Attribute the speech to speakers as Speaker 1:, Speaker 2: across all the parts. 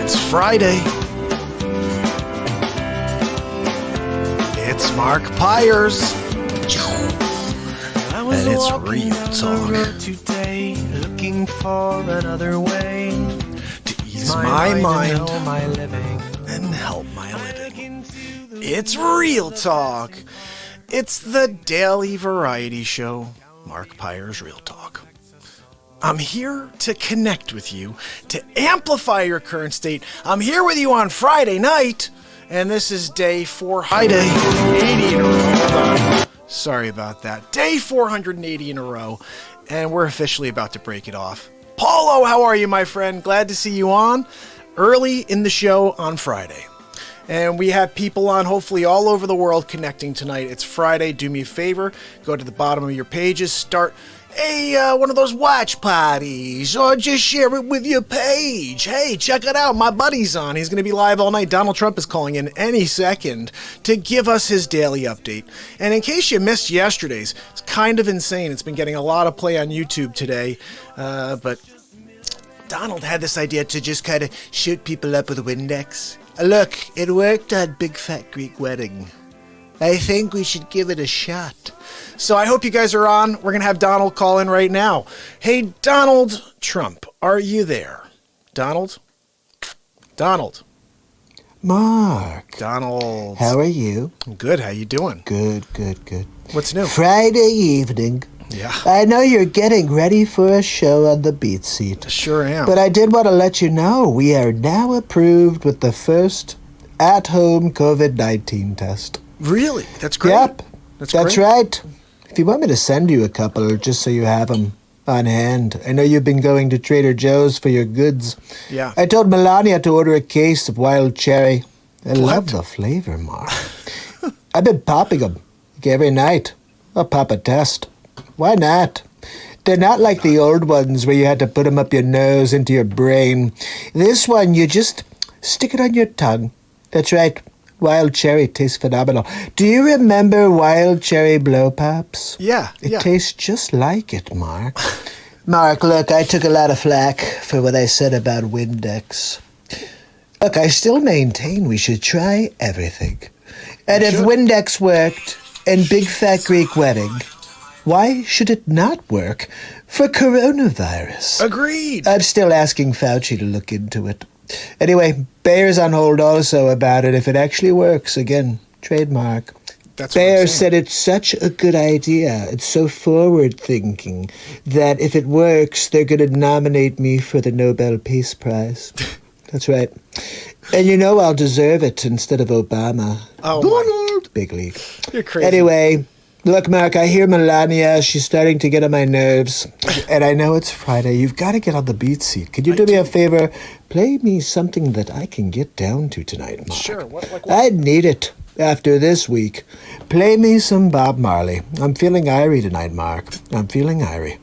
Speaker 1: It's Friday. It's Mark Pires. And it's Real Talk. Today, looking for another way to ease my mind and help my living. It's Real Talk. It's the daily variety show, Mark Pires Real Talk. I'm here to connect with you, to amplify your current state. I'm here with you on Friday night, and this is day 480 in a row. Sorry about that. Day 480 in a row, and we're officially about to break it off. Paulo, how are you, my friend? Glad to see you on early in the show on Friday. And we have people on, hopefully, all over the world connecting tonight. It's Friday. Do me a favor. Go to the bottom of your pages. Start one of those watch parties, or just share it with your page. Hey, check it out. My buddy's on. He's going to be live all night. Donald Trump is calling in any second to give us his daily update. And in case you missed yesterday's, it's kind of insane. It's been getting a lot of play on YouTube today, but Donald had this idea to just kind of shoot people up with a Windex. Look, it worked on Big Fat Greek Wedding. I think we should give it a shot. So I hope you guys are on. We're going to have Donald call in right now. Hey, Donald Trump, are you there? Donald? Donald.
Speaker 2: Mark.
Speaker 1: Donald.
Speaker 2: How are you?
Speaker 1: Good. How you doing?
Speaker 2: Good.
Speaker 1: What's new?
Speaker 2: Friday evening.
Speaker 1: Yeah.
Speaker 2: I know you're getting ready for a show on the BeatSeat.
Speaker 1: Sure am.
Speaker 2: But I did want to let you know we are now approved with the first at-home COVID-19 test.
Speaker 1: Really? That's great.
Speaker 2: Yep. That's
Speaker 1: great.
Speaker 2: right. If you want me to send you a couple, just so you have them on hand. I know you've been going to Trader Joe's for your goods.
Speaker 1: Yeah.
Speaker 2: I told Melania to order a case of wild cherry. I love the flavor, Mark. I've been popping them every night. I'll pop a test. Why not? They're not like the old ones where you had to put them up your nose into your brain. This one, you just stick it on your tongue. That's right. Wild cherry tastes phenomenal. Do you remember wild cherry blow pops?
Speaker 1: Yeah.
Speaker 2: It tastes just like it, Mark. Mark, look, I took a lot of flack for what I said about Windex. Look, I still maintain we should try everything. And if Windex worked in Big Fat Greek Wedding, why should it not work for coronavirus?
Speaker 1: Agreed.
Speaker 2: I'm still asking Fauci to look into it. Anyway, Bayer's on hold also about it if it actually works. Again, trademark. Bayer said it's such a good idea. It's so forward-thinking that if it works, they're going to nominate me for the Nobel Peace Prize. That's right. And you know I'll deserve it instead of Obama.
Speaker 1: Oh,
Speaker 2: Donald! Big league.
Speaker 1: You're crazy.
Speaker 2: Anyway, look, Mark, I hear Melania. She's starting to get on my nerves. And I know it's Friday. You've got to get on the BeatSeat. Could you do me a favor? Play me something that I can get down to tonight, Mark.
Speaker 1: Sure. What?
Speaker 2: I need it after this week. Play me some Bob Marley. I'm feeling irie tonight, Mark. I'm feeling irie.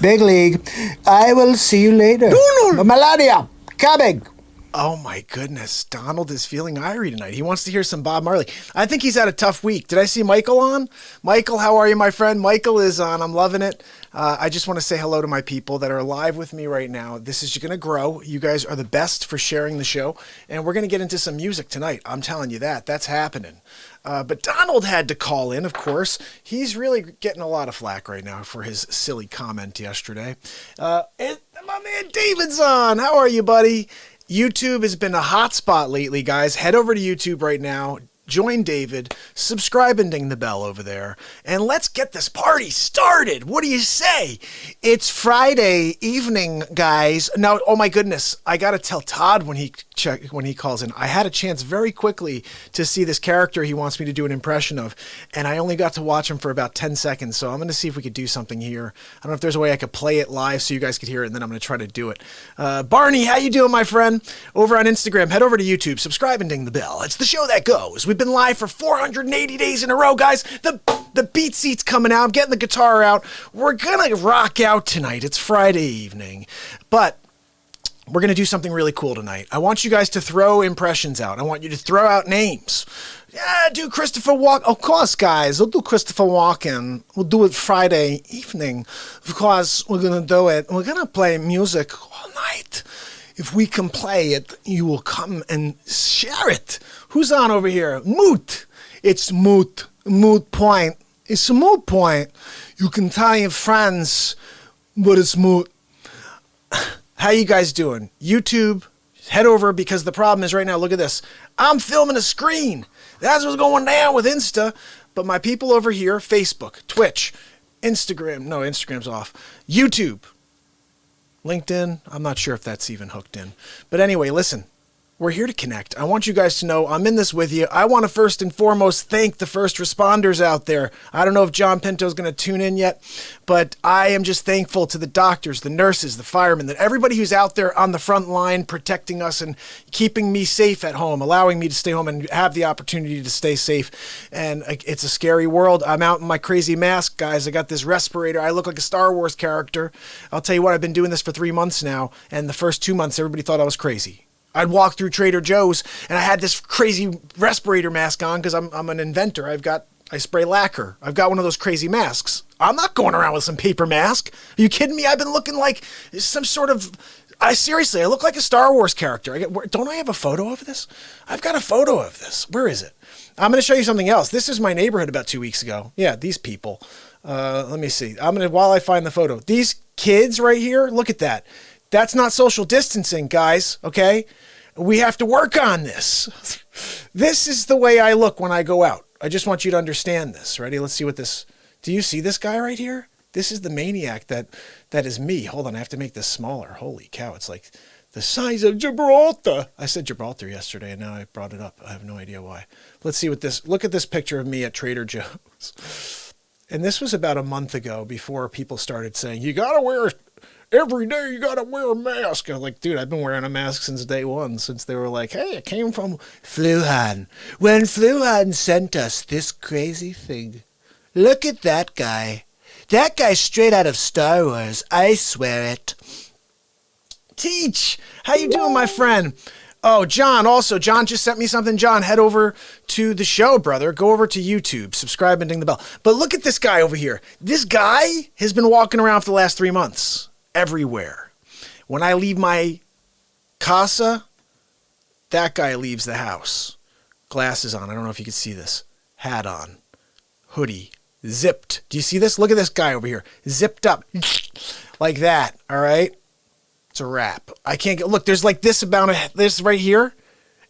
Speaker 2: Big league. I will see you later. Melania, coming.
Speaker 1: Oh my goodness, Donald is feeling irie tonight. He wants to hear some Bob Marley. I think he's had a tough week. Did I see Michael on? Michael, how are you, my friend? Michael is on. I'm loving it. I just want to say hello to my people that are live with me right now. This is going to grow. You guys are the best for sharing the show, and we're going to get into some music tonight. I'm telling you that. That's happening. But Donald had to call in, of course. He's really getting a lot of flack right now for his silly comment yesterday. And my man David's on. How are you, buddy? YouTube has been a hot spot lately, guys. Head over to YouTube right now. Join David. Subscribe and ding the bell over there. And let's get this party started. What do you say? It's Friday evening, guys. Now, oh my goodness. I got to tell Todd when he calls in. I had a chance very quickly to see this character he wants me to do an impression of. And I only got to watch him for about 10 seconds. So I'm going to see if we could do something here. I don't know if there's a way I could play it live so you guys could hear it. And then I'm going to try to do it. Barney, how you doing, my friend? Over on Instagram, head over to YouTube. Subscribe and ding the bell. It's the show that goes. We've been live for 480 days in a row, guys. The BeatSeat's coming out. I'm getting the guitar out. We're going to rock out tonight. It's Friday evening. But we're going to do something really cool tonight. I want you guys to throw impressions out. I want you to throw out names. Yeah, do Christopher Walken. Of course, guys, we'll do Christopher Walken. We'll do it Friday evening. Of course, we're going to do it. We're going to play music all night. If we can play it, you will come and share it. Who's on over here? Moot. It's Moot. Moot point. It's a moot point. You can tell your friends, but it's moot. How you guys doing? YouTube, head over, because the problem is right now, look at this. I'm filming a screen. That's what's going down with Insta. But my people over here, Facebook, Twitch, Instagram. No, Instagram's off. YouTube. LinkedIn, I'm not sure if that's even hooked in. But anyway, listen, we're here to connect. I want you guys to know I'm in this with you. I want to first and foremost thank the first responders out there. I don't know if John Pinto's going to tune in yet, but I am just thankful to the doctors, the nurses, the firemen, that everybody who's out there on the front line protecting us and keeping me safe at home, allowing me to stay home and have the opportunity to stay safe. And it's a scary world. I'm out in my crazy mask, guys. I got this respirator. I look like a Star Wars character. I'll tell you what, I've been doing this for 3 months now, and the first 2 months, everybody thought I was crazy. I'd walk through Trader Joe's and I had this crazy respirator mask on because I'm an inventor. I spray lacquer. I've got one of those crazy masks. I'm not going around with some paper mask. Are you kidding me? I've been looking like some sort of... Seriously, I look like a Star Wars character. Don't I have a photo of this? I've got a photo of this. Where is it? I'm going to show you something else. This is my neighborhood about 2 weeks ago. Yeah, these people. Let me see. While I find the photo. These kids right here, look at that. That's not social distancing, guys, okay? We have to work on this. This is the way I look when I go out. I just want you to understand this. Ready? Let's see what this... Do you see this guy right here? This is the maniac that is me. Hold on, I have to make this smaller. Holy cow, it's like the size of Gibraltar. I said Gibraltar yesterday, and now I brought it up. I have no idea why. Let's see what this... Look at this picture of me at Trader Joe's. And this was about a month ago before people started saying, you gotta wear... Every day you gotta wear a mask. I'm like, dude, I've been wearing a mask since day one, since they were like, hey, it came from Fluhan. When Fluhan sent us this crazy thing. Look at that guy. That guy's straight out of Star Wars. I swear it. Teach, how you doing, my friend? Oh, John, also, John just sent me something. John, head over to the show, brother. Go over to YouTube, subscribe and ding the bell. But look at this guy over here. This guy has been walking around for the last 3 months. Everywhere. When I leave my casa, that guy leaves the house. Glasses on. I don't know if you can see this. Hat on. Hoodie. Zipped. Do you see this? Look at this guy over here. Zipped up. Like that. All right? It's a wrap. I can't get... Look, there's like this amount of... This right here.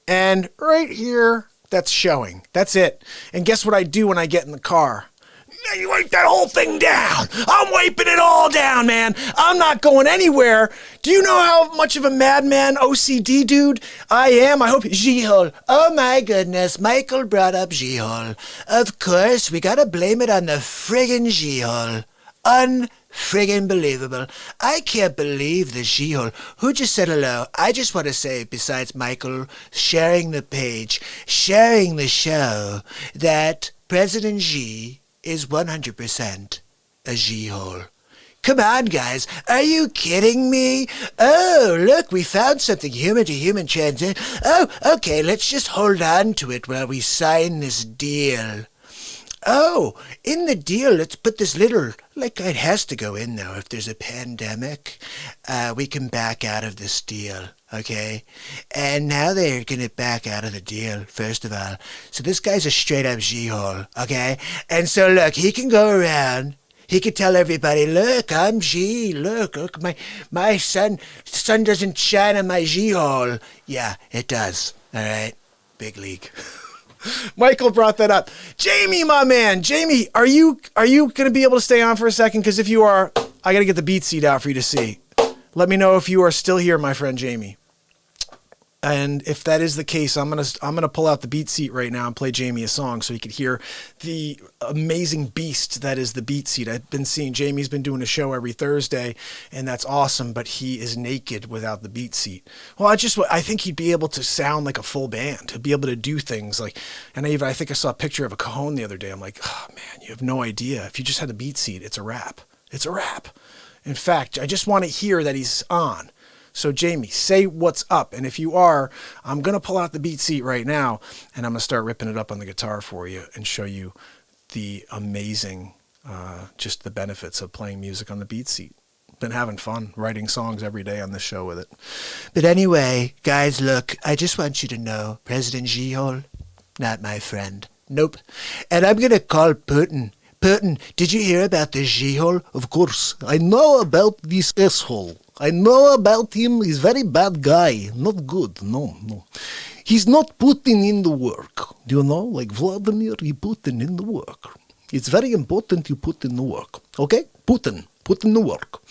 Speaker 1: And right here, that's showing. That's it. And guess what I do when I get in the car? You wipe that whole thing down. I'm wiping it all down, man. I'm not going anywhere. Do you know how much of a madman OCD dude I am? I hope G-hole. Oh my goodness, Michael brought up G-hole. Of course, we gotta blame it on the friggin' G-hole. Unfriggin' believable. I can't believe the G-hole. Who just said hello? I just want to say, besides Michael sharing the page, sharing the show, that President G is 100% a G-hole. Come on, guys. Are you kidding me? Oh, look, we found something human-to-human transit. Oh, okay, let's just hold on to it while we sign this deal. Oh, in the deal, let's put this little... Like, it has to go in, though. If there's a pandemic, we can back out of this deal, okay? And now they're going to back out of the deal, first of all. So this guy's a straight-up G-hole, okay? And so, look, he can go around. He could tell everybody, look, I'm G. Look, my sun doesn't shine on my G-hole. Yeah, it does, all right? Big league. Michael brought that up. Jamie, my man. Jamie, are you going to be able to stay on for a second? Because if you are, I got to get the BeatSeat out for you to see. Let me know if you are still here, my friend Jamie. And if that is the case, I'm gonna pull out the BeatSeat right now and play Jamie a song so he could hear the amazing beast that is the BeatSeat. I've been seeing Jamie's been doing a show every Thursday, and that's awesome. But he is naked without the BeatSeat. Well, I think he'd be able to sound like a full band. He'd be able to do things like, and I think I saw a picture of a cajon the other day. I'm like, oh man, you have no idea. If you just had the BeatSeat, it's a wrap. It's a wrap. In fact, I just want to hear that he's on. So Jamie, say what's up. And if you are, I'm going to pull out the BeatSeat right now and I'm going to start ripping it up on the guitar for you and show you the amazing, just the benefits of playing music on the BeatSeat. Been having fun writing songs every day on this show with it.
Speaker 2: But anyway, guys, look, I just want you to know, President Xi-Hol, not my friend. Nope. And I'm going to call Putin. Putin, did you hear about the Xi-Hol? Of course. I know about this asshole. I know about him. He's a very bad guy. Not good. No. He's not putting in the work. Do you know? Like Vladimir, he putting in the work. It's very important you put in the work. Okay? Putin. Put in the work.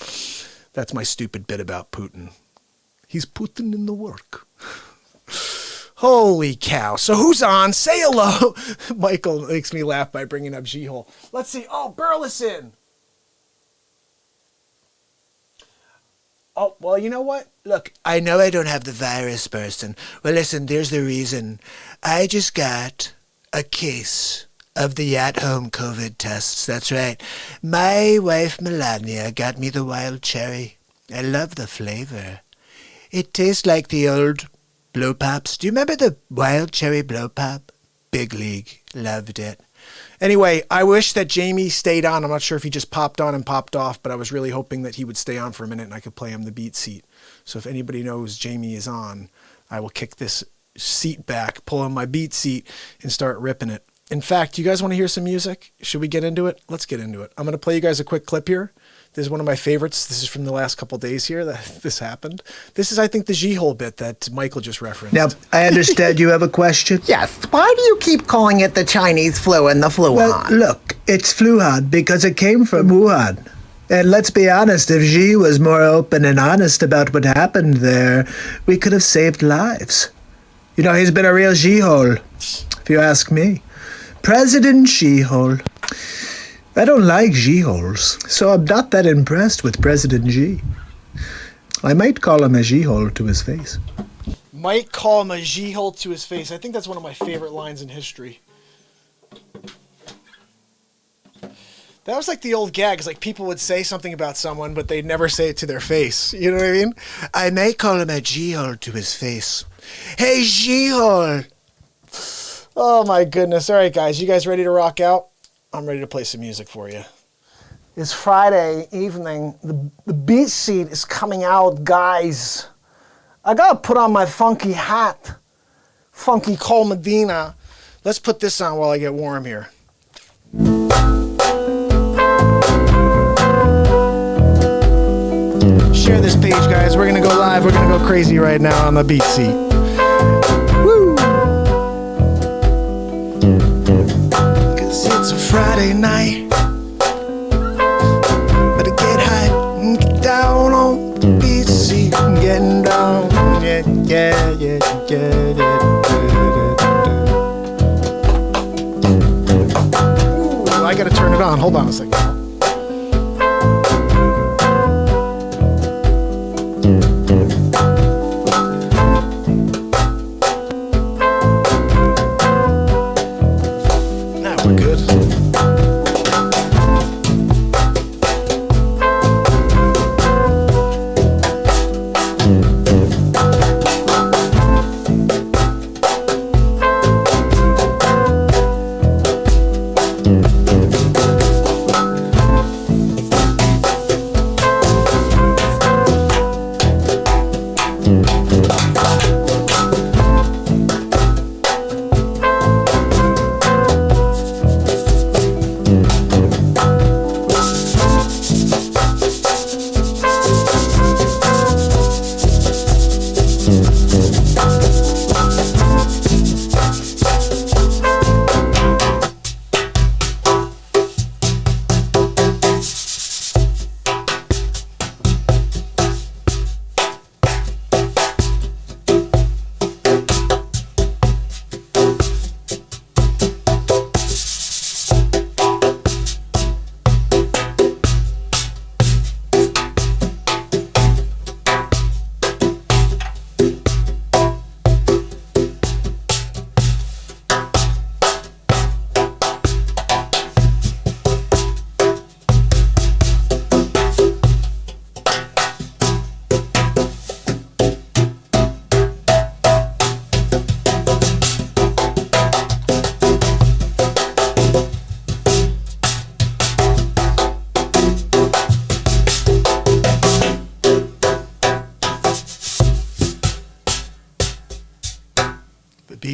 Speaker 2: That's my stupid bit about Putin. He's putting in the work. Holy cow. So who's on? Say hello. Michael makes me laugh by bringing up Xi-Hol. Let's see. Oh, Burleson. Oh, well, you know what? Look, I know I don't have the virus, person. Well, listen, there's the reason. I just got a case of the at-home COVID tests. That's right. My wife Melania got me the wild cherry. I love the flavor. It tastes like the old blow pops. Do you remember the wild cherry blow pop? Big league. Loved it. Anyway, I wish that Jamie stayed on. I'm not sure if he just popped on and popped off, but I was really hoping that he would stay on for a minute and I could play him the BeatSeat. So if anybody knows Jamie is on, I will kick this seat back, pull on my BeatSeat, and start ripping it. In fact, you guys want to hear some music? Should we get into it? Let's get into it. I'm going to play you guys a quick clip here. This is one of my favorites. This is from the last couple of days here that this happened. This is, I think, the Xi-Hol bit that Michael just referenced. Now, I understand you have a question.
Speaker 3: Yes, why do you keep calling it the Chinese flu and the flu
Speaker 2: Well,
Speaker 3: hot?
Speaker 2: look, it's Fluhan because it came from Wuhan. And let's be honest, if Xi was more open and honest about what happened there, we could have saved lives. You know, he's been a real Xi-Hol, if you ask me. President Xi-Hol. I don't like Xi-Hols, so I'm not that impressed with President Xi. I might call him a Xi-Hol to his face.
Speaker 1: Might call him a Xi-Hol to his face. I think that's one of my favorite lines in history. That was like the old gag. It's like people would say something about someone, but they'd never say it to their face. You know what I mean?
Speaker 2: I may call him a Xi-Hol to his face. Hey, Xi-Hol!
Speaker 1: Oh my goodness. All right, guys. You guys ready to rock out? I'm ready to play some music for you. It's Friday evening. The BeatSeat is coming out, guys. I gotta put on my funky hat. Funky Cole Medina. Let's put this on while I get warm here. Share this page, guys. We're gonna go live. We're gonna go crazy right now on the BeatSeat. Woo! It's a Friday night. Better get high and get down on the BeatSeat and getting down. Yeah. Ooh, I gotta turn it on. Hold on a second. We're good.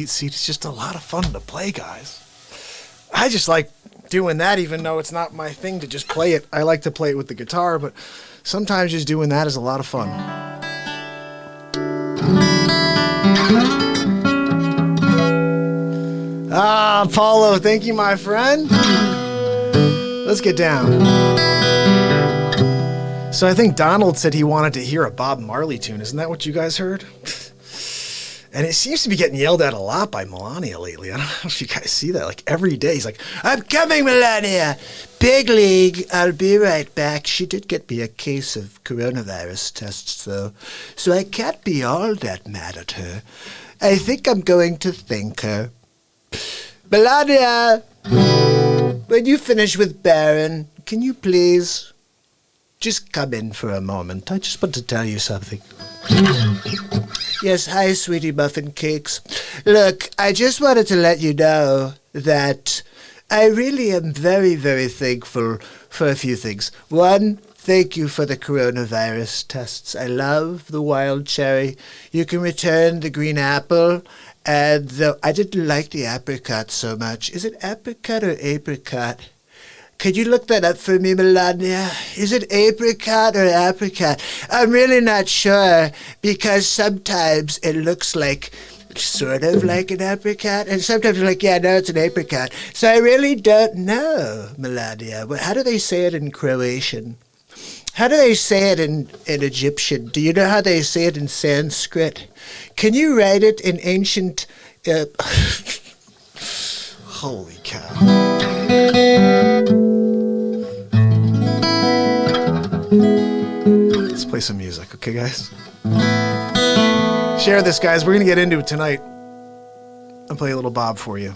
Speaker 1: BeatSeat. It's just a lot of fun to play, guys. I just like doing that, even though it's not my thing to just play it. I like to play it with the guitar, but sometimes just doing that is a lot of fun. Ah, Paulo, thank you, my friend. Let's get down. So I think Donald said he wanted to hear a Bob Marley tune. Isn't that what you guys heard? And it seems to be getting yelled at a lot by Melania lately. I don't know if you guys see that. Like every day, he's like, "I'm coming, Melania. Big league. I'll be right back." She did get me a case of coronavirus tests, though, so I can't be all that mad at her. I think I'm going to thank her. Melania, when you finish with Baron, can you please just come in for a moment? I just want to tell you something. Yes, hi, sweetie muffin cakes. Look, I just wanted to let you know that I really am very, very thankful for a few things. One, thank you for the coronavirus tests. I love the wild cherry. You can return the green apple. And I didn't like the apricot so much. Is it apricot or apricot? Could you look that up for me, Melania? Is it apricot or apricot? I'm really not sure, because sometimes it looks like sort of like an apricot, and sometimes you're like, yeah, no, it's an apricot. So I really don't know, Melania. How do they say it in Croatian? How do they say it in Egyptian? Do you know how they say it in Sanskrit? Can you write it in ancient... Holy cow. Let's play some music, okay, guys? Share this, guys. We're going to get into it tonight. I'll play a little Bob for you.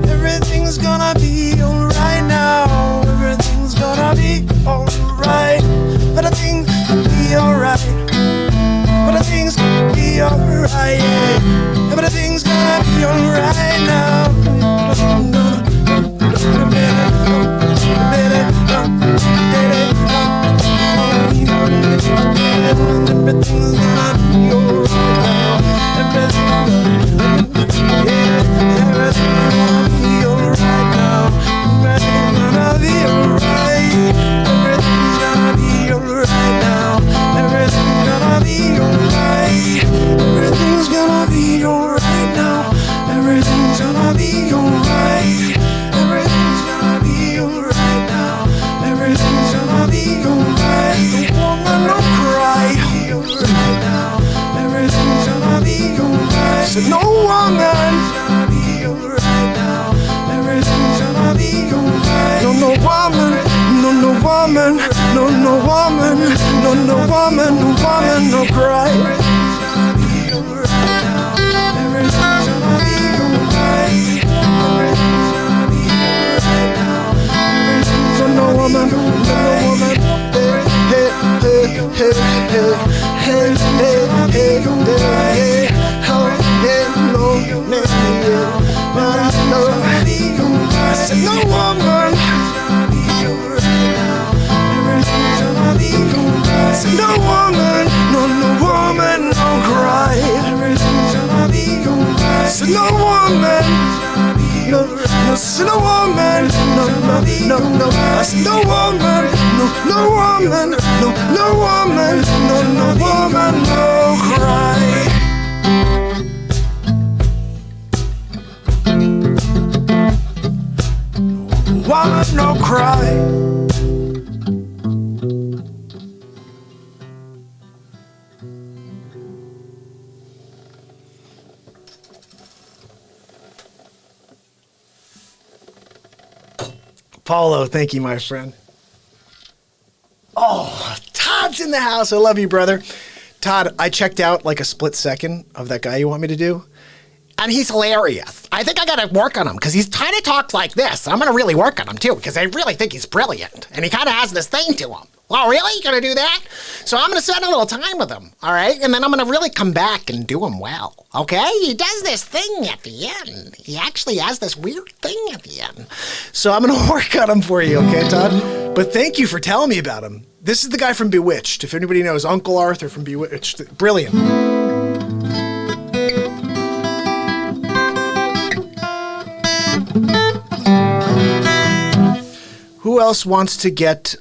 Speaker 4: Everything's gonna be alright now.
Speaker 1: woman, no woman, no cry. No woman, hey, hey, hey, hey, hey, hey, hey, hey, no, I said no woman. I said no woman, no woman, no cry. I said no woman. No, I said no woman, no. I said no woman, no woman, no woman, no woman, no cry. Woman, no cry. Paulo, thank you, my friend. Oh, Todd's in the house. I love you, brother. Todd, I checked out like a split second of that guy you want me to do.
Speaker 3: And he's hilarious. I think I gotta work on him because he's kind of talks like this. I'm gonna really work on him too because I really think he's brilliant. And he kind of has this thing to him. Oh, really? You gonna do that? So I'm gonna spend a little time with him, all right? And then I'm gonna really come back and do him well, okay? He does this thing at the end. He actually has this weird thing at the end.
Speaker 1: So I'm gonna work on him for you, okay, Todd? But thank you for telling me about him. This is the guy from Bewitched. If anybody knows Uncle Arthur from Bewitched, brilliant. Who else wants to get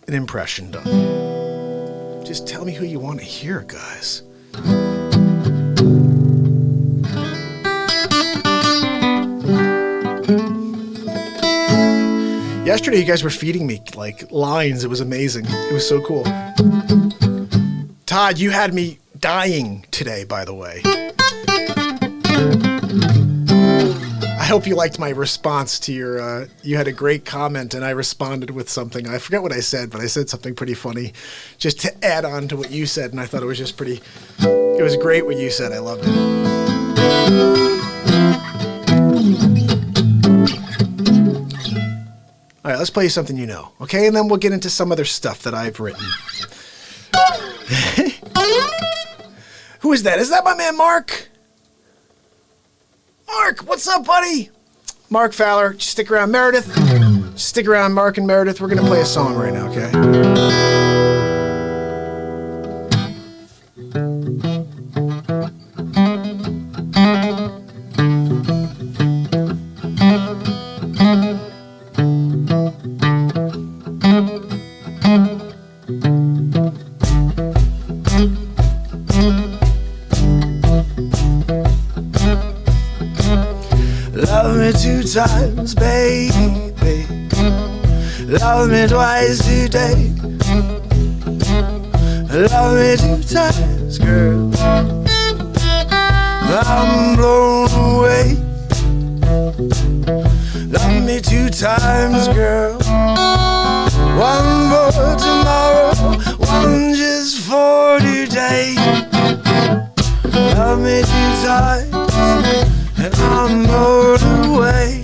Speaker 1: an impression done? Just tell me who you want to hear, guys. Yesterday, you guys were feeding me like lines. It was amazing. It was so cool. Todd, you had me dying today, by the way. I hope you liked my response to your, you had a great comment and I responded with something. I forget what I said, but I said something pretty funny just to add on to what you said. And I thought it was just pretty, it was great what you said. I loved it. All right, let's play you something you know, okay? And then we'll get into some other stuff that I've written. Who is that? Is that my man Mark? Mark, what's up, buddy? Mark Fowler, just stick around. Meredith, just stick around. Mark and Meredith, we're gonna play a song right now, okay? Love me 2 times, baby. Love me twice today. Love me 2 times, girl. I'm blown away. Love me 2 times, girl. 1 for tomorrow, 1 just for today. Love me 2 times, and I'm blown away.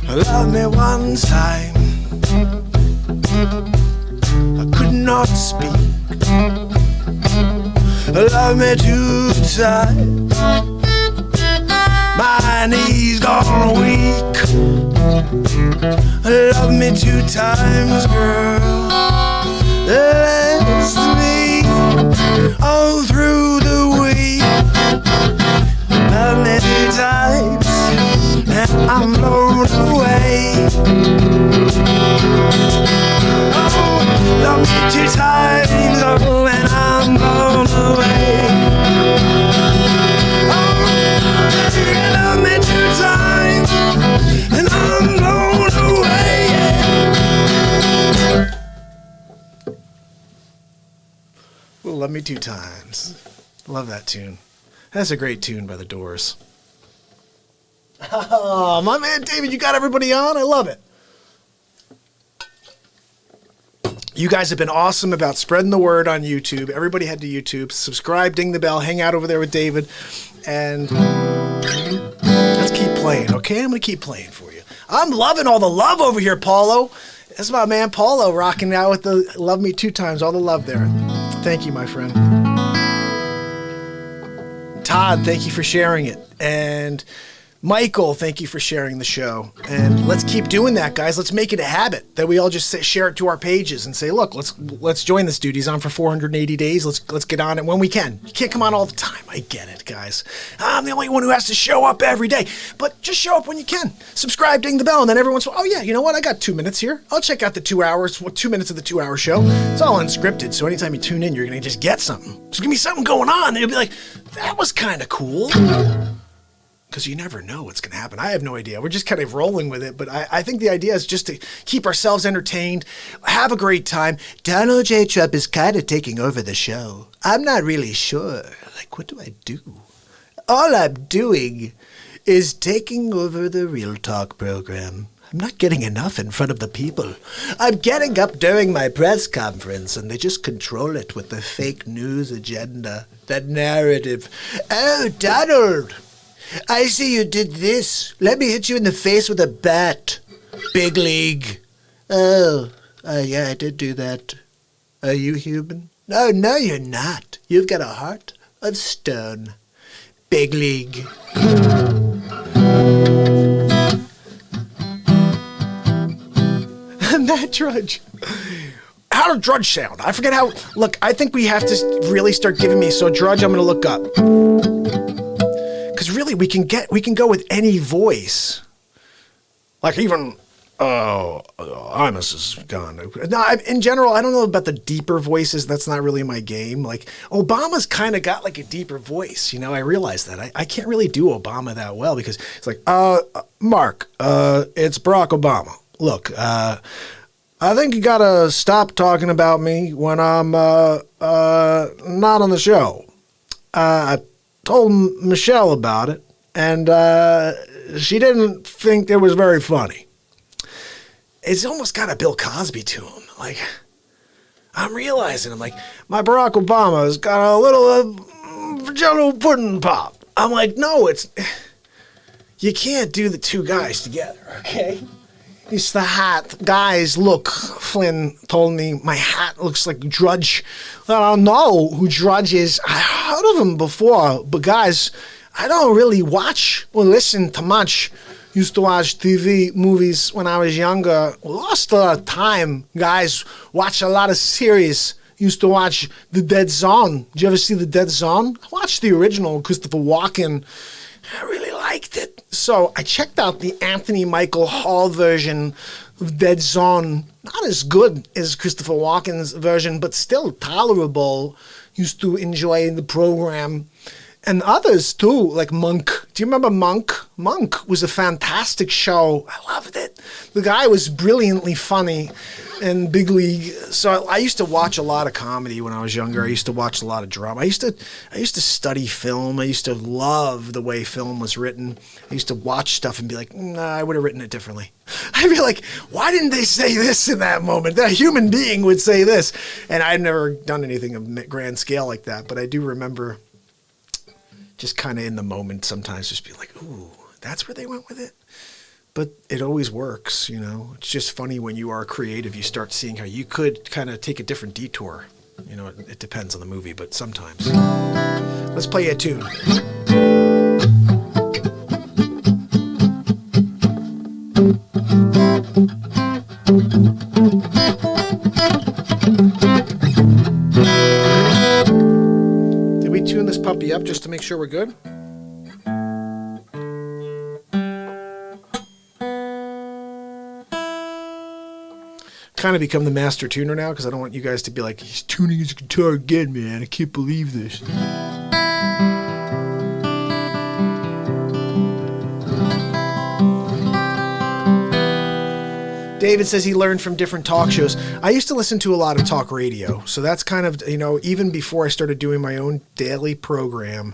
Speaker 1: Love me 1 time, I could not speak. Love me 2 times, my knees gone weak. Love me 2 times, girl. Last me all through the week. Love me 2 times, and I'm blown away. Oh, love me 2 times, oh, and I'm blown away. Oh, love me 2 times, and I'm blown away. Well, love me 2 times. Love that tune. That's a great tune by The Doors. Oh, my man David, you got everybody on? I love it. You guys have been awesome about spreading the word on YouTube. Everybody head to YouTube, subscribe, ding the bell, hang out over there with David, and let's keep playing, okay? I'm going to keep playing for you. I'm loving all the love over here, Paulo. That's my man Paulo rocking out with the love me 2 times, all the love there. Thank you, my friend. Todd, thank you for sharing it. And Michael, thank you for sharing the show. And let's keep doing that, guys. Let's make it a habit that we all just share it to our pages and say, look, let's join this dude. He's on for 480 days. Let's get on it when we can. You can't come on all the time. I get it, guys. I'm the only one who has to show up every day. But just show up when you can. Subscribe, ding the bell, and then everyone's, oh yeah, you know what? I got 2 minutes here. I'll check out the 2 hours, 2 minutes of the 2 hour show. It's all unscripted, so anytime you tune in, you're going to just get something. There's going to be something going on, and you'll be like, that was kind of cool. Because you never know what's going to happen. I have no idea. We're just kind of rolling with it. But I think the idea is just to keep ourselves entertained, have a great time. Donald J. Trump is kind of taking over the show. I'm not really sure. Like, what do I do? All I'm doing is taking over the Real Talk program. I'm not getting enough in front of the people. I'm getting up during my press conference, and they just control it with the fake news agenda, that narrative. Oh, Donald, I see you did this. Let me hit you in the face with a bat. Big league. Oh, yeah, I did do that. Are you human? No, you're not. You've got a heart of stone. Big league. That Drudge. How did Drudge sound? I forget how. Look, I think we have to really start giving me. So Drudge, I'm going to look up. Because really, we can go with any voice. Like even, Imus is gone. No, in general, I don't know about the deeper voices. That's not really my game. Like Obama's kind of got like a deeper voice. You know, I realize that. I can't really do Obama that well because it's like, Mark, it's Barack Obama. Look, I think you gotta stop talking about me when I'm not on the show. I told Michelle about it, and she didn't think it was very funny. It's almost got a Bill Cosby to him. Like, I'm realizing, I'm like, my Barack Obama's got a little Jello pudding pop. I'm like, no, you can't do the two guys together, okay? It's the hat. Guys, look, Flynn told me my hat looks like Drudge. I don't know who Drudge is. I heard of him before, but guys, I don't really watch or listen to much. Used to watch TV, movies when I was younger. Lost a lot of time, guys. Watch a lot of series. Used to watch The Dead Zone. Did you ever see The Dead Zone? I watched the original, Christopher Walken. I really liked it. So I checked out the Anthony Michael Hall version of Dead Zone. Not as good as Christopher Walken's version, but still tolerable. Used to enjoy the program. And others too, like Monk. Do you remember Monk? Monk was a fantastic show. I loved it. The guy was brilliantly funny in Big League. So I used to watch a lot of comedy when I was younger. I used to watch a lot of drama. I used to study film. I used to love the way film was written. I used to watch stuff and be like, nah, I would have written it differently. I'd be like, why didn't they say this in that moment? That human being would say this. And I'd never done anything of grand scale like that. But I do remember just kind of in the moment sometimes just be like, ooh, that's where they went with it. But it always works, you know. It's just funny when you are creative, you start seeing how you could kind of take a different detour. You know, it depends on the movie, but sometimes. Let's play a tune. Did we tune this puppy up just to make sure we're good? Kind of become the master tuner now because I don't want you guys to be like, he's tuning his guitar again, man. I can't believe this. David says he learned from different talk shows. I used to listen to a lot of talk radio. So that's kind of, you know, even before I started doing my own daily program,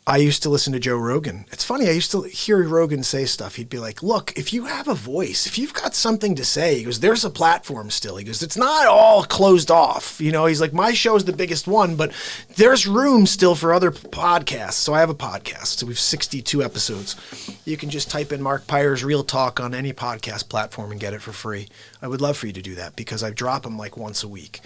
Speaker 1: I used to listen to Joe Rogan. It's funny, I used to hear Rogan say stuff. He'd be like, look, if you have a voice, if you've got something to say, he goes, there's a platform still. He goes, it's not all closed off. You know, he's like, my show is the biggest one, but there's room still for other podcasts. So I have a podcast. So we have 62 episodes. You can just type in Mark Pires Real Talk on any podcast platform and get it for free. I would love for you to do that because I drop them like once a week.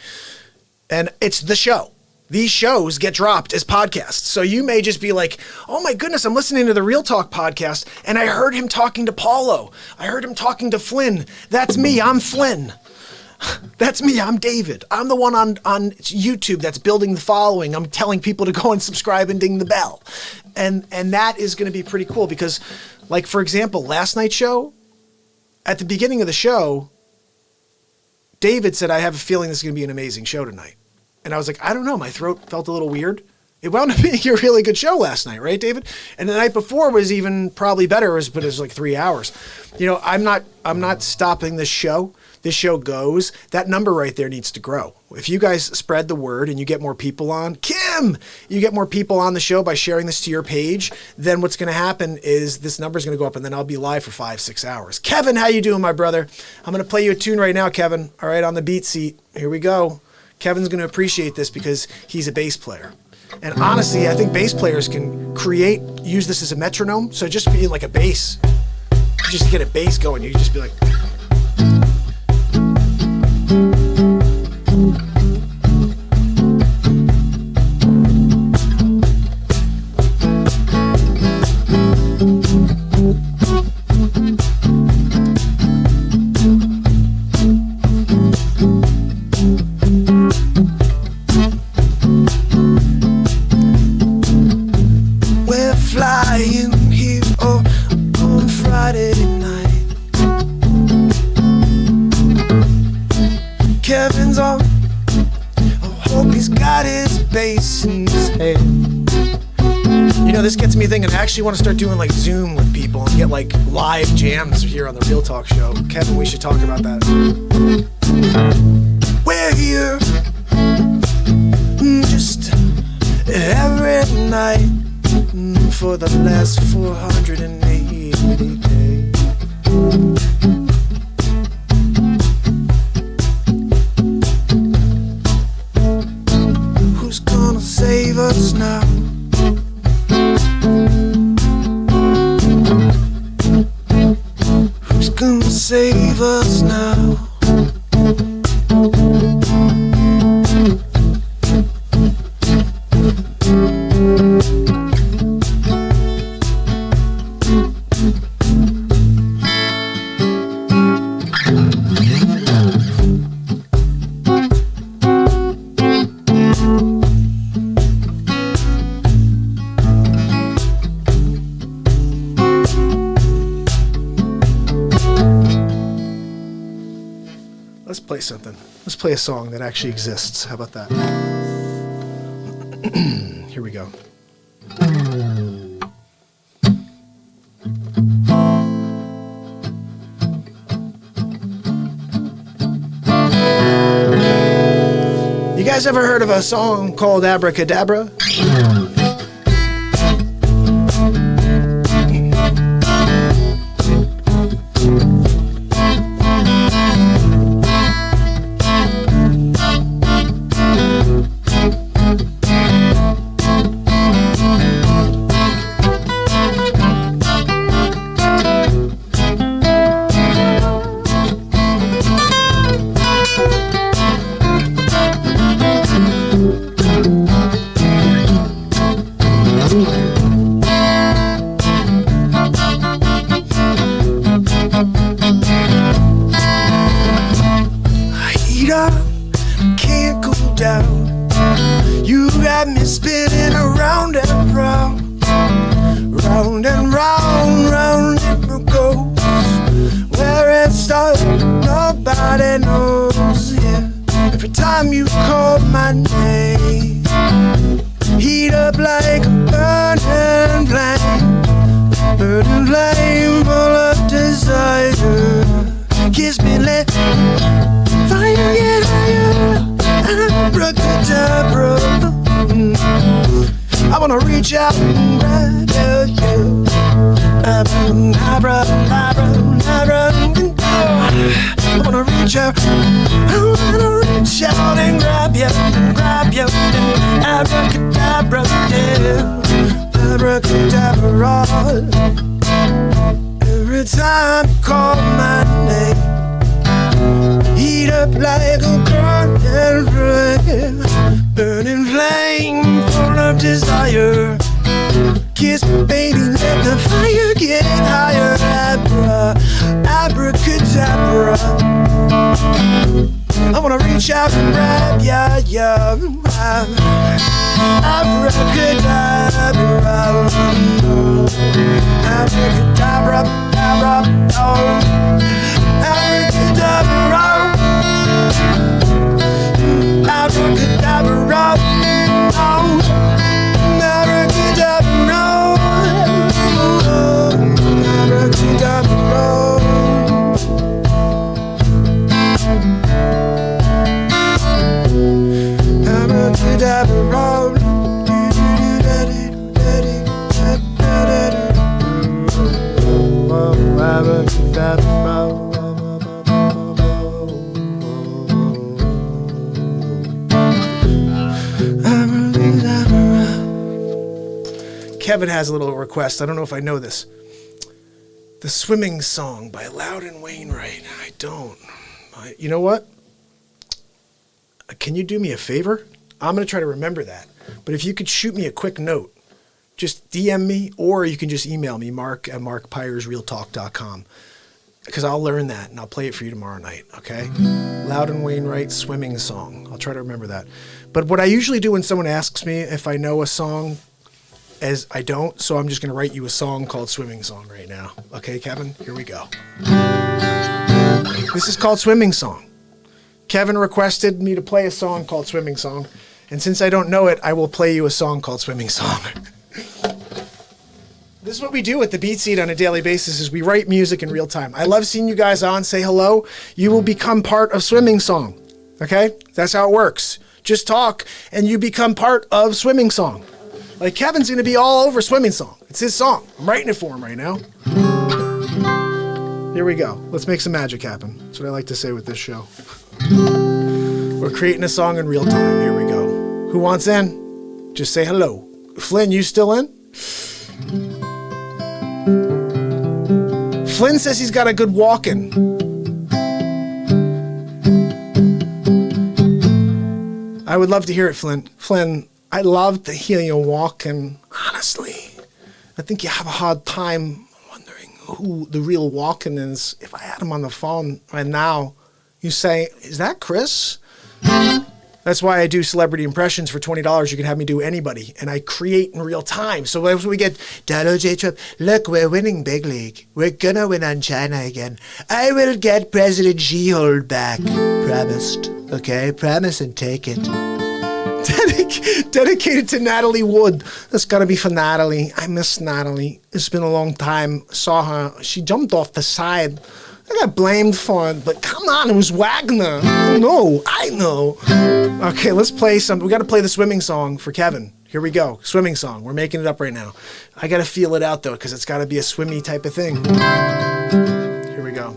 Speaker 1: And it's the show. These shows get dropped as podcasts. So you may just be like, oh my goodness, I'm listening to the Real Talk podcast and I heard him talking to Paulo. I heard him talking to Flynn. That's me, I'm Flynn. That's me, I'm David. I'm the one on YouTube that's building the following. I'm telling people to go and subscribe and ding the bell. And that is gonna be pretty cool because, like, for example, last night's show, at the beginning of the show, David said, I have a feeling this is gonna be an amazing show tonight. And I was like, I don't know, my throat felt a little weird. It wound up being a really good show last night, right, David? And the night before was even probably better, but it was like 3 hours. You know, I'm not stopping this show. This show goes. That number right there needs to grow. If you guys spread the word and you get more people on, Kim, you get more people on the show by sharing this to your page, then what's going to happen is this number is going to go up and then I'll be live for 5-6 hours. Kevin, how you doing, my brother? I'm going to play you a tune right now, Kevin. All right, on the BeatSeat. Here we go. Kevin's going to appreciate this because he's a bass player. And honestly, I think bass players can use this as a metronome. So just being like a bass, just get a bass going, you can just be like. Kevin's on. I hope he's got his bass in his head. You know, this gets me thinking, I actually want to start doing like Zoom with people and get like live jams here on the Real Talk show. Kevin, we should talk about that. We're here just every night for the last 480 days. Who's gonna save us now? Who's gonna save us now? Let's play something. Let's play a song that actually exists. How about that? Here we go. You guys ever heard of a song called Abracadabra? Can't go down. You got me spinning around and round, round and round, round it goes. Where it starts, nobody knows. Yeah. Every time you call my name, heat up like a burning flame, full of desire. Kiss me, let fire get higher. Abracadabra. I wanna read reach out and grab you. I wanna reach out. I wanna reach out and grab you, and abracadabra, yeah, abracadabra. Every time you call my name, heat up like a burning flame, burning flame full of desire. Kiss me, baby, let the fire get higher. Abracadabra. I wanna reach out and grab ya, ya. Abracadabra. Abracadabra, abra, oh. Abracadabra. Abracadabra, oh. Abracadabra. Kevin has a little request. I don't know if I know this. The Swimming Song by Loudon Wainwright. I don't. You know what? Can you do me a favor? I'm going to try to remember that. But if you could shoot me a quick note, just DM me, or you can just email me, mark@markpiresrealtalk.com, because I'll learn that and I'll play it for you tomorrow night, okay? Loudon Wainwright, Swimming Song. I'll try to remember that. But what I usually do when someone asks me if I know a song, as I don't, so I'm just going to write you a song called Swimming Song right now. Okay, Kevin? Here we go. This is called Swimming Song. Kevin requested me to play a song called Swimming Song, and since I don't know it, I will play you a song called Swimming Song. This is what we do at the BeatSeat on a daily basis, is we write music in real time. I love seeing you guys on, say hello. You will become part of Swimming Song, okay? That's how it works. Just talk, and you become part of Swimming Song. Like, Kevin's going to be all over Swimming Song. It's his song. I'm writing it for him right now. Here we go. Let's make some magic happen. That's what I like to say with this show. We're creating a song in real time. Here we go. Who wants in? Just say hello. Flynn, you still in? Flynn says he's got a good walk-in. I would love to hear it, Flynn. Flynn, I'd love to hear you walking. Honestly, I think you have a hard time wondering who the real walking is. If I had him on the phone right now, you say, is that Chris? That's why I do celebrity impressions for $20. You can have me do anybody, and I create in real time. So as we get, Donald J. Trump, look, we're winning big league. We're gonna win on China again. I will get President Xi back. Promised. Okay, promise and take it. Dedicated to Natalie Wood. That's gotta be for Natalie. I miss Natalie. It's been a long time. Saw her. She jumped off the side. I got blamed for it, but come on, it was Wagner. No, I know. Okay, let's play some. We gotta play the Swimming Song for Kevin. Here we go. Swimming Song. We're making it up right now. I gotta feel it out though, because it's gotta be a swimmy type of thing. Here we go.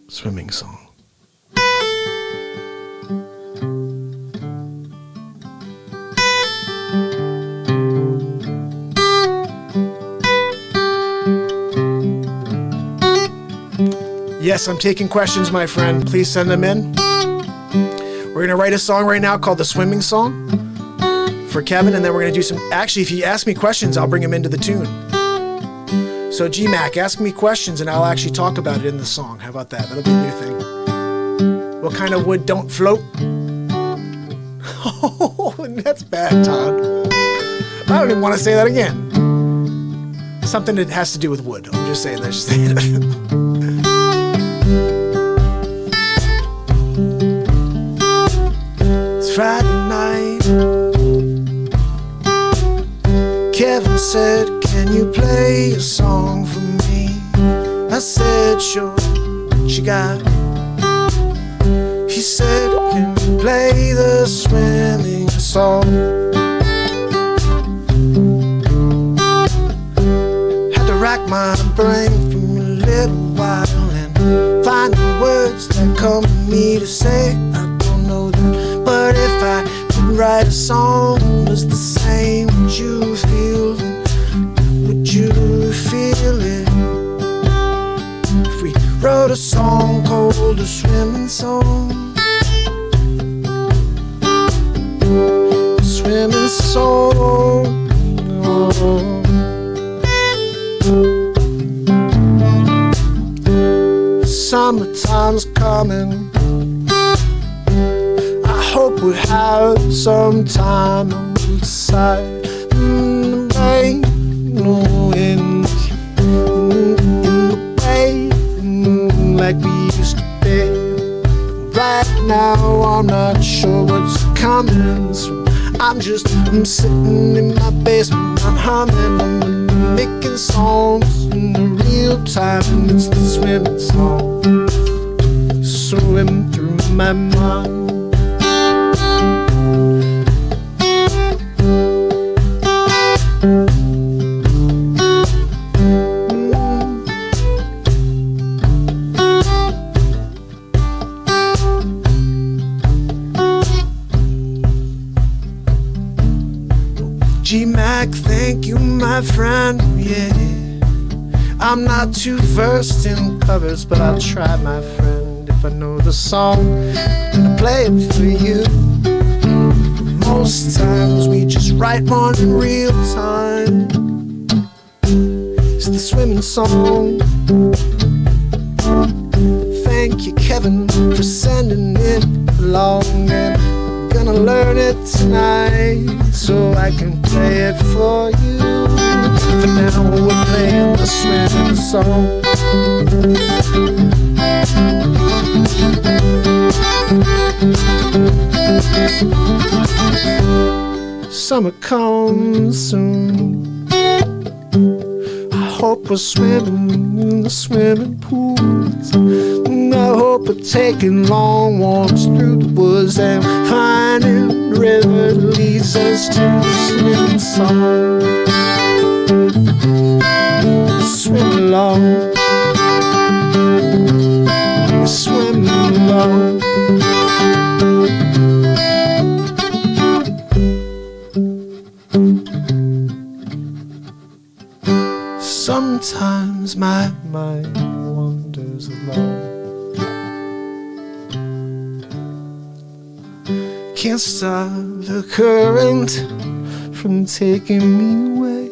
Speaker 1: Swimming Song. Yes, I'm taking questions, my friend. Please send them in. We're going to write a song right now called The Swimming Song for Kevin, and then we're going to do some... Actually, if you ask me questions, I'll bring them into the tune. So GMAC, ask me questions and I'll actually talk about it in the song. How about that? That'll be a new thing. What kind of wood don't float? Oh, that's bad, Todd. I don't even want to say that again. Something that has to do with wood. I'm just saying this. It's Friday night. Kevin said, can you play a song for me? I said, sure. What you got? He said, can you play the swimming song? Had to rack my brain for a little while and find the words that come to me to say. I don't know that, but if I could write a song was the same, would you feel it? Would you feel it? If we wrote a song called a swimming song, a swimming song. Summertime's coming. I hope we have some time outside in the rain, in the rain, like we used to be. Right now I'm not sure what's coming, so I'm sitting in my basement, I'm humming, I'm making songs in the real time. It's the swimming song, swim through my mind. G-Mac, thank you, my friend, yeah. I'm not too versed in covers, but I'll try, my friend. If I know the song, I'm gonna play it for you. Most times we just write one in real time. It's the swimming song. Thank you, Kevin, for sending it along, and I'm gonna learn it tonight so I can play it for you. For now we're playing the swimming song. Summer comes soon. I hope we're swimming in the swimming pools. And I hope we're taking long walks through the woods and finding the river that leads us to the swimming song. Swim along, swim along. Sometimes my mind wanders along. Can't stop the current from taking me away.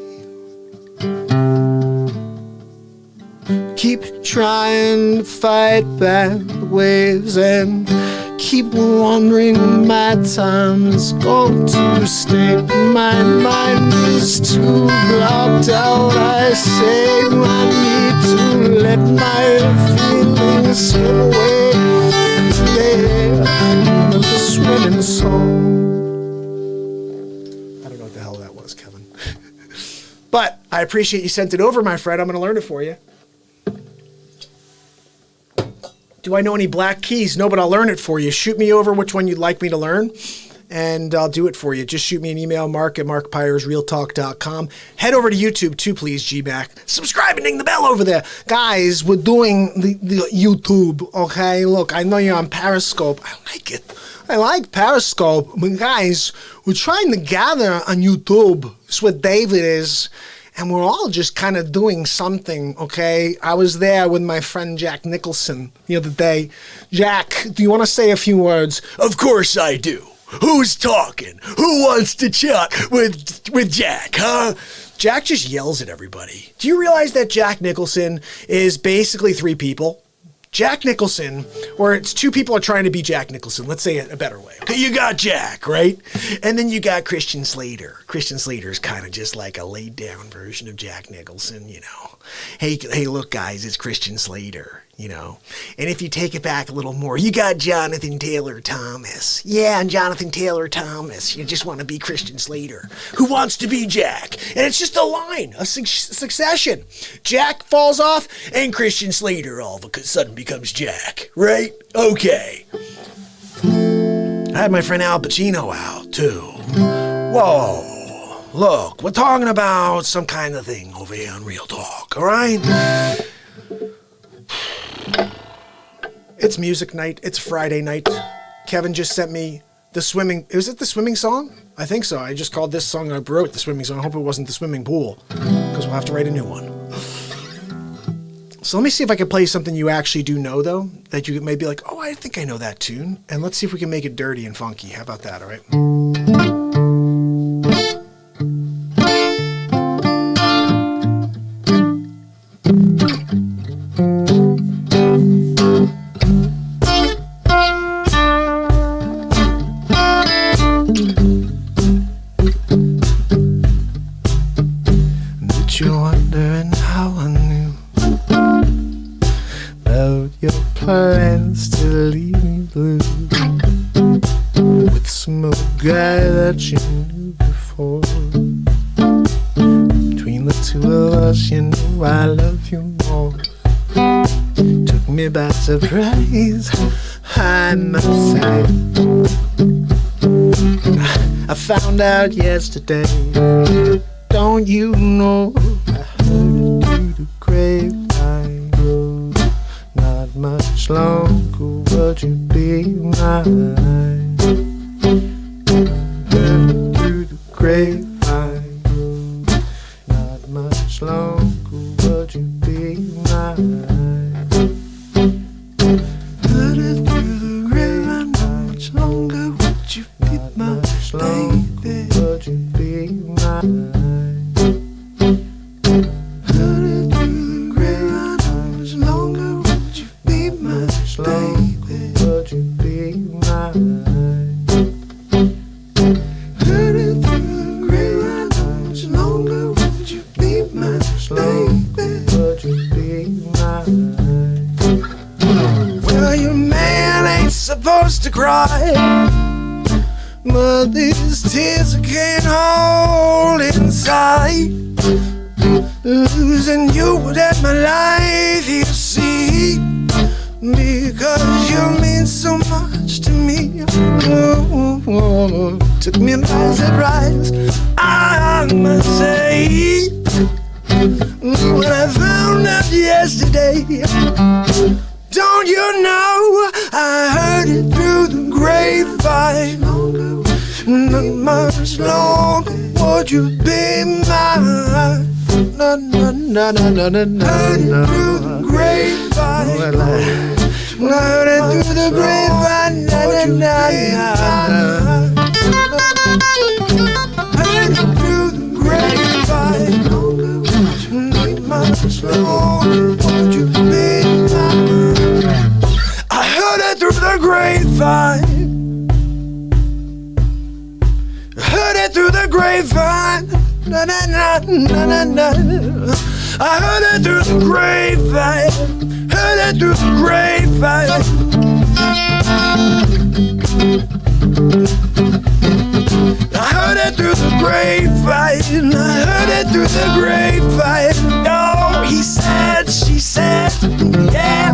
Speaker 1: Keep trying to fight back the waves and keep wondering when my time is going to stay. My mind is too blocked out. I say I need to let my feelings slip away. Yeah, the swimming song. I don't know what the hell that was, Kevin. But I appreciate you sent it over, my friend. I'm going to learn it for you. Do I know any black keys? No, but I'll learn it for you. Shoot me over which one you'd like me to learn, and I'll do it for you. Just shoot me an email, mark@markpiresrealtalk.com. Head over to YouTube too, please, G-Mac. Subscribe and ding the bell over there. Guys, we're doing the YouTube, okay? Look, I know you're on Periscope. I like it. I like Periscope. But guys, we're trying to gather on YouTube. It's what David is. And we're all just kind of doing something, okay? I was there with my friend Jack Nicholson the other day. Jack, do you want to say a few words? Of course I do. Who's talking? Who wants to chat with Jack, huh? Jack just yells at everybody. Do you realize that Jack Nicholson is basically three people? Jack Nicholson, or it's two people are trying to be Jack Nicholson. Let's say it a better way. Okay, you got Jack, right? And then you got Christian Slater. Christian Slater's kind of just like a laid down version of Jack Nicholson, you know. Hey, look, guys, it's Christian Slater, you know. And if you take it back a little more, you got Jonathan Taylor Thomas. Yeah, and Jonathan Taylor Thomas. You just want to be Christian Slater, who wants to be Jack. And it's just a line, a succession. Jack falls off, and Christian Slater all of a sudden becomes Jack, right? Okay. I had my friend Al Pacino out, too. Whoa, look, we're talking about some kind of thing over here on Real Talk, all right? It's music night. It's Friday night. Kevin just sent me the swimming. Was it the swimming song? I think so. I just called this song, I wrote the swimming song. I hope it wasn't the swimming pool, because we'll have to write a new one. So let me see if I can play something you actually do know, though, that you may be like, oh, I think I know that tune. And let's see if we can make it dirty and funky. How about that, all right? But you're wondering how I knew about your plans to leave me blue with some other guy that you knew before. Between the two of us, you know I love you more. Took me by surprise, I must say. I found out yesterday. Don't you know I heard it through the grapevine? Not much longer would you be mine. Heard it through the grapevine. Not much longer would you be mine. Heard it through the grapevine. Not much longer would you be my baby. Would you be mine? Supposed to cry, but these tears I can't hold inside. Losing you would end my life, you see, because you mean so much to me. Oh, took me by surprise, I must say, when I found out yesterday. Don't you know I heard it through the grapevine? Not much longer would you be mine? No, no, no, no, no, no, no. Heard it through the grapevine. I heard it through the grapevine. Would you be mine? Heard it through the grapevine. Not much longer would you be mine? I heard it through the grapevine. Heard it through the grapevine. Na na na na na na. I heard it through the grapevine. Heard it through the grapevine. I heard it through the grapevine. I heard it through the grapevine. Oh, he said, she said, yeah.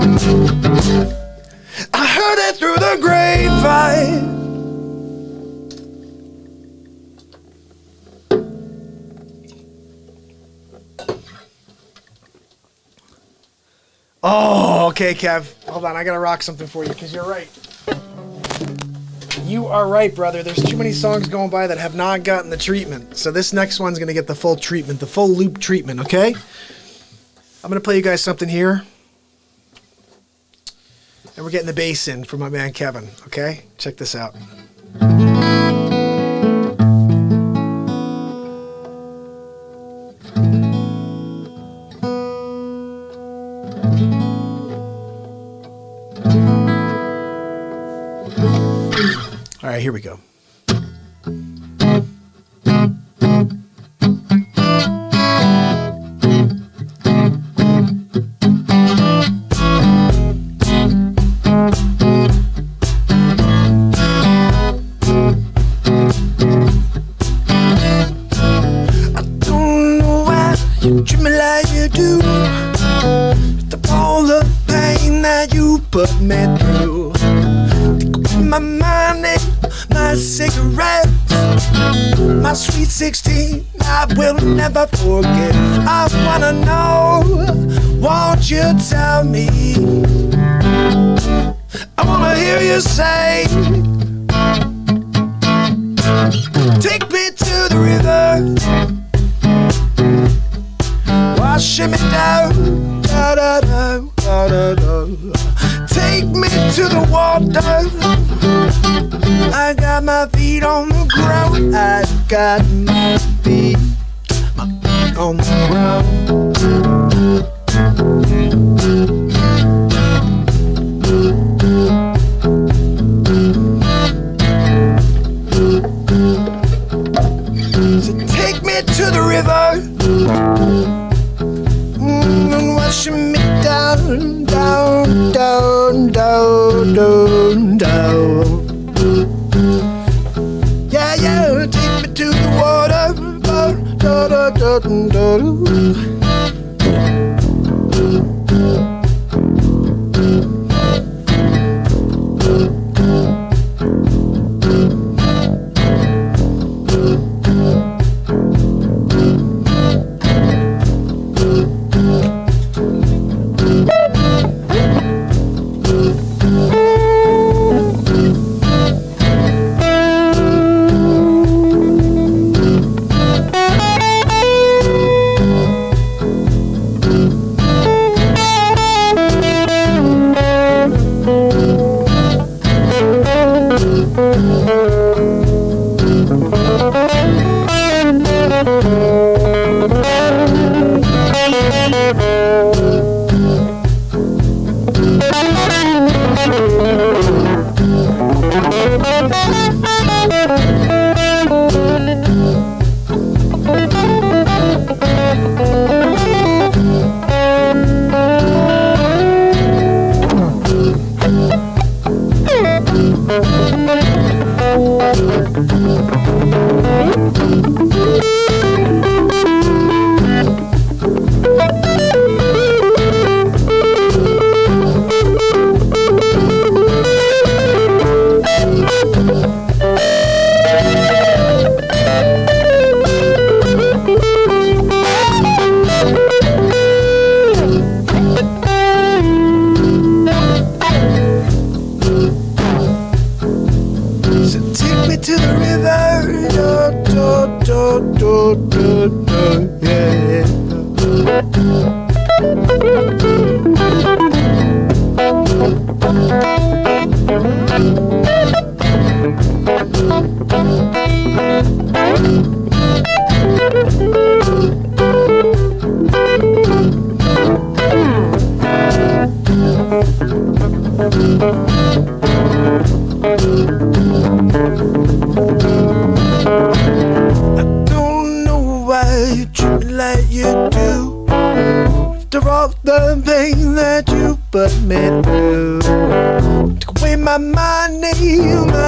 Speaker 1: I heard it through the grapevine. Oh, okay, Kev. Hold on, I gotta rock something for you, because you're right. You are right, brother. There's too many songs going by that have not gotten the treatment. So this next one's gonna get the full treatment, the full loop treatment, okay? I'm gonna play you guys something here. And we're getting the bass in from my man Kevin, okay? Check this out. All right, here we go.
Speaker 2: Treat me like you do. After all the pain that you put me through. Take away my money, my cigarettes, my sweet 16, I will never forget. I wanna know, won't you tell me? I wanna hear you say, take me to the river, washing me down, da da da da da da. Take me to the water. I got my feet on the ground. I got my feet on the ground. So take me to the river. Washing me down, down, down, down, down, down. Yeah, yeah, take me to the water. Da, da, da, da, da.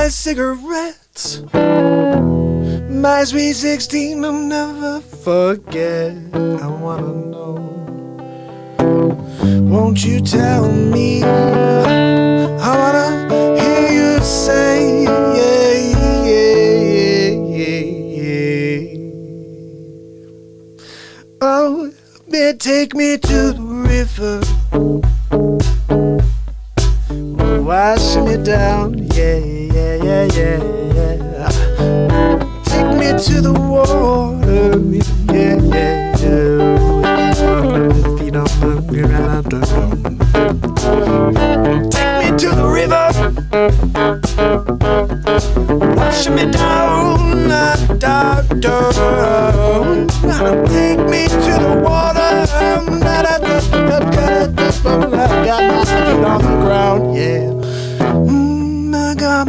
Speaker 2: Cigarettes, my sweet 16, I'll never forget. I wanna know, won't you tell me? I wanna hear you say, yeah, yeah, yeah, yeah. Oh, take me to the river, washing me down, yeah, yeah, yeah, yeah, yeah. Take me to the water, yeah, yeah, yeah. Feet on the ground. Take me to the river, washing me down, down, down. Take me to the water, I got my feet on the ground, yeah. I got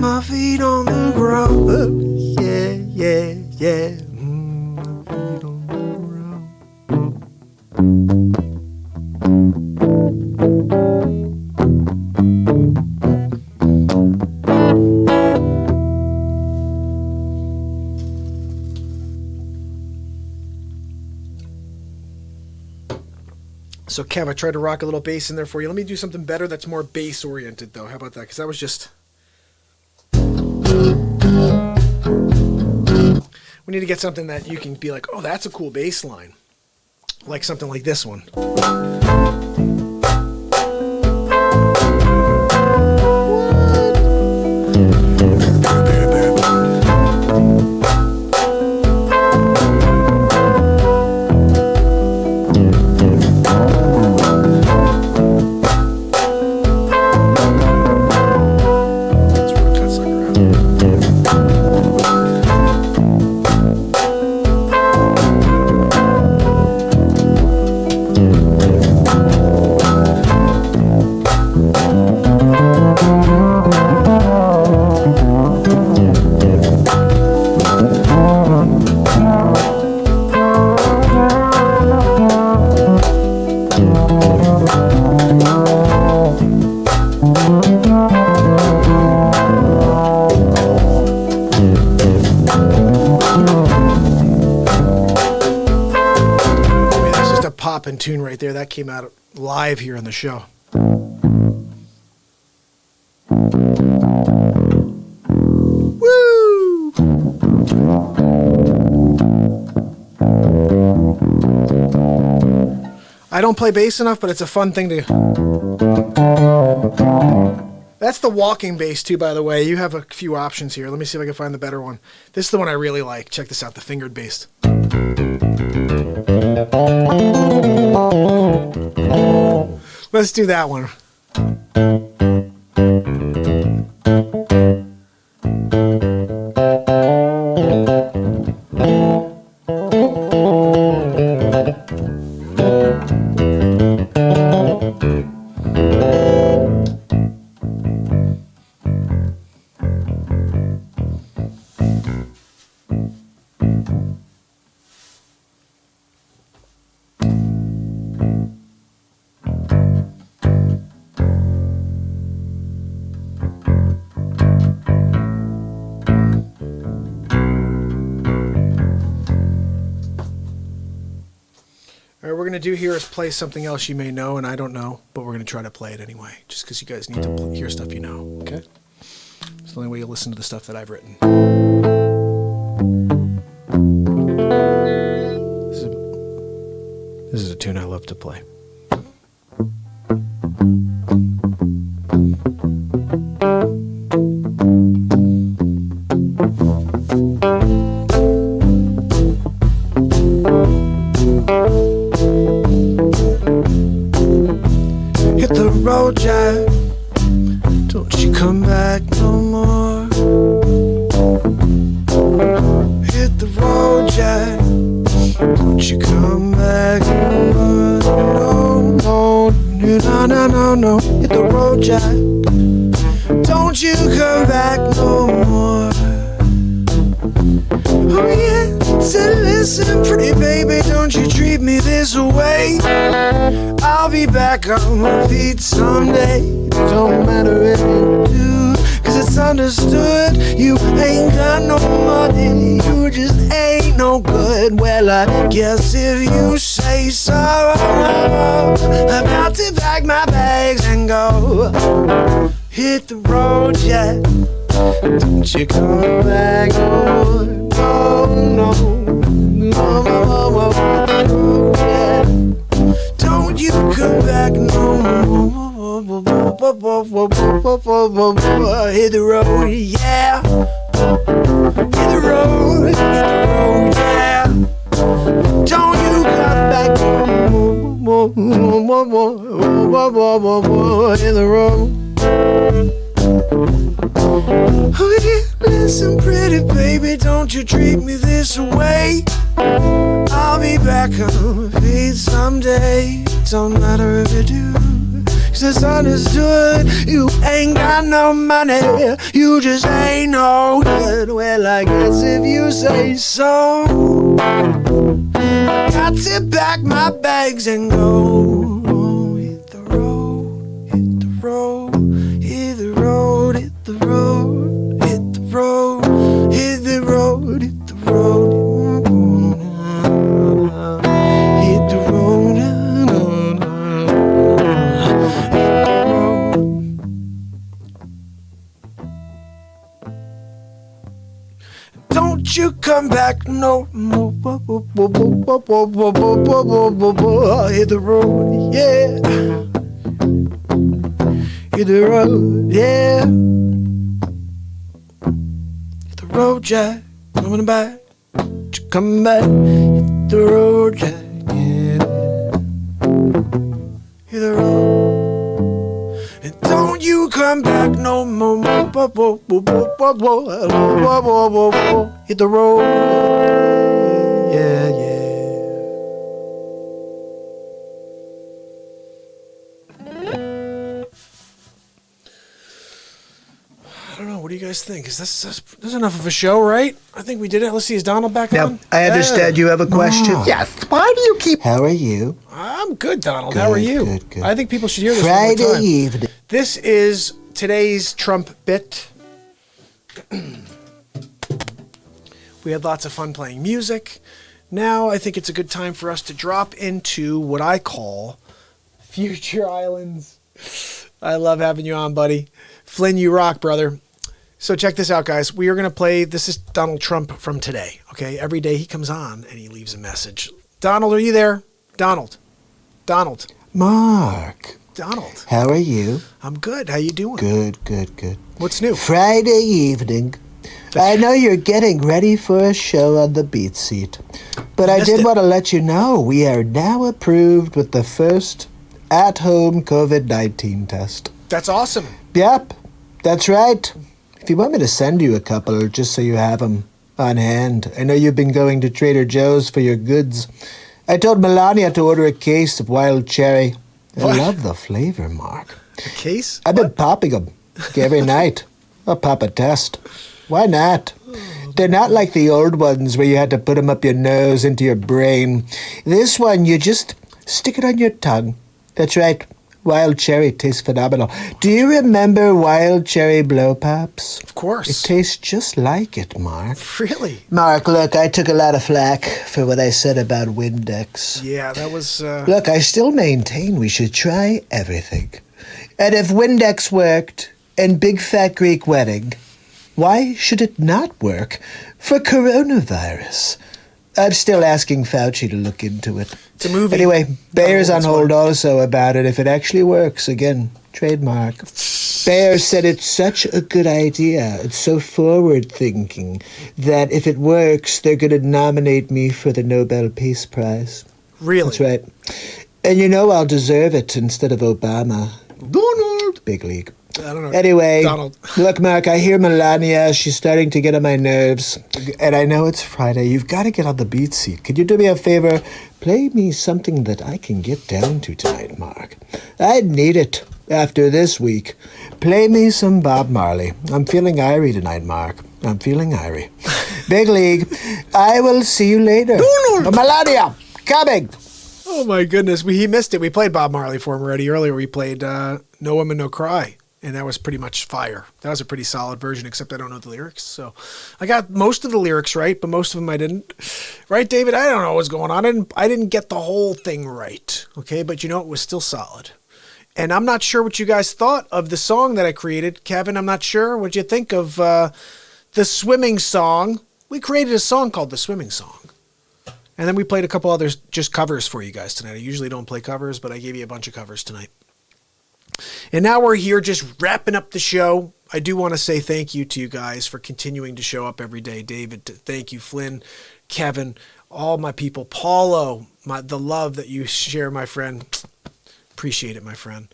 Speaker 1: So, Kev, I tried to rock a little bass in there for you. Let me do something better that's more bass-oriented, though. How about that? Because that was just... We need to get something that you can be like, oh, that's a cool bass line. Like something like this one. Poppin' tune right there. That came out live here on the show. Woo! I don't play bass enough, but it's a fun thing to... That's the walking bass too, by the way. You have a few options here. Let me see if I can find the better one. This is the one I really like. Check this out, the fingered bass. Let's do that one. All right, we're going to do here is play something else you may know and I don't know, but we're going to try to play it anyway, just because you guys need to hear stuff you know, okay? It's the only way you listen to the stuff that I've written. This is a tune I love to play. Hit the road, Jack. Don't you come back no more. Hit the road, Jack. Don't you come back no more. No, no, no, no, no. Hit the road, Jack. Don't you come back no more. Oh yeah, so listen, pretty baby, don't you treat me this way. I'll be back on my feet someday. Don't matter if you do, cause it's understood. You ain't got no money, you just ain't no good. Well, I guess if you say so, I've got to pack my bags and go. Hit the road, yeah. Don't you come back no, no, no, no, no, no, yeah. Don't you come back no more. Hit the road, yeah. Hit the road, yeah. Don't you come back no more. Hit the road. Oh yeah, listen, pretty baby, don't you treat me this way. I'll be back on my feet someday. Don't matter if you do, cause it's understood. You ain't got no money, you just ain't no good. Well, I guess if you say so, I got to pack my bags and go. Hit the road, hit the road, hit the road, hit the road, hit the road, hit the road, hit the road, hit the road, you come back no more. Hit the road, yeah. Hit the road, yeah. Hit the road, Jack. Coming back. You come back. Hit the road, Jack. Yeah. Hit the road. And don't you come back no more. Hit the road. Yeah, yeah. I don't know. What do you guys think? Is this enough of a show, right? I think we did it. Let's see. Is Donald back on?
Speaker 2: Now, I understand you have a question.
Speaker 3: Yes. Why do you keep...
Speaker 2: How are you?
Speaker 3: I'm good, Donald. How are you?
Speaker 2: Good.
Speaker 3: I think people should hear this
Speaker 2: Friday
Speaker 3: one more time.
Speaker 2: evening.
Speaker 3: This is today's Trump bit. We had lots of fun playing music. Now I think it's a good time for us to drop into what I call Future Islands. I love having you on, buddy. Flynn, you rock, brother. So check this out, guys. We are going to play, this is Donald Trump from today, okay? Every day he comes on and he leaves a message. Donald, are you there? Donald.
Speaker 2: Mark.
Speaker 3: Donald.
Speaker 2: How are you?
Speaker 3: I'm good. How you doing?
Speaker 2: Good.
Speaker 3: What's new?
Speaker 2: Friday evening. I know you're getting ready for a show on the BeatSeat, but I did want to let you know we are now approved with the first at-home COVID-19 test.
Speaker 3: That's awesome.
Speaker 2: Yep, that's right. If you want me to send you a couple, just so you have them on hand. I know you've been going to Trader Joe's for your goods. I told Melania to order a case of wild cherry. I love the flavor, Mark.
Speaker 3: A case?
Speaker 2: I've been popping them every night. I'll pop a test. Why not? They're not like the old ones where you had to put them up your nose into your brain. This one, you just stick it on your tongue. That's right. Wild cherry tastes phenomenal. Do you remember wild cherry blow pops?
Speaker 3: Of course.
Speaker 2: It tastes just like it, Mark.
Speaker 3: Really?
Speaker 2: Mark, look, I took a lot of flack for what I said about Windex.
Speaker 3: Yeah, that was...
Speaker 2: Look, I still maintain we should try everything. And if Windex worked and Big Fat Greek Wedding, why should it not work for coronavirus? I'm still asking Fauci to look into it.
Speaker 3: It's a movie.
Speaker 2: Anyway, Bayer's on hold also about it if it actually works. Again, trademark. Bayer said it's such a good idea. It's so forward-thinking that if it works, they're going to nominate me for the Nobel Peace Prize.
Speaker 3: Really?
Speaker 2: That's right. And you know I'll deserve it instead of Obama. Donald! Big league.
Speaker 3: I don't know.
Speaker 2: Anyway,
Speaker 3: Donald.
Speaker 2: Look, Mark, I hear Melania. She's starting to get on my nerves. And I know it's Friday. You've got to get on the BeatSeat. Could you do me a favor? Play me something that I can get down to tonight, Mark. I need it after this week. Play me some Bob Marley. I'm feeling irie tonight, Mark. I'm feeling irie. Big league. I will see you later.
Speaker 3: Donald!
Speaker 2: Melania, coming.
Speaker 3: Oh, my goodness. He missed it. We played Bob Marley for him already. Earlier, we played No Woman, No Cry. And that was pretty much fire. That was a pretty solid version, except I don't know the lyrics. So I got most of the lyrics right, but most of them I didn't. Right, David? I don't know what's going on. I didn't get the whole thing right. Okay, but you know, it was still solid. And I'm not sure what you guys thought of the song that I created. Kevin, I'm not sure. What'd you think of the swimming song? We created a song called The Swimming Song. And then we played a couple others, just covers for you guys tonight. I usually don't play covers, but I gave you a bunch of covers tonight. And now we're here just wrapping up the show. I do want to say thank you to you guys for continuing to show up every day. David, thank you. Flynn, Kevin, all my people. Paulo, the love that you share, my friend. Appreciate it, my friend.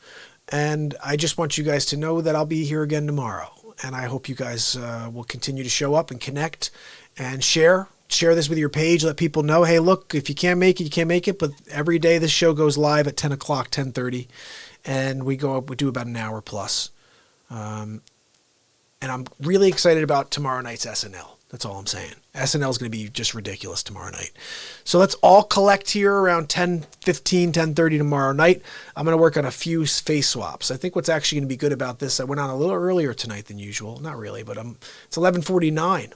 Speaker 3: And I just want you guys to know that I'll be here again tomorrow. And I hope you guys will continue to show up and connect and share. Share this with your page. Let people know, hey, look, if you can't make it, you can't make it. But every day this show goes live at 10 o'clock, 10:30. And we do about an hour plus. And I'm really excited about tomorrow night's SNL. That's all I'm saying. SNL is going to be just ridiculous tomorrow night. So let's all collect here around 10:15, 10:30 tomorrow night. I'm going to work on a few face swaps. I think what's actually going to be good about this, I went on a little earlier tonight than usual. Not really, but it's 11:49.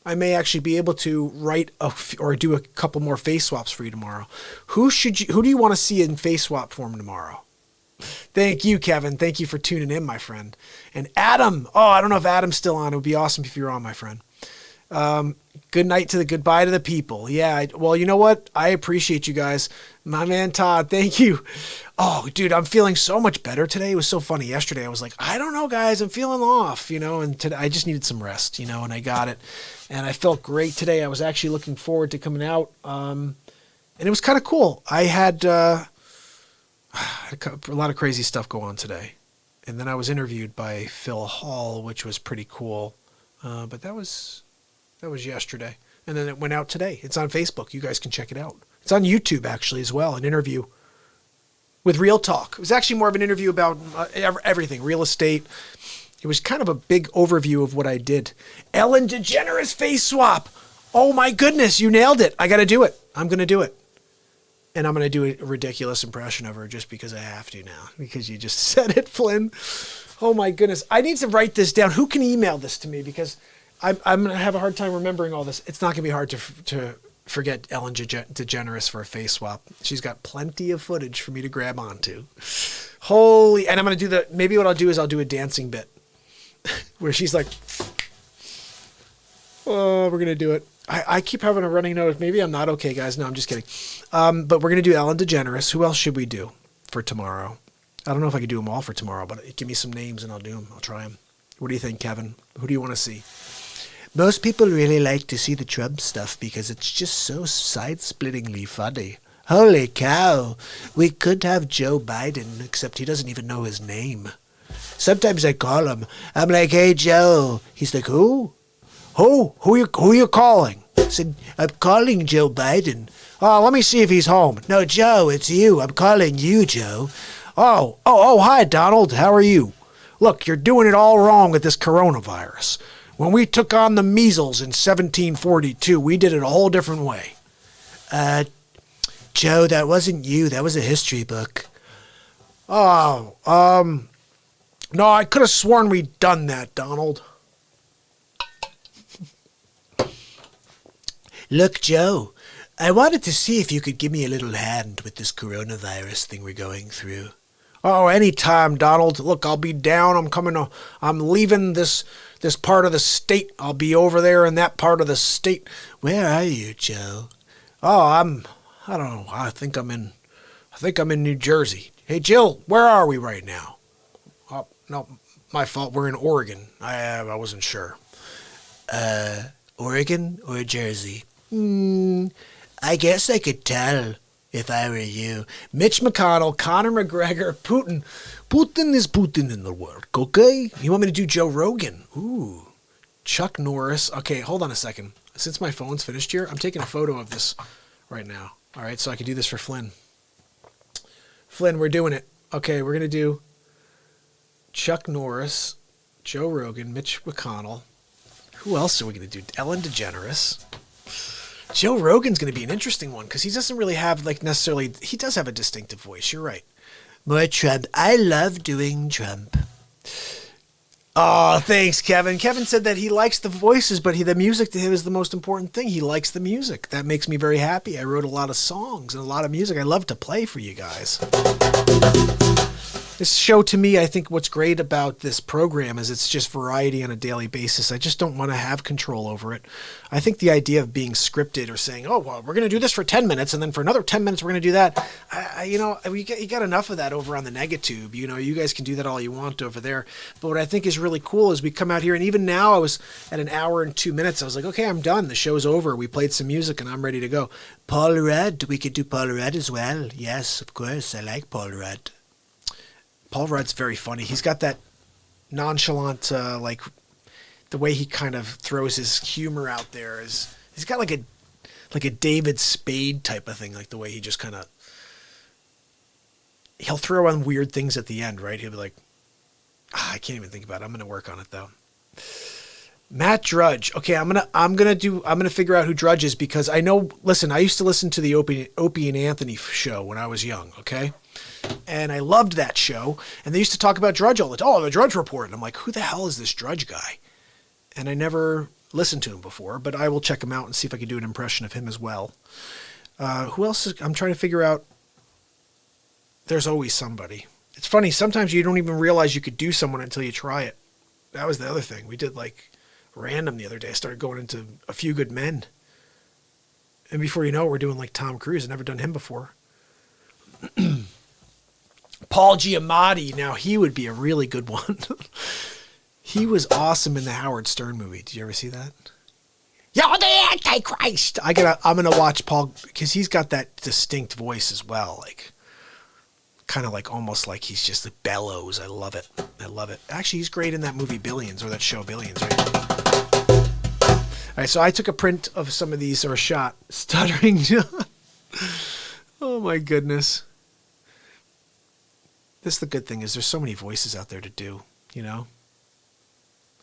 Speaker 3: I may actually be able to write or do a couple more face swaps for you tomorrow. Who do you want to see in face swap form tomorrow? Thank you, Kevin. Thank you for tuning in, my friend. And Adam. Oh, I don't know if Adam's still on. It would be awesome if you're on, my friend.
Speaker 1: Good night to the goodbye to the people. Yeah. Well, you know what? I appreciate you guys. My man, Todd, thank you. Oh, dude, I'm feeling so much better today. It was so funny. Yesterday, I was like, I don't know, guys, I'm feeling off, and today I just needed some rest, and I got it. And I felt great today. I was actually looking forward to coming out. And it was kind of cool. I had a lot of crazy stuff go on today. And then I was interviewed by Phil Hall, which was pretty cool. But that was yesterday. And then it went out today. It's on Facebook. You guys can check it out. It's on YouTube, actually, as well, an interview with Real Talk. It was actually more of an interview about everything, real estate. It was kind of a big overview of what I did. Ellen DeGeneres Faceswap. Oh, my goodness, you nailed it. I got to do it. I'm going to do it. And I'm going to do a ridiculous impression of her just because I have to now, because you just said it, Flynn. Oh, my goodness. I need to write this down. Who can email this to me? Because I'm going to have a hard time remembering all this. It's not going to be hard to forget Ellen DeGeneres for a face swap. She's got plenty of footage for me to grab onto. And I'm going to do maybe what I'll do is I'll do a dancing bit where she's like, oh, we're going to do it. I keep having a running nose. Maybe I'm not okay, guys. No, I'm just kidding. But we're going to do Ellen DeGeneres. Who else should we do for tomorrow? I don't know if I could do them all for tomorrow, but give me some names and I'll do them. I'll try them. What do you think, Kevin? Who do you want to see? Most people really like to see the Trump stuff because it's just so side-splittingly funny. Holy cow. We could have Joe Biden, except he doesn't even know his name. Sometimes I call him. I'm like, hey, Joe. He's like, who? Who are you calling? I said, I'm calling Joe Biden. Oh, let me see if he's home. No, Joe, it's you. I'm calling you, Joe. Oh, hi, Donald. How are you? Look, you're doing it all wrong with this coronavirus. When we took on the measles in 1742, we did it a whole different way. Joe, that wasn't you. That was a history book. Oh, no, I could have sworn we'd done that, Donald. Look, Joe, I wanted to see if you could give me a little hand with this coronavirus thing we're going through. Oh, anytime, Donald. Look, I'll be down. I'm leaving this part of the state. I'll be over there in that part of the state. Where are you, Joe? Oh, I don't know. I think I'm in New Jersey. Hey, Jill, where are we right now? Oh, no, my fault. We're in Oregon. I wasn't sure. Oregon or Jersey? I guess I could tell if I were you. Mitch McConnell, Conor McGregor, Putin. Putin is Putin in the world, okay? You want me to do Joe Rogan? Ooh. Chuck Norris. Okay, hold on a second. Since my phone's finished here, I'm taking a photo of this right now. All right, so I can do this for Flynn. Flynn, we're doing it. Okay, we're going to do Chuck Norris, Joe Rogan, Mitch McConnell. Who else are we going to do? Ellen DeGeneres. Joe Rogan's going to be an interesting one because he doesn't really have he does have a distinctive voice. You're right. More Trump. I love doing Trump. Oh, thanks, Kevin. Kevin said that he likes the voices, but the music to him is the most important thing. He likes the music. That makes me very happy. I wrote a lot of songs and a lot of music. I love to play for you guys. This show, to me, I think what's great about this program is it's just variety on a daily basis. I just don't want to have control over it. I think the idea of being scripted or saying, oh, well, we're going to do this for 10 minutes, and then for another 10 minutes, we're going to do that. You got enough of that over on the Negatube. You guys can do that all you want over there. But what I think is really cool is we come out here, and even now I was at an hour and 2 minutes. I was like, okay, I'm done. The show's over. We played some music, and I'm ready to go. Paul Rudd. We could do Paul Rudd as well. Yes, of course. I like Paul Rudd. Paul Rudd's very funny. He's got that nonchalant, the way he kind of throws his humor out there is, he's got like a David Spade type of thing, like the way he just kind of, he'll throw on weird things at the end, right? He'll be like, I can't even think about it. I'm going to work on it though. Matt Drudge. Okay, I'm gonna figure out who Drudge is because I know. Listen, I used to listen to the Opie and Anthony show when I was young. Okay, and I loved that show. And they used to talk about Drudge all the time. Oh, the Drudge Report. And I'm like, who the hell is this Drudge guy? And I never listened to him before, but I will check him out and see if I can do an impression of him as well. Who else? I'm trying to figure out. There's always somebody. It's funny. Sometimes you don't even realize you could do someone until you try it. That was the other thing. We did random the other day. I started going into A Few Good Men. And before you know it, we're doing like Tom Cruise. I've never done him before. Paul Giamatti. Now, he would be a really good one. He was awesome in the Howard Stern movie. Did you ever see that? You're the Antichrist. I'm gonna watch Paul because he's got that distinct voice as well, like kind of like almost like he's just like bellows. I love it. I love it. Actually, he's great in that movie Billions, or that show Billions, right? All right, so I took a print of some of these, or a shot. Stuttering John. Oh my goodness. This is the good thing, is there's so many voices out there to do, you know.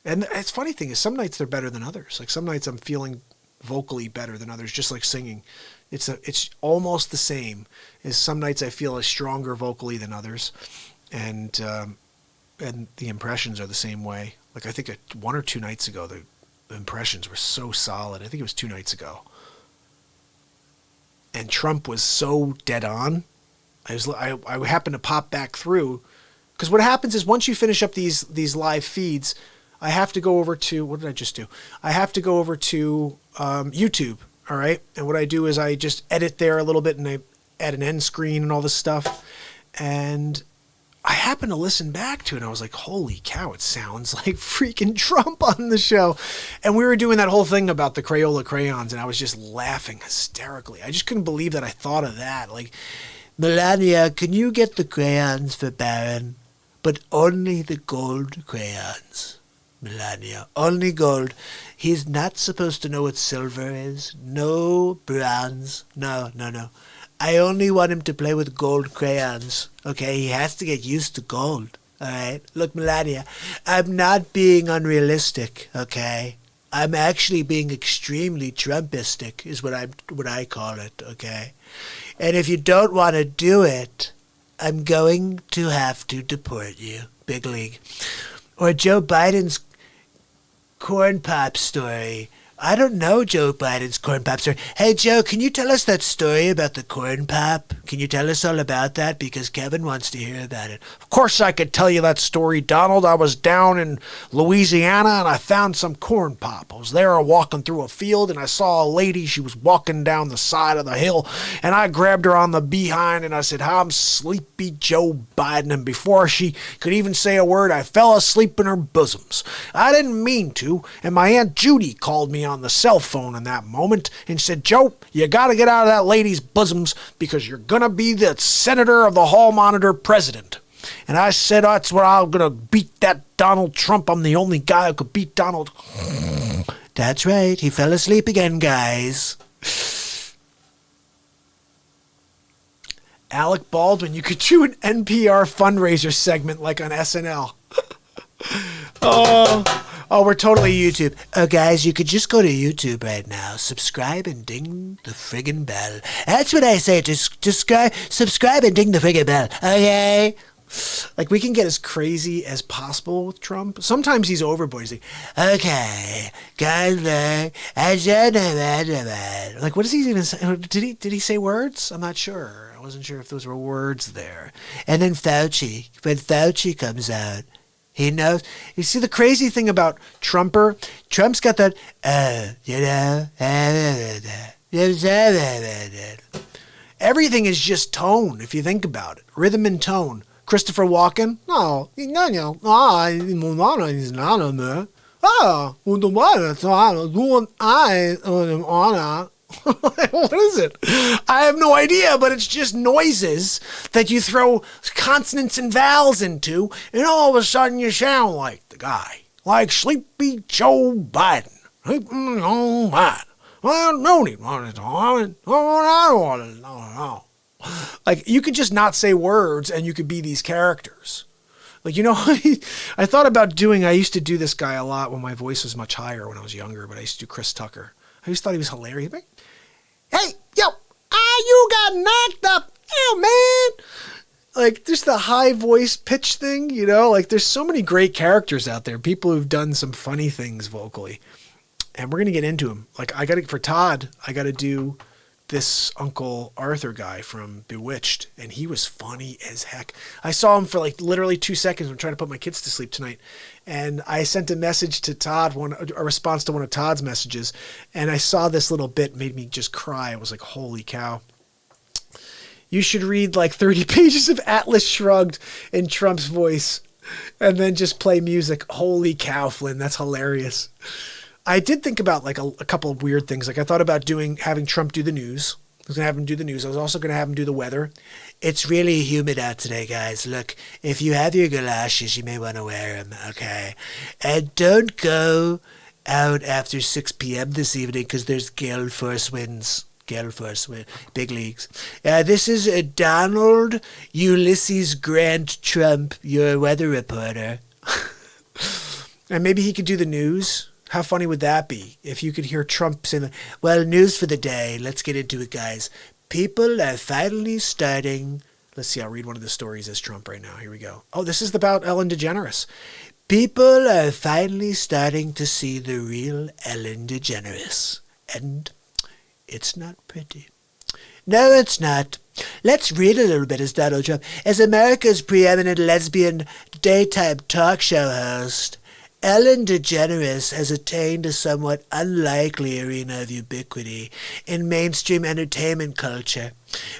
Speaker 1: And it's funny thing is, some nights they're better than others. Like some nights I'm feeling vocally better than others, just like singing. It's almost the same. As some nights I feel stronger vocally than others, and the impressions are the same way. Like I think 1 or 2 nights ago the impressions were so solid. I think it was 2 nights ago. And Trump was so dead on. I happened to pop back through, because what happens is once you finish up these live feeds, I have to go over to, what did I just do? I have to go over to YouTube, all right? And what I do is I just edit there a little bit, and I add an end screen and all this stuff. And I happened to listen back to it, and I was like, holy cow, it sounds like freaking Trump on the show. And we were doing that whole thing about the Crayola crayons, and I was just laughing hysterically. I just couldn't believe that I thought of that. Like, Melania, can you get the crayons for Baron? But only the gold crayons. Melania, only gold. He's not supposed to know what silver is. No bronze. No. I only want him to play with gold crayons. Okay, he has to get used to gold. All right? Look, Melania, I'm not being unrealistic, okay? I'm actually being extremely Trumpistic is what I call it, okay? And if you don't want to do it, I'm going to have to deport you. Big league. Or Joe Biden's corn pop story. I don't know Joe Biden's corn pop story. Hey, Joe, can you tell us that story about the corn pop? Can you tell us all about that? Because Kevin wants to hear about it. Of course I could tell you that story, Donald. I was down in Louisiana, and I found some corn pop. I was there walking through a field, and I saw a lady. She was walking down the side of the hill, and I grabbed her on the behind, and I said, I'm Sleepy Joe Biden. And before she could even say a word, I fell asleep in her bosoms. I didn't mean to, and my Aunt Judy called me on the cell phone in that moment and said, Joe, you got to get out of that lady's bosoms because you're going to be the senator of the hall monitor president. And I said, that's where I'm going to beat that Donald Trump. I'm the only guy who could beat Donald. That's right. He fell asleep again, guys. Alec Baldwin, you could do an NPR fundraiser segment like on SNL. Oh, we're totally YouTube. Oh, guys, you could just go to YouTube right now. Subscribe and ding the friggin' bell. That's what I say. Just subscribe and ding the friggin' bell. Okay? Like, we can get as crazy as possible with Trump. Sometimes he's overboard. He's like, okay, guys, like, what does he even say? Did he say words? I'm not sure. I wasn't sure if those were words there. And then Fauci, when Fauci comes out, he knows. You see, the crazy thing about Trump's got that, everything is just tone, if you think about it. Rhythm and tone. Christopher Walken? What is it? I have no idea, but it's just noises that you throw consonants and vowels into, and all of a sudden you sound like the guy. Like Sleepy Joe Biden. Like, you could just not say words and you could be these characters. Like, you know, I thought about I used to do this guy a lot when my voice was much higher when I was younger, but I used to do Chris Tucker. I just thought he was hilarious. Hey, yo, you got knocked up. Oh, man. Like, just the high voice pitch thing, you know? Like, there's so many great characters out there, people who've done some funny things vocally. And we're going to get into them. Like, for Todd, I got to do this Uncle Arthur guy from Bewitched, and he was funny as heck. I saw him for like literally 2 seconds. I'm trying to put my kids to sleep tonight, and I sent a message to Todd, a response to one of Todd's messages, and I saw this little bit, made me just cry. I was like, holy cow. You should read like 30 pages of Atlas Shrugged in Trump's voice and then just play music. Holy cow, Flynn, that's hilarious. I did think about like a couple of weird things. Like I thought about having Trump do the news. I was going to have him do the news. I was also going to have him do the weather. It's really humid out today, guys. Look, if you have your galoshes, you may want to wear them, okay? And don't go out after 6 p.m. this evening because there's gale force winds. Gale force wind. Big leagues. This is Donald Ulysses Grant Trump, your weather reporter. And maybe he could do the news. How funny would that be if you could hear Trump saying, well, news for the day. Let's get into it, guys. People are finally starting. Let's see, I'll read one of the stories as Trump right now. Here we go. Oh, this is about Ellen DeGeneres. People are finally starting to see the real Ellen DeGeneres. And it's not pretty. No, it's not. Let's read a little bit as Donald Trump. As America's preeminent lesbian daytime talk show host, Ellen DeGeneres has attained a somewhat unlikely arena of ubiquity in mainstream entertainment culture.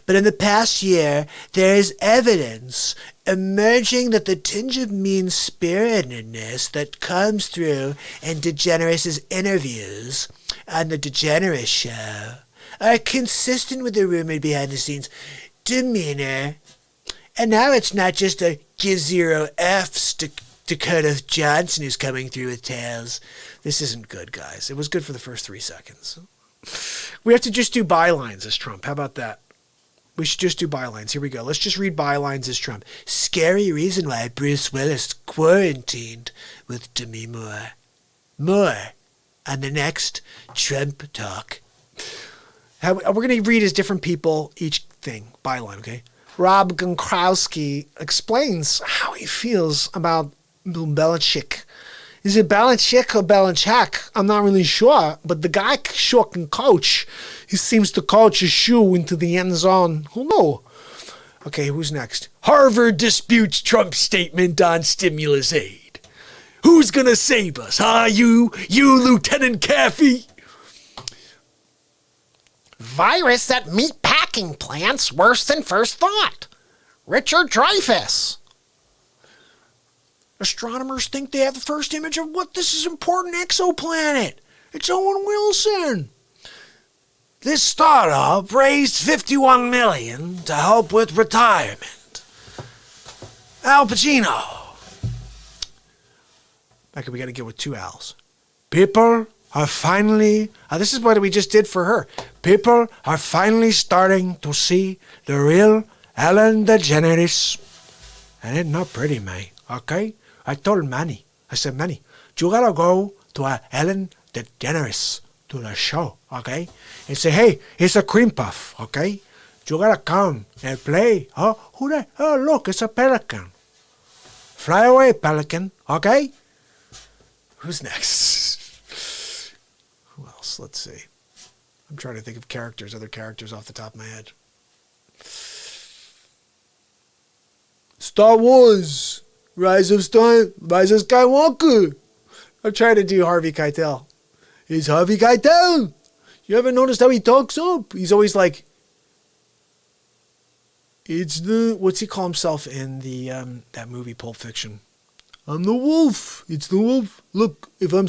Speaker 1: But in the past year, there is evidence emerging that the tinge of mean-spiritedness that comes through in DeGeneres' interviews on The DeGeneres Show are consistent with the rumored behind-the-scenes demeanor. And now it's not just a give 0 Fs to Dakota Johnson who's coming through with tales. This isn't good, guys. It was good for the first 3 seconds. We have to just do bylines as Trump. How about that? We should just do bylines. Here we go. Let's just read bylines as Trump. Scary reason why Bruce Willis quarantined with Demi Moore. More on the next Trump Talk. We're going to read as different people each thing. Byline, okay? Rob Gronkowski explains how he feels about Belichick. Is it Belichick or Belichick? I'm not really sure, but the guy sure can coach. He seems to coach a shoe into the end zone. Who knows? Okay, who's next? Harvard disputes Trump's statement on stimulus aid. Who's gonna save us? Huh? You Lieutenant Caffey?
Speaker 3: Virus at meat packing plants worse than first thought. Richard Dreyfuss.
Speaker 1: Astronomers think they have the first image of what this is important exoplanet. It's Owen Wilson. This startup raised $51 million to help with retirement. Al Pacino. Okay, we got to get with 2 Al's. People are finally, this is what we just did for her. People are finally starting to see the real Ellen DeGeneres. And it's not pretty, mate, okay? I told Manny, I said, Manny, you gotta go to Ellen DeGeneres, to the show, okay? And say, hey, it's a cream puff, okay? You gotta come and play. Oh, who that? Oh, look, it's a pelican. Fly away, pelican, okay? Who's next? Who else? Let's see. I'm trying to think of other characters off the top of my head. Star Wars. Rise of Skywalker. I'm trying to do Harvey Keitel. It's Harvey Keitel. You ever noticed how he talks up? He's always like, what's he call himself in the that movie Pulp Fiction? I'm the wolf. It's the wolf. Look, if I'm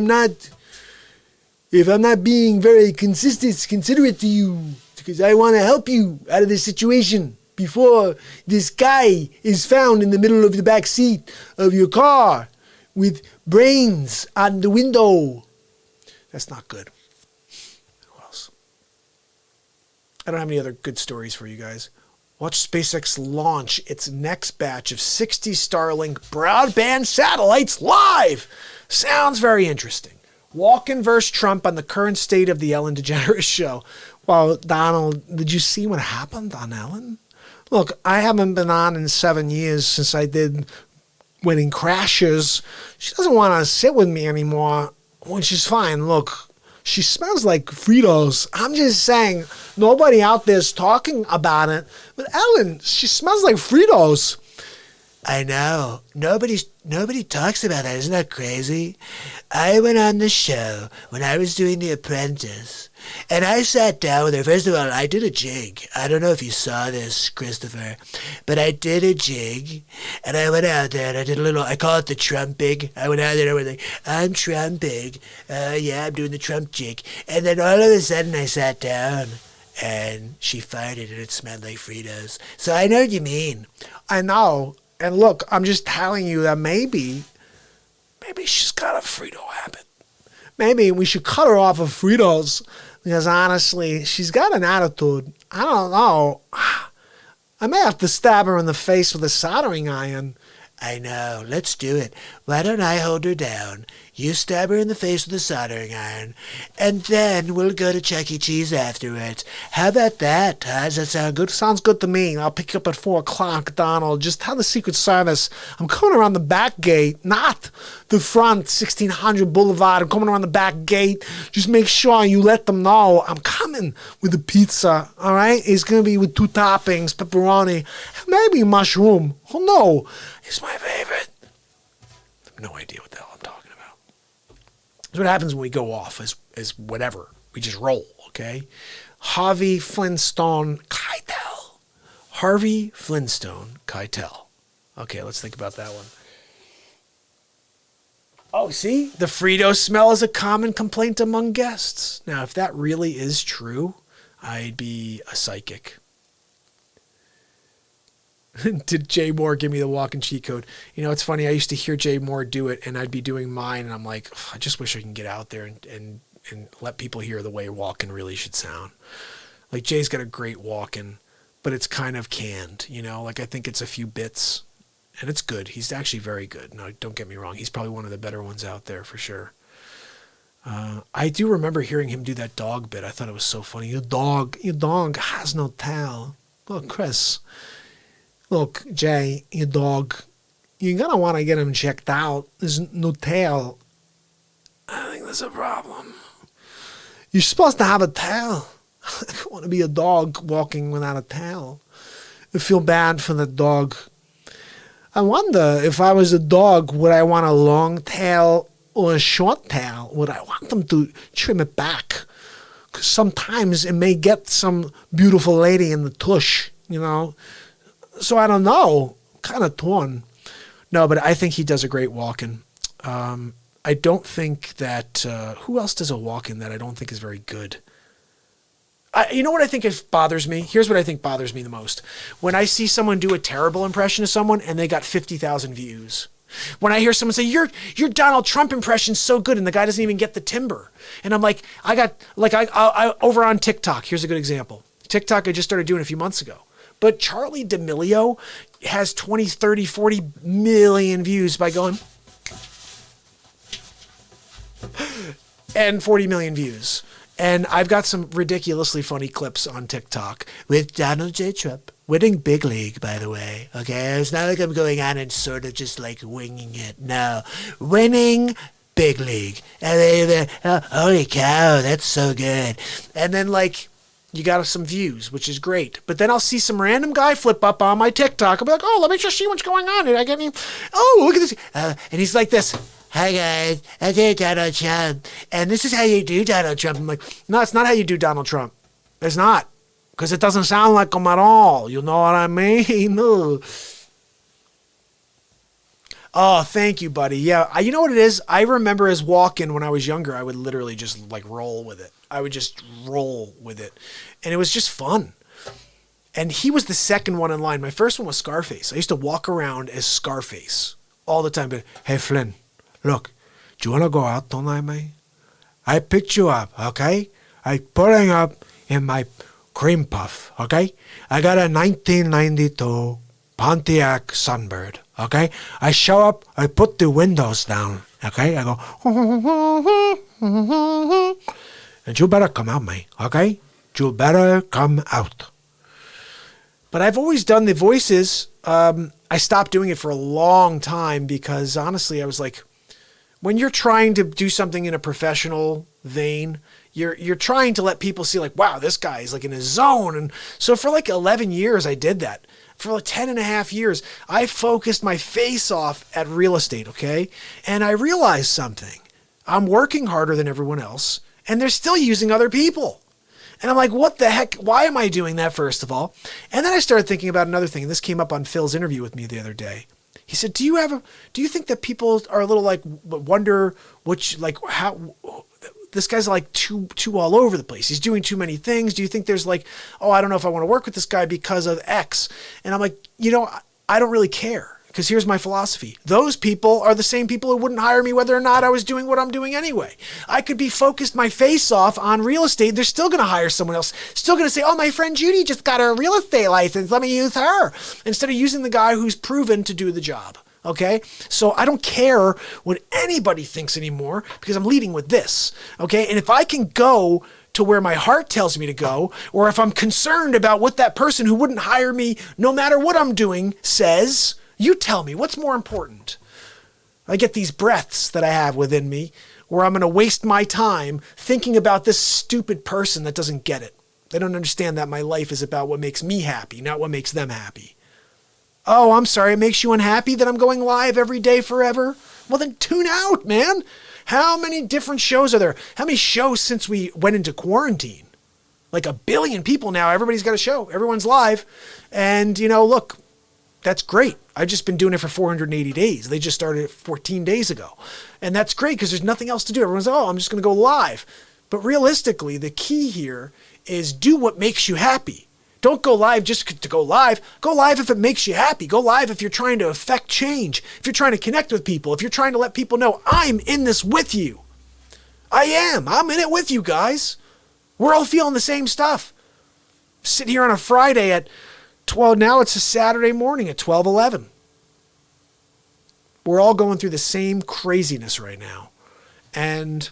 Speaker 1: not being very considerate to you, it's because I want to help you out of this situation before this guy is found in the middle of the back seat of your car with brains on the window. That's not good. Who else? I don't have any other good stories for you guys. Watch SpaceX launch its next batch of 60 Starlink broadband satellites live. Sounds very interesting. Walken versus Trump on the current state of the Ellen DeGeneres show. Well, Donald, did you see what happened on Ellen? Look, I haven't been on in 7 years since I did Wedding Crashers. She doesn't want to sit with me anymore, which is fine. Look,
Speaker 4: she smells like Fritos. I'm just saying, nobody out there's talking about it. But Ellen, she smells like Fritos. I know. Nobody talks about that. Isn't that crazy? I went on the show when I was doing The Apprentice, and I sat down with her. First of all, I did a jig. I don't know if you saw this, Christopher, but I did a jig, and I went out there and I did a little, I call it the Trump big. I went out there and I was like, I'm Trump big. Yeah, I'm doing the Trump jig. And then all of a sudden I sat down, and she farted, and it smelled like Fritos. So I know what you mean. I know. And look, I'm just telling you that maybe she's got a Frito habit. Maybe we should cut her off of Fritos, because honestly, she's got an attitude. I don't know. I may have to stab her in the face with a soldering iron. I know. Let's do it. Why don't I hold her down? You stab her in the face with a soldering iron, and then we'll go to Chuck E. Cheese afterwards. How about that? Does that sound good? Sounds good to me. I'll pick you up at 4 o'clock, Donald. Just tell the Secret Service I'm coming around the back gate, not the front, 1600 Boulevard. I'm coming around the back gate. Just make sure you let them know I'm coming with the pizza, all right? It's going to be with 2 toppings, pepperoni, maybe mushroom. Oh, no. It's my favorite. I have no idea what the hell I'm talking about. That's what happens when we go off as whatever. We just roll, okay? Harvey Flintstone Keitel. Harvey Flintstone Keitel. Okay, let's think about that one. Oh, see? The Frito smell is a common complaint among guests. Now, if that really is true, I'd be a psychic. Did Jay Moore give me the walk-in cheat code? You know, it's funny. I used to hear Jay Moore do it, and I'd be doing mine, and I'm like, I just wish I can get out there and let people hear the way walk-in really should sound. Like, Jay's got a great walk-in, but it's kind of canned, you know? Like, I think it's a few bits, and it's good. He's actually very good. No, don't get me wrong. He's probably one of the better ones out there for sure. I do remember hearing him do that dog bit. I thought it was so funny. Your dog has no tail. Look, Chris... Look, Jay, your dog, you're going to want to get him checked out. There's no tail. I think there's a problem. You're supposed to have a tail. I don't want to be a dog walking without a tail. I feel bad for the dog. I wonder if I was a dog, would I want a long tail or a short tail? Would I want them to trim it back? Because sometimes it may get some beautiful lady in the tush, you know. So I don't know, kind of torn. No, but I think he does a great walk-in. I don't think that, who else does a walk-in that I don't think is very good? You know what I think bothers me? Here's what I think bothers me the most. When I see someone do a terrible impression of someone and they got 50,000 views. When I hear someone say, your Donald Trump impression's so good, and the guy doesn't even get the timbre. And I'm like, I over on TikTok, here's a good example. TikTok I just started doing a few months ago. But Charlie D'Amelio has 20, 30, 40 million views by going, and 40 million views. And I've got some ridiculously funny clips on TikTok with Donald J. Trump winning big league, by the way. Okay, it's not like I'm going on and sort of just like winging it. No, winning big league. And holy cow, that's so good. And then like, you got some views, which is great. But then I'll see some random guy flip up on my TikTok. I'll be like, oh, let me just see what's going on. Did I get any? Oh, look at this. And he's like this. Hi, guys. I did Donald Trump. And this is how you do Donald Trump. I'm like, no, it's not how you do Donald Trump. It's not. Because it doesn't sound like him at all. You know what I mean? No. Oh, thank you, buddy. Yeah, you know what it is? I remember as walk-in when I was younger, I would literally just like roll with it. I would just roll with it. And it was just fun. And he was the second one in line. My first one was Scarface. I used to walk around as Scarface all the time. But, hey, Flynn, look, do you want to go out tonight, mate? I picked you up, okay? I pulling up in my cream puff, okay? I got a 1992 Pontiac Sunbird, okay? I show up, I put the windows down, okay? I go, and you better come out, mate, okay? You better come out. But I've always done the voices. I stopped doing it for a long time because honestly, I was like, when you're trying to do something in a professional vein, you're trying to let people see like, wow, this guy is like in his zone. And so for like 11 years, I did that. For like 10 and a half years, I focused my face off at real estate, okay? And I realized something. I'm working harder than everyone else, and they're still using other people. And I'm like, what the heck? Why am I doing that, first of all? And then I started thinking about another thing, and this came up on Phil's interview with me the other day. He said, do you think that people are a little like, wonder which, like, how, this guy's like too all over the place. He's doing too many things. Do you think there's like, oh, I don't know if I want to work with this guy because of X? And I'm like, I don't really care. Because here's my philosophy. Those people are the same people who wouldn't hire me whether or not I was doing what I'm doing anyway. I could be focused my face off on real estate. They're still going to hire someone else. Still going to say, oh, my friend Judy just got her real estate license. Let me use her. Instead of using the guy who's proven to do the job. Okay? So I don't care what anybody thinks anymore because I'm leading with this. Okay? And if I can go to where my heart tells me to go, or if I'm concerned about what that person who wouldn't hire me no matter what I'm doing says, you tell me, what's more important? I get these breaths that I have within me where I'm going to waste my time thinking about this stupid person that doesn't get it. They don't understand that my life is about what makes me happy, not what makes them happy. Oh, I'm sorry, it makes you unhappy that I'm going live every day forever? Well, then tune out, man. How many different shows are there? How many shows since we went into quarantine? Like 1 billion people now. Everybody's got a show. Everyone's live. And, look, that's great. I've just been doing it for 480 days. They just started it 14 days ago. And that's great because there's nothing else to do. Everyone's like, oh, I'm just going to go live. But realistically, the key here is do what makes you happy. Don't go live just to go live. Go live if it makes you happy. Go live if you're trying to affect change. If you're trying to connect with people. If you're trying to let people know, I'm in this with you. I am. I'm in it with you guys. We're all feeling the same stuff. Sitting here on a Friday at 12, now it's a Saturday morning at 12:11. We're all going through the same craziness right now. And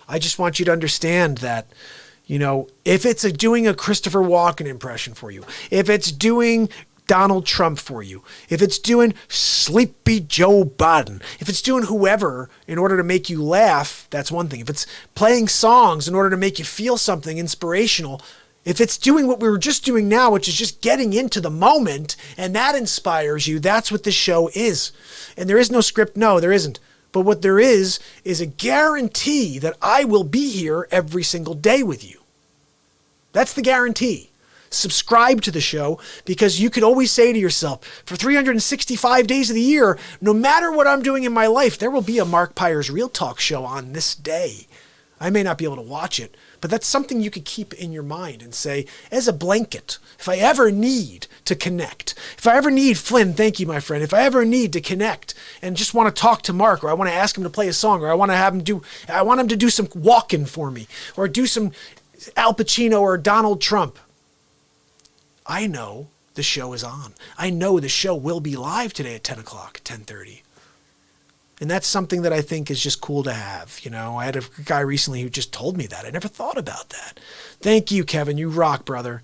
Speaker 4: I just want you to understand that, if it's doing a Christopher Walken impression for you, if it's doing Donald Trump for you, if it's doing Sleepy Joe Biden, if it's doing whoever in order to make you laugh, that's one thing. If it's playing songs in order to make you feel something inspirational, if it's doing what we were just doing now, which is just getting into the moment, and that inspires you, that's what this show is. And there is no script. No, there isn't. But what there is a guarantee that I will be here every single day with you. That's the guarantee. Subscribe to the show because you could always say to yourself, for 365 days of the year, no matter what I'm doing in my life, there will be a Mark Pires Real Talk show on this day. I may not be able to watch it, but that's something you could keep in your mind and say, as a blanket, if I ever need to connect, if I ever need, Flynn, thank you, my friend, if I ever need to connect and just want to talk to Mark, or I want to ask him to play a song, or I want him to do some walking for me, or do some Al Pacino or Donald Trump, I know the show is on. I know the show will be live today at 10 o'clock, 10:30. And that's something that I think is just cool to have. I had a guy recently who just told me that. I never thought about that. Thank you, Kevin. You rock, brother.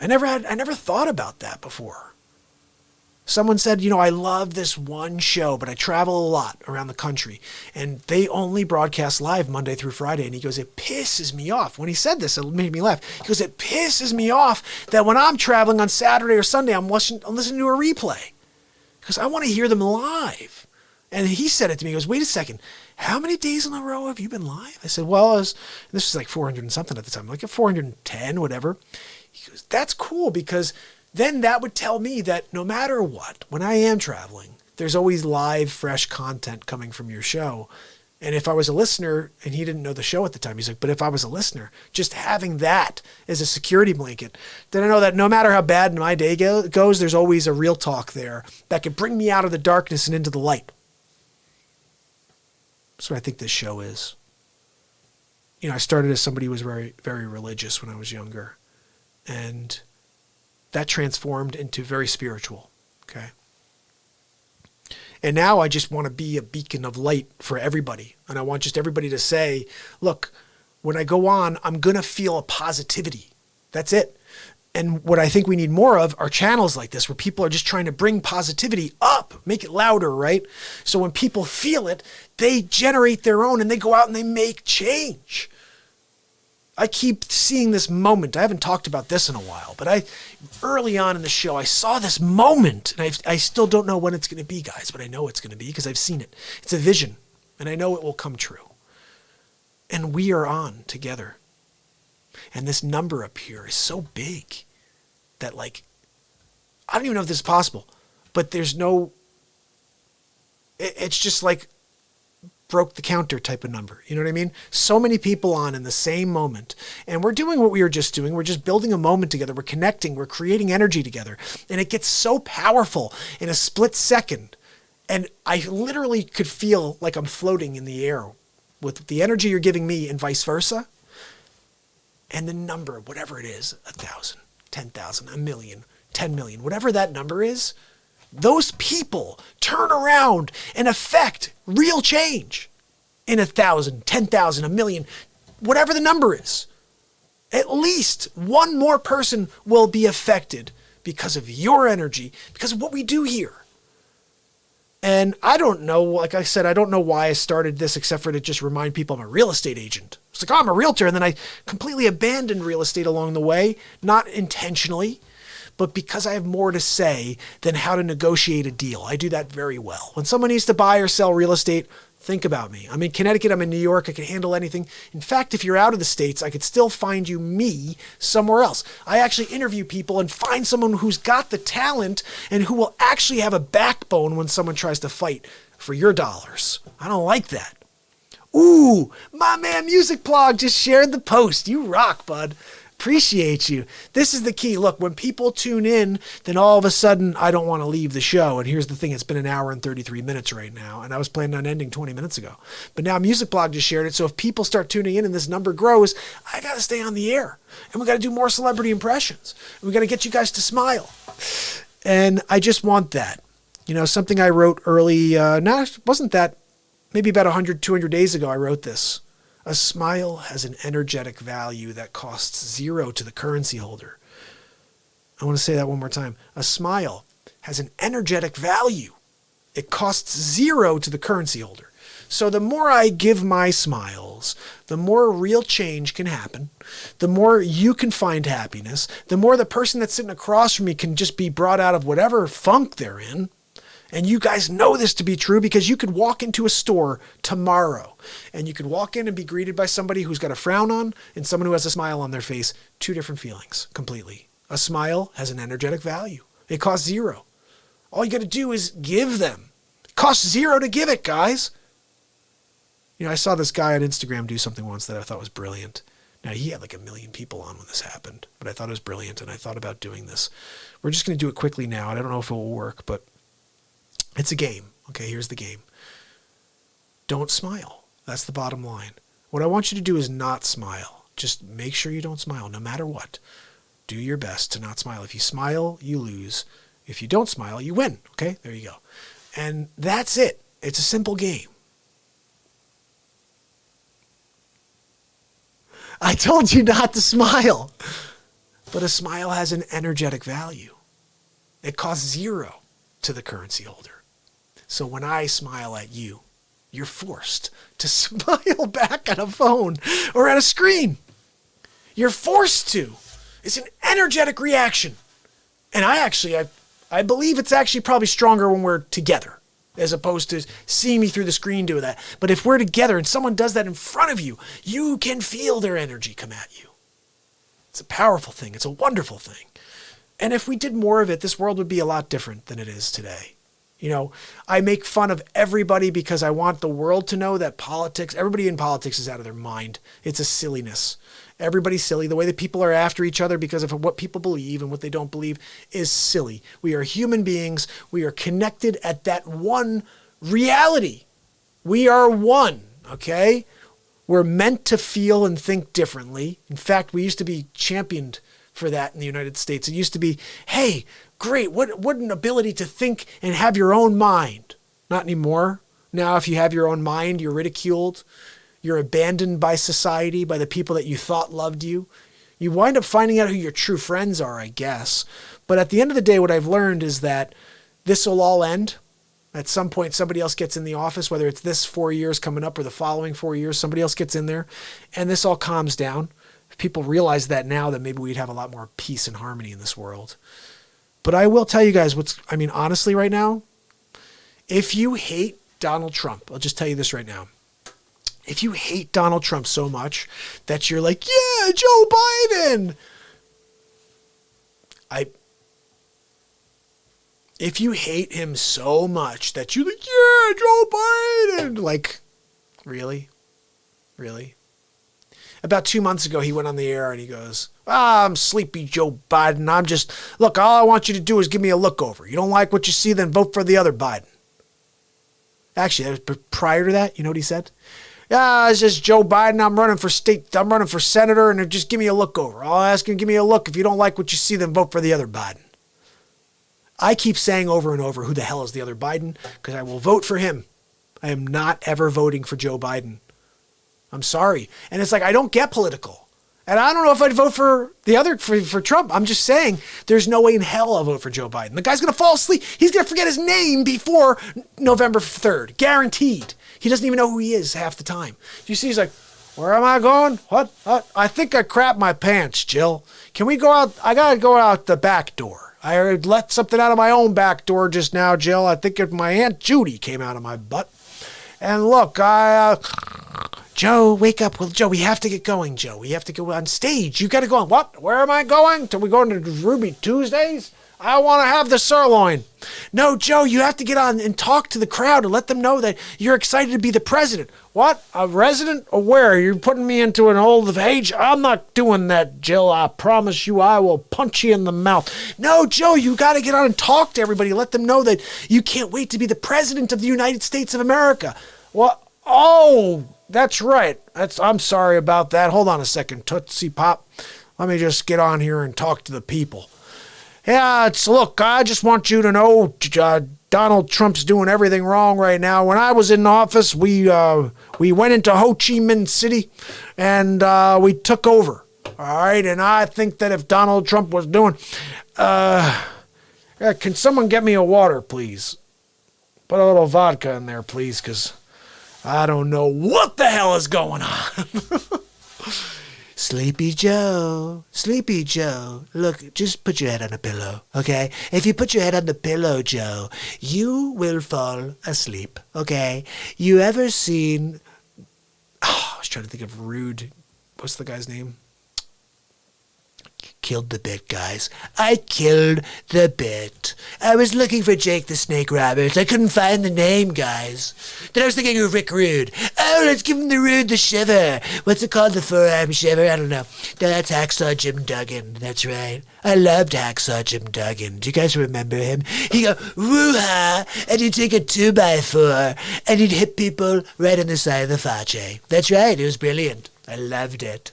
Speaker 4: I never thought about that before. Someone said, I love this one show, but I travel a lot around the country and they only broadcast live Monday through Friday. And he goes, it pisses me off. When he said this, it made me laugh. He goes, it pisses me off that when I'm traveling on Saturday or Sunday, I'm listening to a replay because I want to hear them live. And he said it to me. He goes, wait a second. How many days in a row have you been live? I said, well, this was like 400 and something at the time, like 410, whatever. He goes, that's cool because then that would tell me that no matter what, when I am traveling, there's always live, fresh content coming from your show. And if I was a listener, and he didn't know the show at the time, he's like, but if I was a listener, just having that as a security blanket, then I know that no matter how bad my day goes, there's always a real talk there that could bring me out of the darkness and into the light. That's what I think this show is. I started as somebody who was very, very religious when I was younger. And that transformed into very spiritual. Okay. And now I just want to be a beacon of light for everybody. And I want just everybody to say, look, when I go on, I'm going to feel a positivity. That's it. And what I think we need more of are channels like this where people are just trying to bring positivity up, make it louder, right? So when people feel it, they generate their own and they go out and they make change. I keep seeing this moment. I haven't talked about this in a while, but early on in the show, I saw this moment, and I still don't know when it's going to be, guys, but I know it's going to be because I've seen it. It's a vision, and I know it will come true. And we are on together. And this number up here is so big that, like, I don't even know if this is possible, but there's no, it's just like broke the counter type of number. You know what I mean? So many people on in the same moment. And we're doing what we were just doing. We're just building a moment together. We're connecting. We're creating energy together. And it gets so powerful in a split second. And I literally could feel like I'm floating in the air with the energy you're giving me and vice versa. And the number, whatever it is, 1,000, 10,000, 1,000,000, 10 million, whatever that number is, those people turn around and affect real change in 1,000, 10,000, 1,000,000, whatever the number is. At least one more person will be affected because of your energy, because of what we do here. And I don't know, like I said, I don't know why I started this except for to just remind people I'm a real estate agent. It's like, oh, I'm a realtor. And then I completely abandoned real estate along the way, not intentionally, but because I have more to say than how to negotiate a deal. I do that very well. When someone needs to buy or sell real estate, think about me. I'm in Connecticut. I'm in New York. I can handle anything. In fact, if you're out of the States, I could still find you me somewhere else. I actually interview people and find someone who's got the talent and who will actually have a backbone when someone tries to fight for your dollars. I don't like that. Ooh, my man Music Blog just shared the post. You rock, bud. Appreciate you. This is the key. Look, when people tune in, then all of a sudden I don't want to leave the show. And here's the thing. It's been an hour and 33 minutes right now. And I was planning on ending 20 minutes ago. But now Music Blog just shared it. So if people start tuning in and this number grows, I got to stay on the air. And we got to do more celebrity impressions. And we got to get you guys to smile. And I just want that. You know, something I wrote early, wasn't that, maybe about 100, 200 days ago I wrote this. A smile has an energetic value that costs zero to the currency holder. I want to say that one more time. A smile has an energetic value. It costs zero to the currency holder. So the more I give my smiles, the more real change can happen. The more you can find happiness. The more the person that's sitting across from me can just be brought out of whatever funk they're in. And you guys know this to be true because you could walk into a store tomorrow and you could walk in and be greeted by somebody who's got a frown on and someone who has a smile on their face. Two different feelings completely. A smile has an energetic value. It costs zero. All you got to do is give them. It costs zero to give it, guys. You know, I saw this guy on Instagram do something once that I thought was brilliant. Now, he had like 1 million people on when this happened, but I thought it was brilliant and I thought about doing this. We're just going to do it quickly now. And I don't know if it will work, but it's a game. Okay, here's the game. Don't smile. That's the bottom line. What I want you to do is not smile. Just make sure you don't smile no matter what. Do your best to not smile. If you smile, you lose. If you don't smile, you win. Okay, there you go. And that's it. It's a simple game. I told you not to smile. But a smile has an energetic value. It costs zero to the currency holder. So when I smile at you, you're forced to smile back at a phone or at a screen. You're forced to. It's an energetic reaction. And I believe it's actually probably stronger when we're together as opposed to seeing me through the screen do that. But if we're together and someone does that in front of you, you can feel their energy come at you. It's a powerful thing. It's a wonderful thing. And if we did more of it, this world would be a lot different than it is today. You know, I make fun of everybody because I want the world to know that everybody in politics is out of their mind. It's a silliness. Everybody's silly. The way that people are after each other because of what people believe and what they don't believe is silly. We are human beings. We are connected at that one reality. We are one, okay? We're meant to feel and think differently. In fact, we used to be championed for that in the United States. It used to be, hey, great, what an ability to think and have your own mind. Not anymore. Now, if you have your own mind, you're ridiculed. You're abandoned by society, by the people that you thought loved you. You wind up finding out who your true friends are, I guess. But at the end of the day, what I've learned is that this will all end. At some point, somebody else gets in the office, whether it's this 4 years coming up or the following 4 years, somebody else gets in there, and this all calms down. If people realize that now, then maybe we'd have a lot more peace and harmony in this world. But I will tell you guys honestly right now, if you hate Donald Trump, I'll just tell you this right now. If you hate Donald Trump so much that you're like, yeah, Joe Biden. If you hate him so much that you're like, yeah, Joe Biden. Like, really? Really? About 2 months ago, he went on the air and he goes, I'm sleepy Joe Biden. Look, all I want you to do is give me a look over. You don't like what you see, then vote for the other Biden. Actually, prior to that, you know what he said? Yeah, it's just Joe Biden. I'm running for senator, and just give me a look over. I'll ask him, give me a look. If you don't like what you see, then vote for the other Biden. I keep saying over and over, who the hell is the other Biden? Because I will vote for him. I am not ever voting for Joe Biden. I'm sorry. And it's like, I don't get political. And I don't know if I'd vote for for Trump. I'm just saying there's no way in hell I'll vote for Joe Biden. The guy's going to fall asleep. He's going to forget his name before November 3rd. Guaranteed. He doesn't even know who he is half the time. You see, he's like, where am I going? What? I think I crapped my pants, Jill. Can we go out? I got to go out the back door. I let something out of my own back door just now, Jill. I think my Aunt Judy came out of my butt. And look, Joe, wake up. Well, Joe, we have to get going, Joe. We have to go on stage. You got to go on. What? Where am I going? Are we going to Ruby Tuesdays? I want to have the sirloin. No, Joe, you have to get on and talk to the crowd and let them know that you're excited to be the president. What? A resident? Or where? You're putting me into an old age? I'm not doing that, Jill. I promise you I will punch you in the mouth. No, Joe, you got to get on and talk to everybody. Let them know that you can't wait to be the president of the United States of America. What? Oh, that's right. I'm sorry about that. Hold on a second, Tootsie Pop. Let me just get on here and talk to the people. Yeah, look, I just want you to know Donald Trump's doing everything wrong right now. When I was in office, we went into Ho Chi Minh City and we took over. All right, and I think that if Donald Trump was doing, can someone get me a water, please? Put a little vodka in there, please, because I don't know what the hell is going on. Sleepy Joe, look, just put your head on a pillow, okay? If you put your head on the pillow, Joe, you will fall asleep, okay? You ever seen, I was trying to think of Rude, what's the guy's name? Killed the bit, guys. I killed the bit. I was looking for Jake the Snake Roberts. I couldn't find the name, guys. Then I was thinking of Rick Rude. Oh, let's give him the Rude the Shiver. What's it called? The Forearm Shiver? I don't know. No, that's Hacksaw Jim Duggan. That's right. I loved Hacksaw Jim Duggan. Do you guys remember him? He'd go, woo-ha, and he'd take a 2x4, and he'd hit people right on the side of the face. That's right. It was brilliant. I loved it.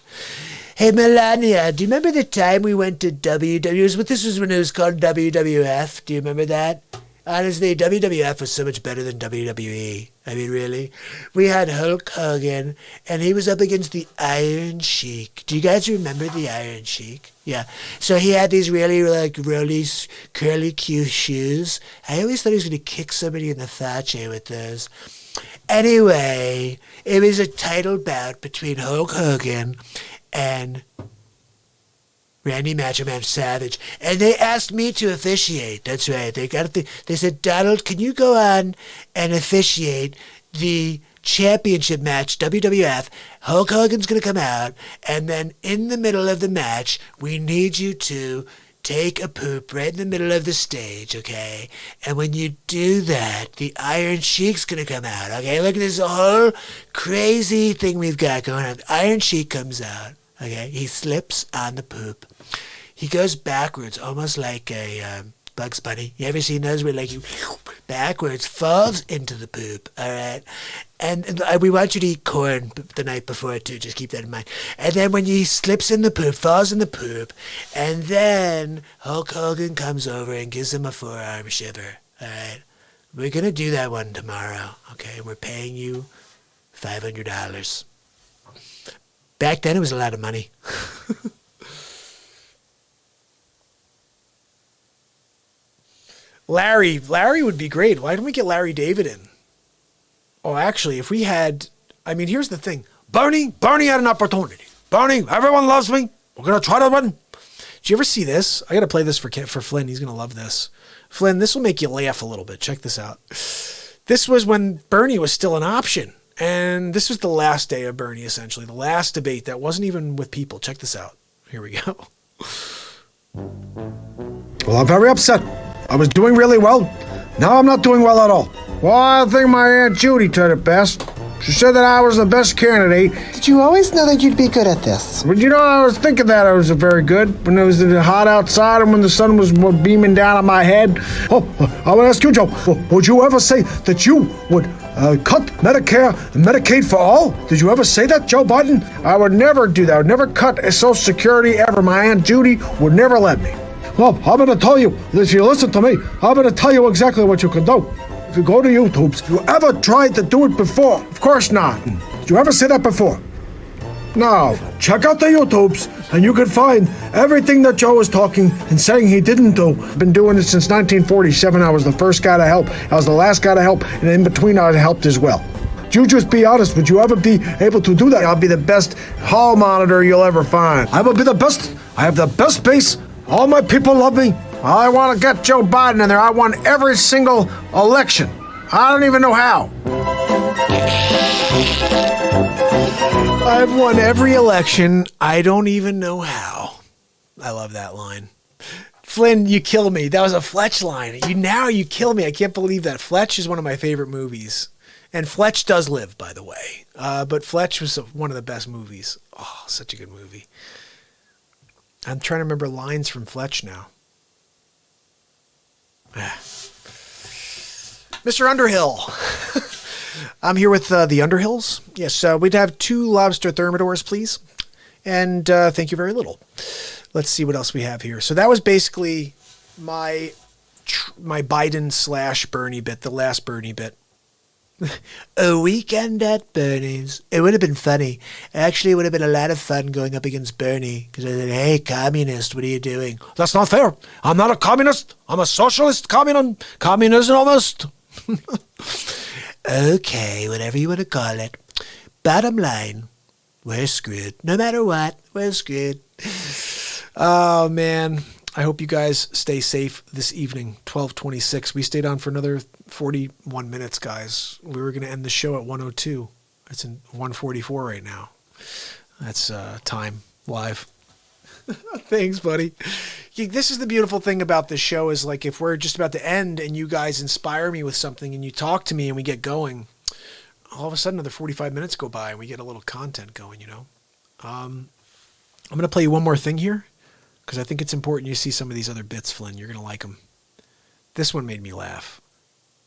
Speaker 4: Hey, Melania, do you remember the time we went to WWF? This was when it was called WWF. Do you remember that? Honestly, WWF was so much better than WWE. I mean, really. We had Hulk Hogan, and he was up against the Iron Sheik. Do you guys remember the Iron Sheik? Yeah. So he had these really, really curly, cute shoes. I always thought he was going to kick somebody in the face with those. Anyway, it was a title bout between Hulk Hogan and Randy Macho Man Savage, and they asked me to officiate. That's right. They said, Donald, can you go on and officiate the championship match, WWF? Hulk Hogan's going to come out, and then in the middle of the match, we need you to take a poop right in the middle of the stage, okay? And when you do that, the Iron Sheik's going to come out, okay? Look at this whole crazy thing we've got going on. The Iron Sheik comes out, okay? He slips on the poop. He goes backwards, almost like a Bugs Bunny. You ever seen those where you backwards, falls into the poop, all right? And we want you to eat corn the night before, too. Just keep that in mind. And then when he slips in the poop, falls in the poop, and then Hulk Hogan comes over and gives him a forearm shiver, all right? We're going to do that one tomorrow, okay? We're paying you $500. Back then, it was a lot of money. Larry would be great. Why don't we get Larry David in? Oh, actually, if we had, here's the thing. Bernie had an opportunity. Bernie, everyone loves me. We're going to try to win. Did you ever see this? I got to play this for Flynn. He's going to love this. Flynn, this will make you laugh a little bit. Check this out. This was when Bernie was still an option. And this was the last day of Bernie, essentially. The last debate that wasn't even with people. Check this out. Here we go.
Speaker 5: Well, I'm very upset. I was doing really well. Now I'm not doing well at all. Well, I think my Aunt Judy said it best. She said that I was the best candidate.
Speaker 2: Did you always know that you'd be good at this?
Speaker 5: But I was thinking that I was very good when it was hot outside and when the sun was beaming down on my head. Oh, I want to ask you, Joe, would you ever say that you would cut Medicare and Medicaid for all? Did you ever say that, Joe Biden? I would never do that. I would never cut Social Security ever. My Aunt Judy would never let me. Well, I'm going to tell you, if you listen to me, I'm going to tell you exactly what you can do. If you go to YouTube, you ever tried to do it before? Of course not. Did you ever say that before? No. Check out the YouTubes, and you can find everything that Joe is talking and saying he didn't do. I've been doing it since 1947. I was the first guy to help. I was the last guy to help, and in between I helped as well. You just be honest. Would you ever be able to do that? I'll be the best hall monitor you'll ever find. I will be the best. I have the best base. All my people love me. I want to get Joe Biden in there. I won every single election. I don't even know how.
Speaker 4: I've won every election. I don't even know how. I love that line. Flynn, you kill me. That was a Fletch line. You kill me. I can't believe that. Fletch is one of my favorite movies. And Fletch does live, by the way. But Fletch was one of the best movies. Oh, such a good movie. I'm trying to remember lines from Fletch now. Mr. Underhill. I'm here with the Underhills. Yes, we'd have 2 lobster thermidors, please. And thank you very little. Let's see what else we have here. So that was basically my Biden / Bernie bit, the last Bernie bit. A weekend at Bernie's. It would have been funny. Actually, it would have been a lot of fun going up against Bernie. Because I said, hey, communist, what are you doing? That's not fair. I'm not a communist. I'm a socialist communism. Okay, whatever you want to call it. Bottom line, we're screwed. No matter what, we're screwed. Oh, man. I hope you guys stay safe this evening, 12:26. We stayed on for another 41 minutes, guys. We were going to end the show at 1:02. It's in 1:44 right now. That's time live. Thanks, buddy. This is the beautiful thing about this show is like if we're just about to end and you guys inspire me with something and you talk to me and we get going, all of a sudden another 45 minutes go by and we get a little content going, I'm going to play you one more thing here. Because I think it's important you see some of these other bits, Flynn. You're going to like them. This one made me laugh.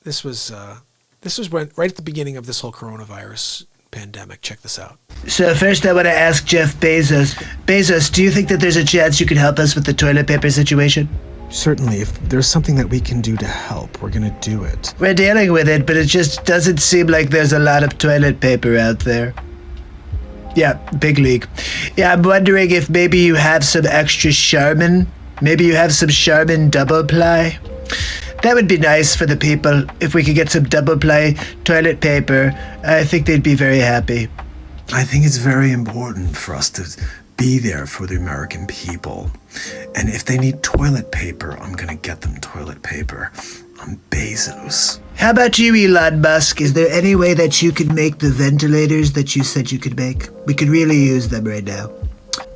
Speaker 4: This was when right at the beginning of this whole coronavirus pandemic. Check this out.
Speaker 6: So first I want to ask Jeff Bezos. Bezos, do you think that there's a chance you could help us with the toilet paper situation?
Speaker 1: Certainly, if there's something that we can do to help, we're going to do it.
Speaker 6: We're dealing with it, but it just doesn't seem like there's a lot of toilet paper out there. Yeah, big league. Yeah, I'm wondering if maybe you have some extra Charmin. Maybe you have some Charmin double ply. That would be nice for the people. If we could get some double ply toilet paper, I think they'd be very happy.
Speaker 1: I think it's very important for us to be there for the American people. And if they need toilet paper, I'm going to get them toilet paper. I'm Bezos.
Speaker 6: How about you, Elon Musk? Is there any way that you could make the ventilators that you said you could make? We could really use them right now.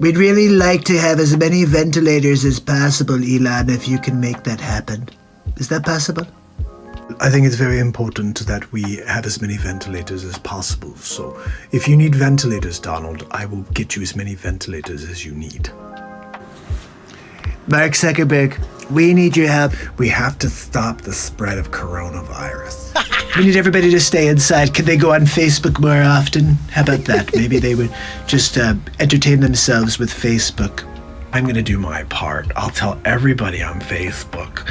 Speaker 6: We'd really like to have as many ventilators as possible, Elon, if you can make that happen. Is that possible?
Speaker 1: I think it's very important that we have as many ventilators as possible. So if you need ventilators, Donald, I will get you as many ventilators as you need.
Speaker 6: Mark Zuckerberg, we need your help.
Speaker 1: We have to stop the spread of coronavirus.
Speaker 6: We need everybody to stay inside. Can they go on Facebook more often? How about that? Maybe they would just entertain themselves with Facebook.
Speaker 1: I'm going to do my part. I'll tell everybody on Facebook.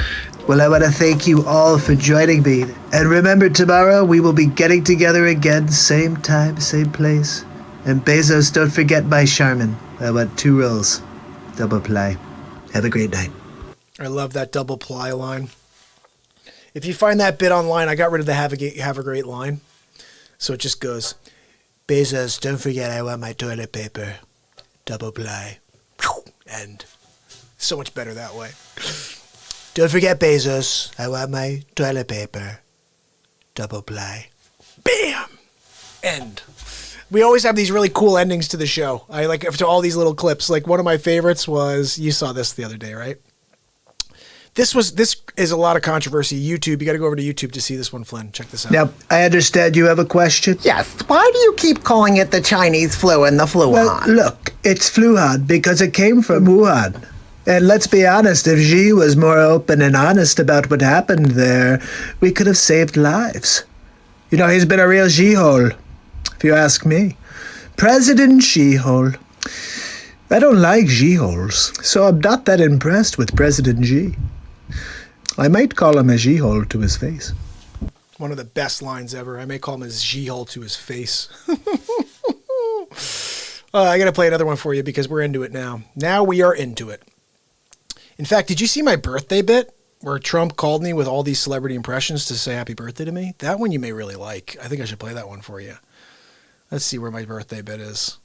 Speaker 6: Well, I want to thank you all for joining me. And remember, tomorrow we will be getting together again, same time, same place. And Bezos, don't forget my Charmin. I want 2 rolls. Double ply. Have a great night.
Speaker 4: I love that double ply line. If you find that bit online, I got rid of the have a great line. So it just goes, Bezos, don't forget I want my toilet paper. Double ply. End. So much better that way. Don't forget, Bezos, I want my toilet paper. Double ply. Bam! End. We always have these really cool endings to the show. I like to all these little clips. Like one of my favorites was, you saw this the other day, right? This is a lot of controversy. YouTube, you got to go over to YouTube to see this one, Flynn. Check this out.
Speaker 6: Now, I understand you have a question.
Speaker 3: Yes. Why do you keep calling it the Chinese flu and the flu
Speaker 6: Well,
Speaker 3: hot?
Speaker 6: look, it's Fluhan because it came from Wuhan. And let's be honest, if Xi was more open and honest about what happened there, we could have saved lives. You know, he's been a real Xi-hole, if you ask me. President Xi-hole. I don't like Xi-holes, so I'm not that impressed with President Xi. I might call him a Xi-hole to his face.
Speaker 4: One of the best lines ever. I may call him a G-hole to his face. I got to play another one for you because we're into it now. Now we are into it. In fact, did you see my birthday bit where Trump called me with all these celebrity impressions to say happy birthday to me? That one you may really like. I think I should play that one for you. Let's see where my birthday bit is.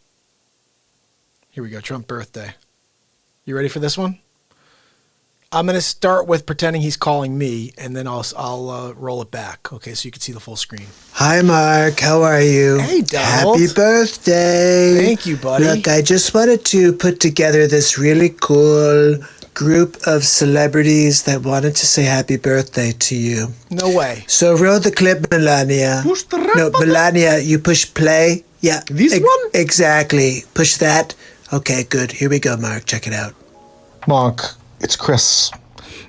Speaker 4: Here we go, Trump birthday. You ready for this one? I'm going to start with pretending he's calling me, and then I'll roll it back. Okay, so you can see the full screen.
Speaker 6: Hi, Mark. How are you?
Speaker 4: Hey, Donald.
Speaker 6: Happy birthday.
Speaker 4: Thank you, buddy.
Speaker 6: Look, I just wanted to put together this really cool group of celebrities that wanted to say happy birthday to you.
Speaker 4: No way.
Speaker 6: So roll the clip, Melania.
Speaker 5: Push the
Speaker 6: No, Melania, you push play. Yeah.
Speaker 5: This one?
Speaker 6: Exactly. Push that. Okay, good. Here we go, Mark. Check it out.
Speaker 2: Mark, it's Chris.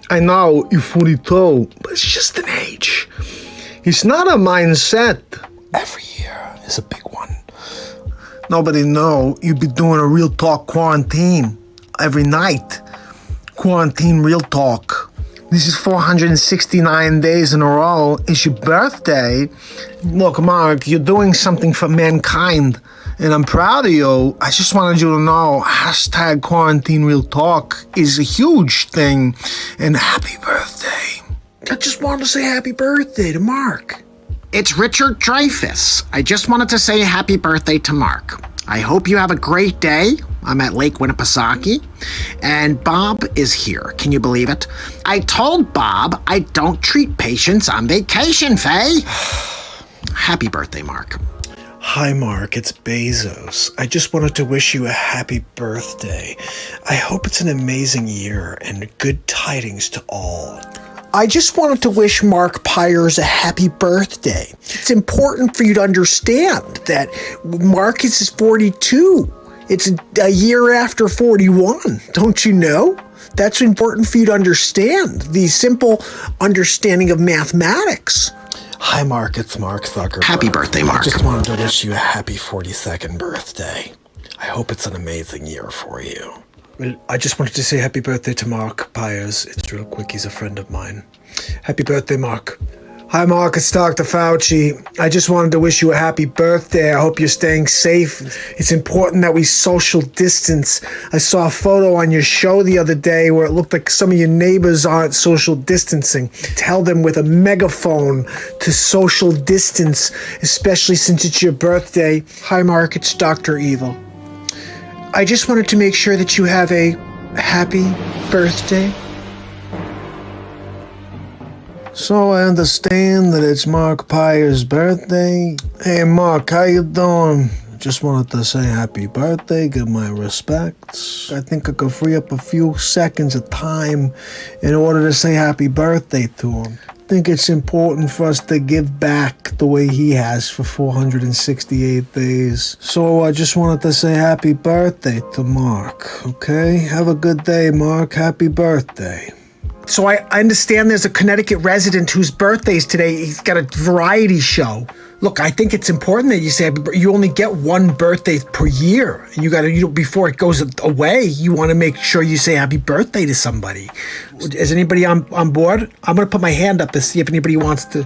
Speaker 5: I know you're 42, but it's just an age. It's not a mindset.
Speaker 2: Every year is a big one.
Speaker 5: Nobody know you be doing a real talk quarantine every night. Quarantine real talk. This is 469 days in a row. It's your birthday. Look, Mark, you're doing something for mankind, and I'm proud of you. I just wanted you to know, hashtag quarantine real talk is a huge thing, and happy birthday. I just wanted to say happy birthday to Mark.
Speaker 3: It's Richard Dreyfuss. I just wanted to say happy birthday to Mark. I hope you have a great day. I'm at Lake Winnipesaukee, and Bob is here. Can you believe it? I told Bob I don't treat patients on vacation, Faye. Happy birthday, Mark.
Speaker 6: Hi, Mark. It's Bezos. I just wanted to wish you a happy birthday. I hope it's an amazing year and good tidings to all.
Speaker 3: I just wanted to wish Mark Pires a happy birthday. It's important for you to understand that Marcus is 42. It's a year after 41. Don't you know? That's important for you to understand. The simple understanding of mathematics.
Speaker 2: Hi, Mark. It's Mark Zuckerberg.
Speaker 3: Happy birthday, Mark.
Speaker 2: I just wanted to wish you a happy 42nd birthday. I hope it's an amazing year for you.
Speaker 6: Well, I just wanted to say happy birthday to Mark Pires. It's real quick. He's a friend of mine. Happy birthday, Mark.
Speaker 5: Hi, Mark. It's Dr. Fauci. I just wanted to wish you a happy birthday. I hope you're staying safe. It's important that we social distance. I saw a photo on your show the other day where it looked like some of your neighbors aren't social distancing. Tell them with a megaphone to social distance, especially since it's your birthday.
Speaker 6: Hi, Mark. It's Dr. Evil. I just wanted to make sure that you have a happy birthday.
Speaker 5: So I understand that it's Mark Pires' birthday. Hey, Mark, how you doing? Just wanted to say happy birthday, give my respects. I think I could free up a few seconds of time in order to say happy birthday to him. I think it's important for us to give back the way he has for 468 days. So I just wanted to say happy birthday to Mark, okay? Have a good day, Mark. Happy birthday.
Speaker 4: So I understand there's a Connecticut resident whose birthday is today. He's got a variety show. Look, I think it's important that you say you only get one birthday per year. And you got to, before it goes away, you want to make sure you say happy birthday to somebody. Is anybody on board? I'm going to put my hand up to see if anybody wants to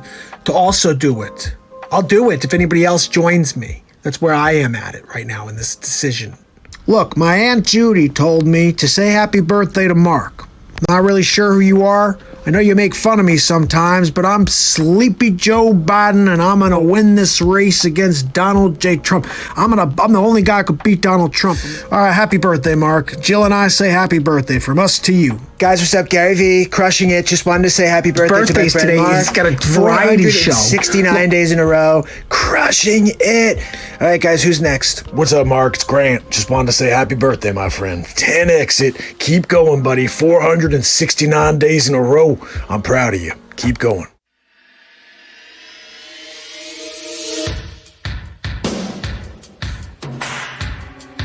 Speaker 4: also do it. I'll do it if anybody else joins me. That's where I am at it right now in this decision.
Speaker 5: Look, my Aunt Judy told me to say happy birthday to Mark. Not really sure who you are. I know you make fun of me sometimes, but I'm Sleepy Joe Biden, and I'm gonna win this race against Donald J. Trump. I'm the only guy who could beat Donald Trump. All right, happy birthday, Mark. Jill and I say happy birthday from us to you.
Speaker 6: Guys, what's up? Gary V, crushing it. Just wanted to say happy birthday to my
Speaker 5: Birthday's
Speaker 6: friend
Speaker 5: today.
Speaker 6: Mark.
Speaker 5: He's got a variety show.
Speaker 6: 69 days in a row. Crushing it. All right, guys, who's next?
Speaker 5: What's up, Mark? It's Grant. Just wanted to say happy birthday, my friend. 10X it. Keep going, buddy. 469 days in a row. I'm proud of you. Keep going.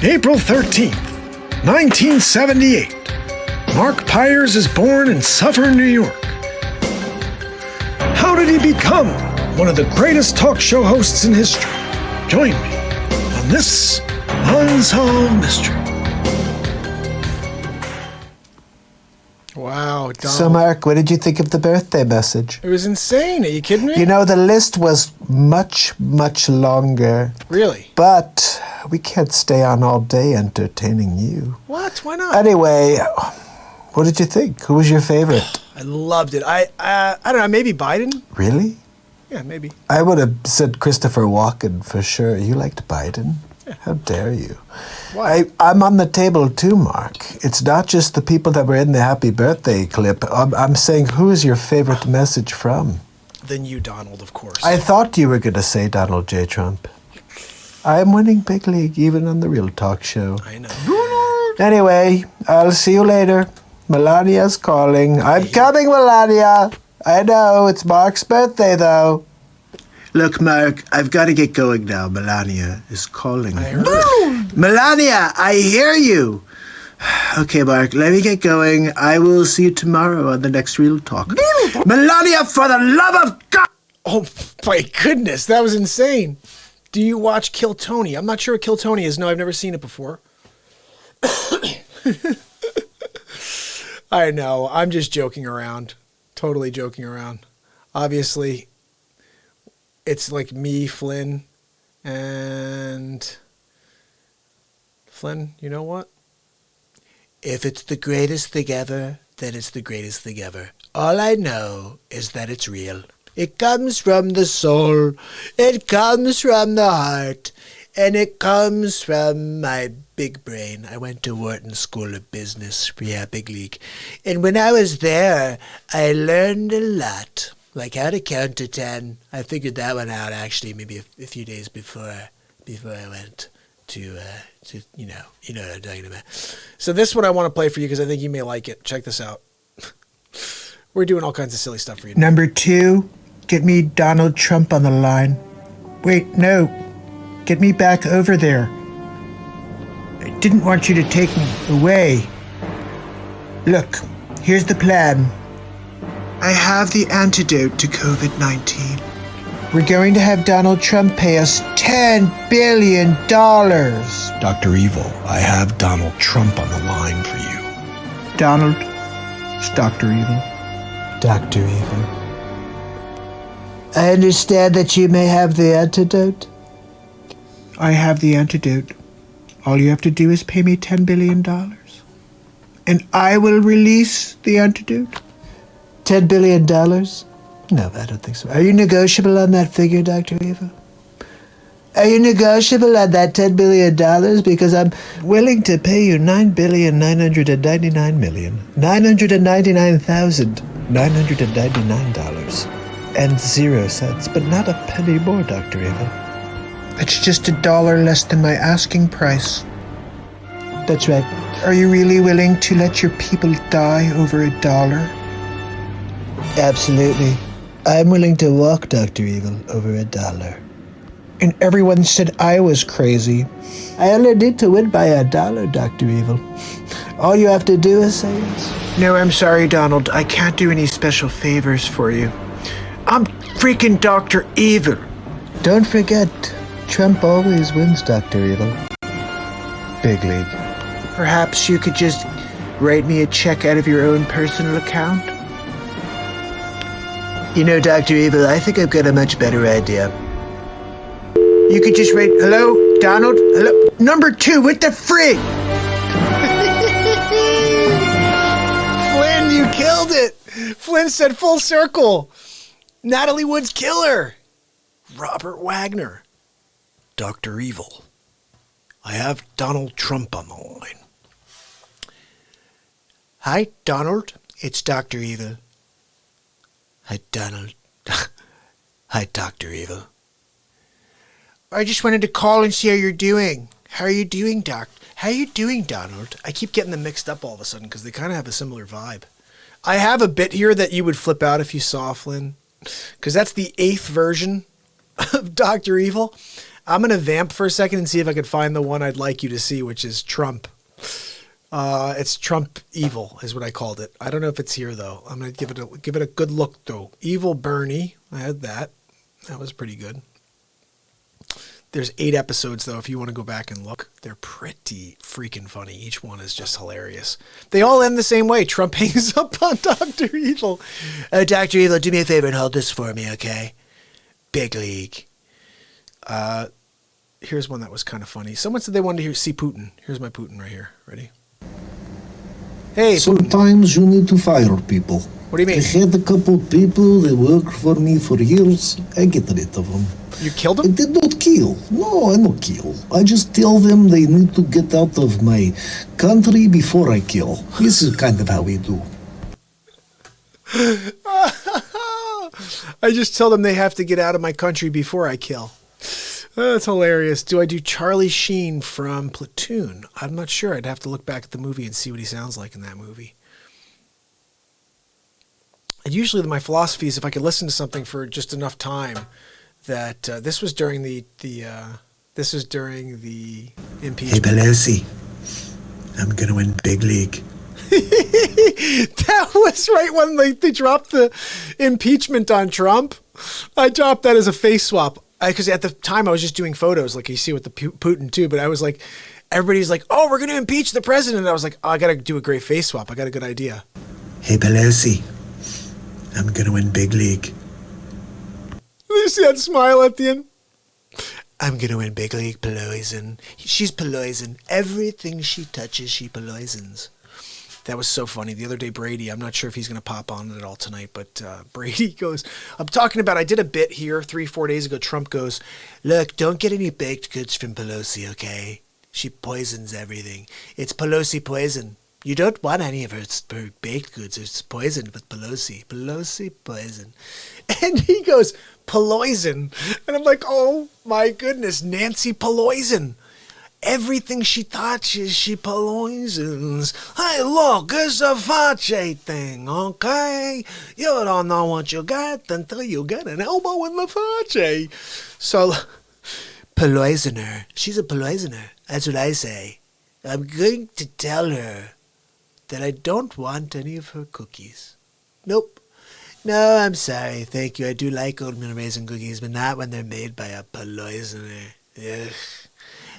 Speaker 5: April 13th, 1978. Mark Pires is born in Suffern, New York. How did he become one of the greatest talk show hosts in history? Join me on this Unsolved Mystery.
Speaker 4: Wow, Donald.
Speaker 2: So, Mark, what did you think of the birthday message?
Speaker 4: It was insane. Are you kidding me?
Speaker 2: You know, the list was much, much longer.
Speaker 4: Really?
Speaker 2: But we can't stay on all day entertaining you.
Speaker 4: What? Why not?
Speaker 2: Anyway, what did you think? Who was your favorite?
Speaker 4: I loved it. I don't know, maybe Biden?
Speaker 2: Really?
Speaker 4: Yeah, maybe.
Speaker 2: I would have said Christopher Walken for sure. You liked Biden? How dare you?
Speaker 4: Why?
Speaker 2: I'm on the table too, Mark. It's not just the people that were in the happy birthday clip. I'm saying, who is your favorite message from?
Speaker 4: Then you, Donald, of course.
Speaker 2: I thought you were going to say Donald J. Trump. I'm winning big league, even on the Real Talk show.
Speaker 4: I know.
Speaker 2: Anyway, I'll see you later. Melania's calling. I'm coming, Melania. I know, it's Mark's birthday, though.
Speaker 6: Look, Mark, I've got to get going now. Melania is calling.
Speaker 4: I heard.
Speaker 6: Melania, I hear you. Okay, Mark, let me get going. I will see you tomorrow on the next Real Talk. Melania, for the love of God!
Speaker 4: Oh, my goodness. That was insane. Do you watch Kill Tony? I'm not sure what Kill Tony is. No, I've never seen it before. I know. I'm just joking around. Totally joking around. Obviously, it's like me, Flynn, and Flynn, you know what? If it's the greatest thing ever, then it's the greatest thing ever. All I know is that it's real. It comes from the soul. It comes from the heart. And it comes from my big brain. I went to Wharton School of Business. Yeah, big league. And when I was there, I learned a lot. Like how to count to 10. I figured that one out actually maybe a few days before I went to you know what I'm talking about. So this one I want to play for you because I think you may like it. Check this out. We're doing all kinds of silly stuff for you.
Speaker 6: Number 2, get me Donald Trump on the line. Wait, no. Get me back over there. I didn't want you to take me away. Look, here's the plan. I have the antidote to COVID-19. We're going to have Donald Trump pay us $10 billion.
Speaker 5: Dr. Evil, I have Donald Trump on the line for you.
Speaker 6: Donald, it's Dr. Evil.
Speaker 2: Dr. Evil. I understand that you may have the antidote.
Speaker 6: I have the antidote. All you have to do is pay me $10 billion. And I will release the antidote.
Speaker 2: $10 billion? No, I don't think so. Are you negotiable on that figure, Dr. Evil? Are you negotiable on that $10 billion? Because I'm willing to pay you $9,999,999.00, but not a penny more, Dr. Evil.
Speaker 6: It's just $1 less than my asking price.
Speaker 2: That's right.
Speaker 6: Are you really willing to let your people die over $1?
Speaker 2: Absolutely. I'm willing to walk, Dr. Evil, over $1.
Speaker 6: And everyone said I was crazy.
Speaker 2: I only need to win by $1, Dr. Evil. All you have to do is say yes.
Speaker 6: No, I'm sorry, Donald. I can't do any special favors for you. I'm freaking Dr. Evil.
Speaker 2: Don't forget, Trump always wins, Dr. Evil. Big league.
Speaker 6: Perhaps you could just write me a check out of your own personal account?
Speaker 2: You know, Dr. Evil, I think I've got a much better idea.
Speaker 6: You could just write, hello, Donald? Hello? Number 2, what the frig?
Speaker 4: Flynn, you killed it. Flynn said full circle. Natalie Wood's killer. Robert Wagner. Dr. Evil. I have Donald Trump on the line. Hi, Donald. It's Dr. Evil. Hi, Donald. Hi, Dr. Evil. I just wanted to call and see how you're doing. How are you doing, Doc? How are you doing, Donald? I keep getting them mixed up all of a sudden because they kind of have a similar vibe. I have a bit here that you would flip out if you saw, Flynn, because that's the 8th version of Dr. Evil. I'm going to vamp for a second and see if I could find the one I'd like you to see, which is Trump. It's Trump Evil is what I called it. I don't know if it's here, though. I'm going to give it a good look, though. Evil Bernie. I had that. That was pretty good. There's 8 episodes, though, if you want to go back and look. They're pretty freaking funny. Each one is just hilarious. They all end the same way. Trump hangs up on Dr. Evil. Dr. Evil, do me a favor and hold this for me, okay? Big league. Here's one that was kind of funny. Someone said they wanted to see Putin. Here's my Putin right here. Ready? Hey, Putin.
Speaker 5: Sometimes you need to fire people.
Speaker 4: What do you mean?
Speaker 5: I had a couple people that worked for me for years. I get rid of them.
Speaker 4: You killed
Speaker 5: I
Speaker 4: him?
Speaker 5: did not kill. No, I don't kill. I just tell them they need to get out of my country before I kill. This is kind of how we do.
Speaker 4: I just tell them they have to get out of my country before I kill. That's hilarious. Do I do Charlie Sheen from Platoon? I'm not sure. I'd have to look back at the movie and see what he sounds like in that movie. And usually my philosophy is if I could listen to something for just enough time that this was during the impeachment.
Speaker 6: Hey, Pelosi, I'm going to win big league.
Speaker 4: That was right when they dropped the impeachment on Trump. I dropped that as a face swap because at the time I was just doing photos like you see with the Putin too. But I was like, everybody's like, oh, we're going to impeach the president. I was like, oh, I got to do a great face swap. I got a good idea.
Speaker 6: Hey, Pelosi, I'm going to win big league.
Speaker 4: You see that smile at the end? I'm going to win big league poison. She's poison. Everything she touches, she poisons. That was so funny. The other day, Brady, I'm not sure if he's going to pop on it at all tonight, but Brady goes, I'm talking about, I did a bit here 3-4 days ago. Trump goes, look, don't get any baked goods from Pelosi, okay? She poisons everything. It's Pelosi poison. You don't want any of her baked goods. It's poisoned with Pelosi. Pelosi poison. And he goes, poison. And I'm like, oh my goodness, Nancy Pelosi. Everything she touches, she poisons. Hey, look, it's a Fache thing, okay? You don't know what you got until you get an elbow in the Fache. So, poisoner. She's a poisoner. That's what I say. I'm going to tell her that I don't want any of her cookies. Nope. No, I'm sorry. Thank you. I do like oatmeal raisin cookies, but not when they're made by a poisoner. Ugh.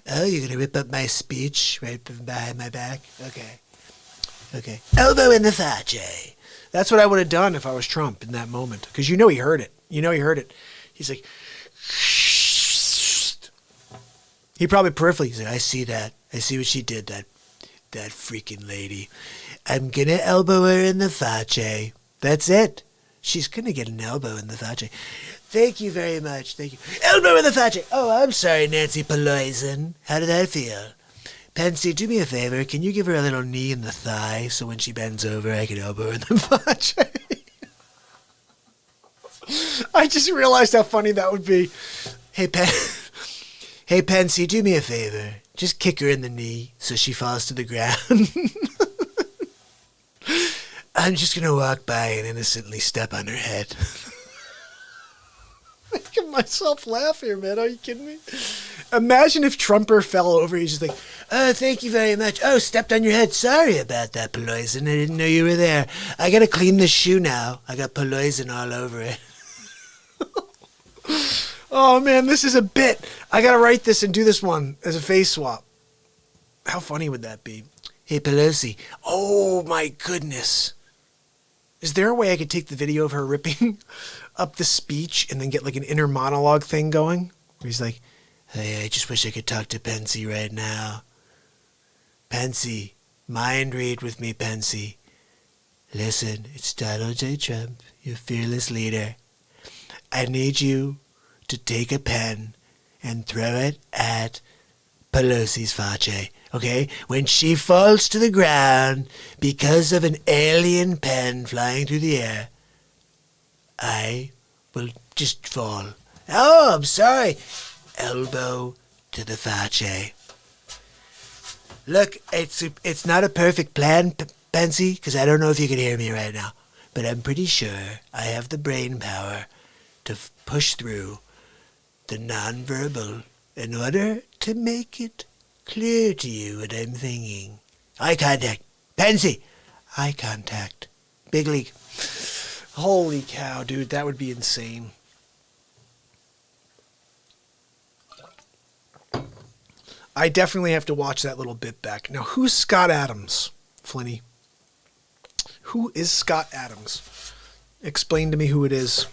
Speaker 4: Oh, you're going to rip up my speech right from behind my back? Okay. Elbow in the Fache. That's what I would have done if I was Trump in that moment. Because you know he heard it. He's like, he probably peripherally, he's like, I see that. I see what she did, that freaking lady. I'm going to elbow her in the Fache. That's it. She's going to get an elbow in the Fache. Thank you very much. Thank you. Elbow in the Fache. Oh, I'm sorry, Nancy Pelosi. How did that feel? Pansy, do me a favor. Can you give her a little knee in the thigh so when she bends over, I can elbow her in the Fache? I just realized how funny that would be. Hey, Pansy, do me a favor. Just kick her in the knee so she falls to the ground. I'm just going to walk by and innocently step on her head. Making myself laugh here, man. Are you kidding me? Imagine if Trumper fell over. He's just like, oh, thank you very much. Oh, stepped on your head. Sorry about that, poison. I didn't know you were there. I got to clean this shoe now. I got poison all over it. Oh, man, this is a bit. I got to write this and do this one as a face swap. How funny would that be? Hey, Pelosi. Oh, my goodness. Is there a way I could take the video of her ripping up the speech and then get like an inner monologue thing going? Where he's like, hey, I just wish I could talk to Pansy right now. Pansy, mind read with me, Pansy.
Speaker 6: Listen, it's Donald J. Trump, your fearless leader. I need you to take a pen and throw it at Pelosi's face, okay? When she falls to the ground because of an alien pen flying through the air, I will just fall. Oh, I'm sorry. Elbow to the face. Look, it's not a perfect plan, Pansy, because I don't know if you can hear me right now, but I'm pretty sure I have the brain power to push through the nonverbal in order to make it clear to you what I'm thinking. Eye contact. Pansy. Eye contact. Big league.
Speaker 1: Holy cow, dude, that would be insane. I definitely have to watch that little bit back. Now, who's Scott Adams, Flinny? Who is Scott Adams? Explain to me who it is.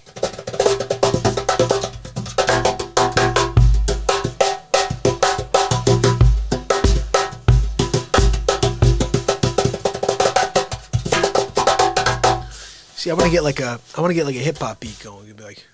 Speaker 1: See, I want to get like a hip hop beat going. You'd be like,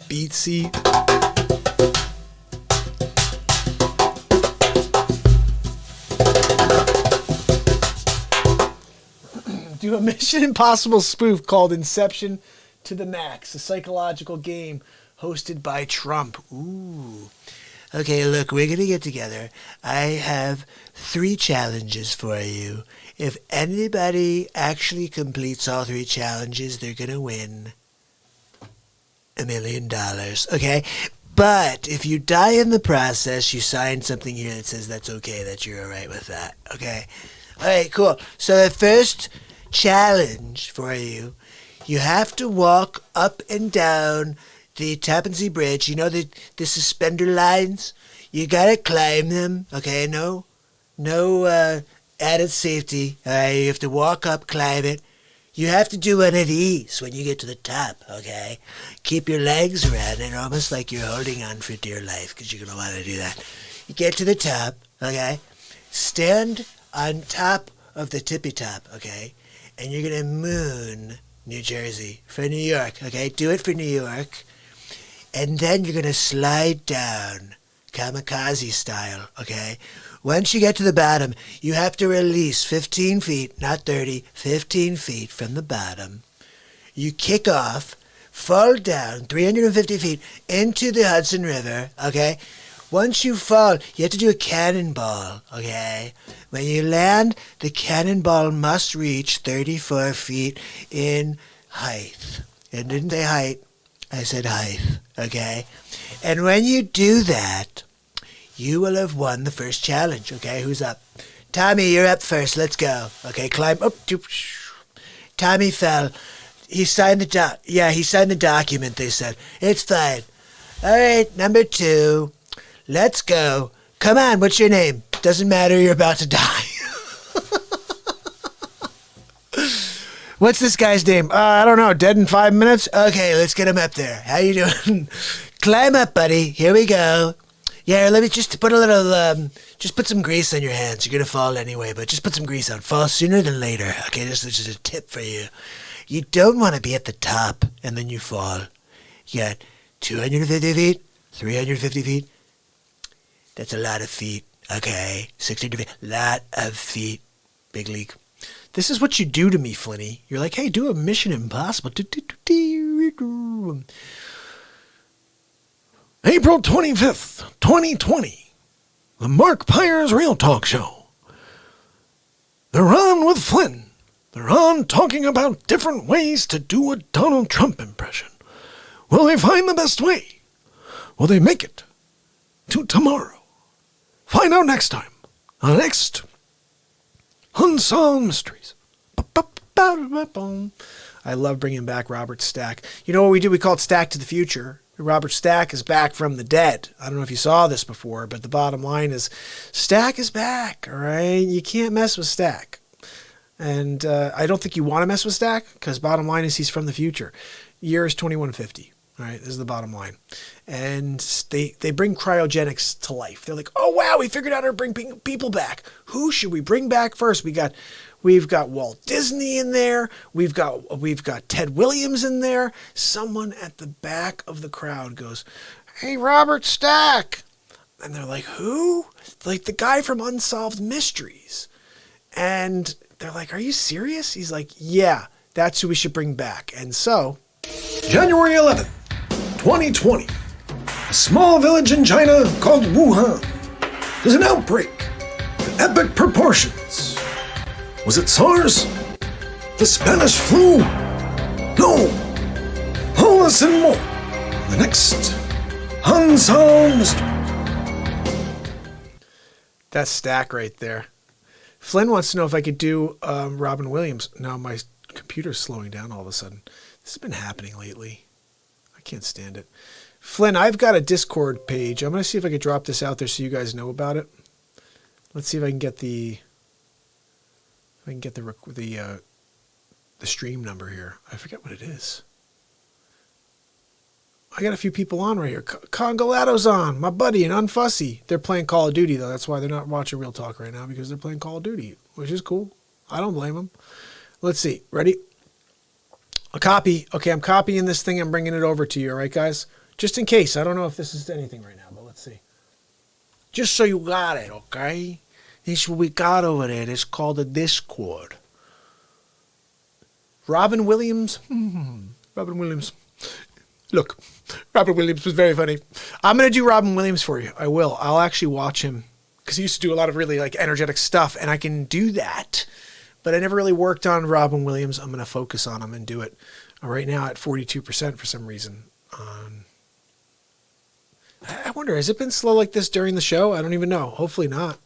Speaker 1: BeatSeat. Do a Mission Impossible spoof called Inception to the Max, a psychological game hosted by Trump. Ooh.
Speaker 6: Okay, look, we're going to get together. I have 3 challenges for you. If anybody actually completes all 3 challenges, they're going to win $1 million, okay? But if you die in the process, you sign something here that says that's okay, that you're all right with that, okay? All right, cool. So the first challenge for you, you have to walk up and down the Tappan Zee Bridge. You know the suspender lines? You got to climb them, okay? No added safety, all right? You have to walk up, climb it. You have to do it at ease when you get to the top, okay? Keep your legs around it, almost like you're holding on for dear life, because you're going to want to do that. You get to the top, okay? Stand on top of the tippy top, okay? And you're going to moon New Jersey for New York, okay? Do it for New York. And then you're going to slide down, kamikaze style, okay? Once you get to the bottom, you have to release 15 feet, not 30, 15 feet from the bottom. You kick off, fall down 350 feet into the Hudson River, okay? Once you fall, you have to do a cannonball, okay? When you land, the cannonball must reach 34 feet in height. And didn't say height, I said height, okay? And when you do that, you will have won the first challenge, okay? Who's up? Tommy, you're up first. Let's go. Okay, climb up. Tommy fell. He signed the document, they said. It's fine. All right, number 2. Let's go. Come on, what's your name? Doesn't matter, you're about to die. What's this guy's name? I don't know. Dead in 5 minutes? Okay, let's get him up there. How you doing? Climb up, buddy. Here we go. Yeah, let me just put a little, just put some grease on your hands. You're going to fall anyway, but just put some grease on. Fall sooner than later. Okay, this is just a tip for you. You don't want to be at the top and then you fall. You got 250 feet, 350 feet. That's a lot of feet. Okay, 600 feet. Lot of feet. Big league. This is what you do to me, Flinny. You're like, hey, do a Mission Impossible. April 25th, 2020. The Mark Pires Real Talk Show. They're on with Flynn. They're on talking about different ways to do a Donald Trump impression. Will they find the best way? Will they make it to tomorrow? Find out next time on the next Unsolved Mysteries.
Speaker 4: I love bringing back Robert Stack. You know what we do? We call it Stack to the Future. Robert Stack is back from the dead. I don't know if you saw this before, but the bottom line is Stack is back, all right? You can't mess with Stack. And I don't think you want to mess with Stack because bottom line is he's from the future. Year is 2150. All right, this is the bottom line. And they bring cryogenics to life. They're like, oh, wow, we figured out how to bring people back. Who should we bring back first? We've got Walt Disney in there. We've got Ted Williams in there. Someone at the back of the crowd goes, hey, Robert Stack. And they're like, who? Like the guy from Unsolved Mysteries. And they're like, are you serious? He's like, yeah, that's who we should bring back. And so...
Speaker 5: January 11th, 2020. A small village in China called Wuhan. There's an outbreak of epic proportions. Was it SARS? The Spanish flu? No. All this and more. The next Unsolved Mystery.
Speaker 4: That's Stack right there. Flynn wants to know if I could do Robin Williams. Now my computer's slowing down all of a sudden. This has been happening lately. I can't stand it. Flynn, I've got a Discord page. I'm going to see if I can drop this out there so you guys know about it. Let's see if I can get the stream number here. I forget what it is. I got a few people on right here. Congolado's on, my buddy, and Unfussy. They're playing Call of Duty, though. That's why they're not watching Real Talk right now, because they're playing Call of Duty, which is cool. I don't blame them. Let's see. Ready? A copy. Okay, I'm copying this thing. I'm bringing it over to you, all right, guys? Just in case. I don't know if this is anything right now, but let's see. Just so you got it, okay? This is what we got over there. It's called a Discord. Robin Williams. Robin Williams. Look, Robin Williams was very funny. I'm going to do Robin Williams for you. I will. I'll actually watch him because he used to do a lot of really energetic stuff, and I can do that. But I never really worked on Robin Williams. I'm going to focus on him and do it. Right now at 42% for some reason. I wonder, has it been slow like this during the show? I don't even know. Hopefully not.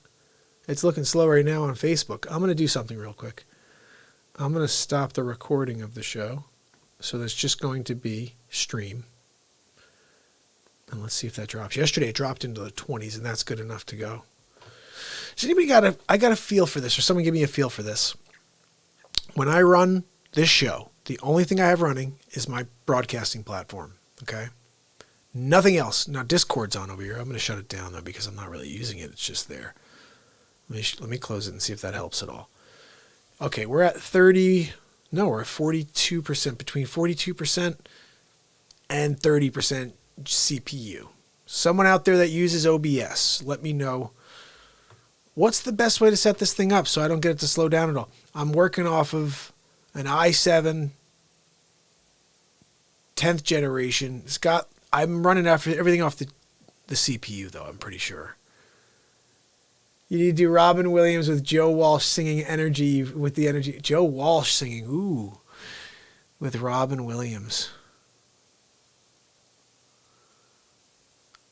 Speaker 4: It's looking slow right now on Facebook. I'm going to do something real quick. I'm going to stop the recording of the show. So there's just going to be stream. And let's see if that drops. Yesterday it dropped into the 20s, and that's good enough to go. Does anybody I got a feel for this, or someone give me a feel for this? When I run this show, the only thing I have running is my broadcasting platform, okay? Nothing else. Now, Discord's on over here. I'm going to shut it down, though, because I'm not really using it. It's just there. Let me close it and see if that helps at all. Okay, we're at 42%, between 42% and 30% CPU. Someone out there that uses OBS, let me know. What's the best way to set this thing up so I don't get it to slow down at all? I'm working off of an i7 10th generation. I'm running after everything off the CPU, though, I'm pretty sure. You need to do Robin Williams with Joe Walsh singing Energy with the energy. Joe Walsh singing, ooh, with Robin Williams.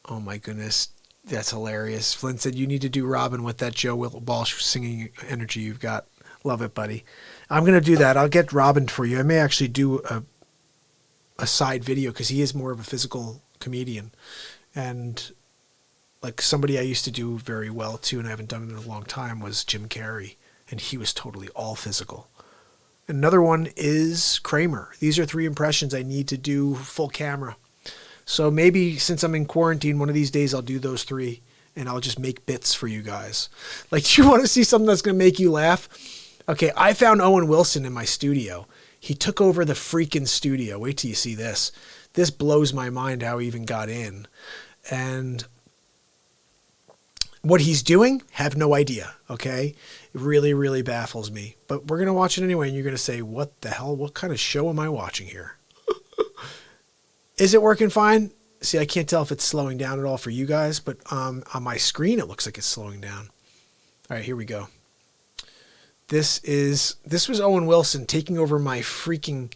Speaker 4: Oh, my goodness. That's hilarious. Flynn said, you need to do Robin with that Joe Walsh singing energy you've got. Love it, buddy. I'm going to do that. I'll get Robin for you. I may actually do a side video because he is more of a physical comedian. And like somebody I used to do very well too, and I haven't done it in a long time, was Jim Carrey. And he was totally all physical. Another one is Kramer. These are 3 impressions I need to do full camera. So maybe since I'm in quarantine, one of these days I'll do those 3 and I'll just make bits for you guys. Like, do you want to see something that's going to make you laugh? Okay, I found Owen Wilson in my studio. He took over the freaking studio. Wait till you see this. This blows my mind how he even got in. And what he's doing, have no idea, okay? It really, really baffles me. But we're going to watch it anyway, and you're going to say, what the hell? What kind of show am I watching here? Is it working fine? See, I can't tell if it's slowing down at all for you guys, but on my screen, it looks like it's slowing down. All right, here we go. This was Owen Wilson taking over my freaking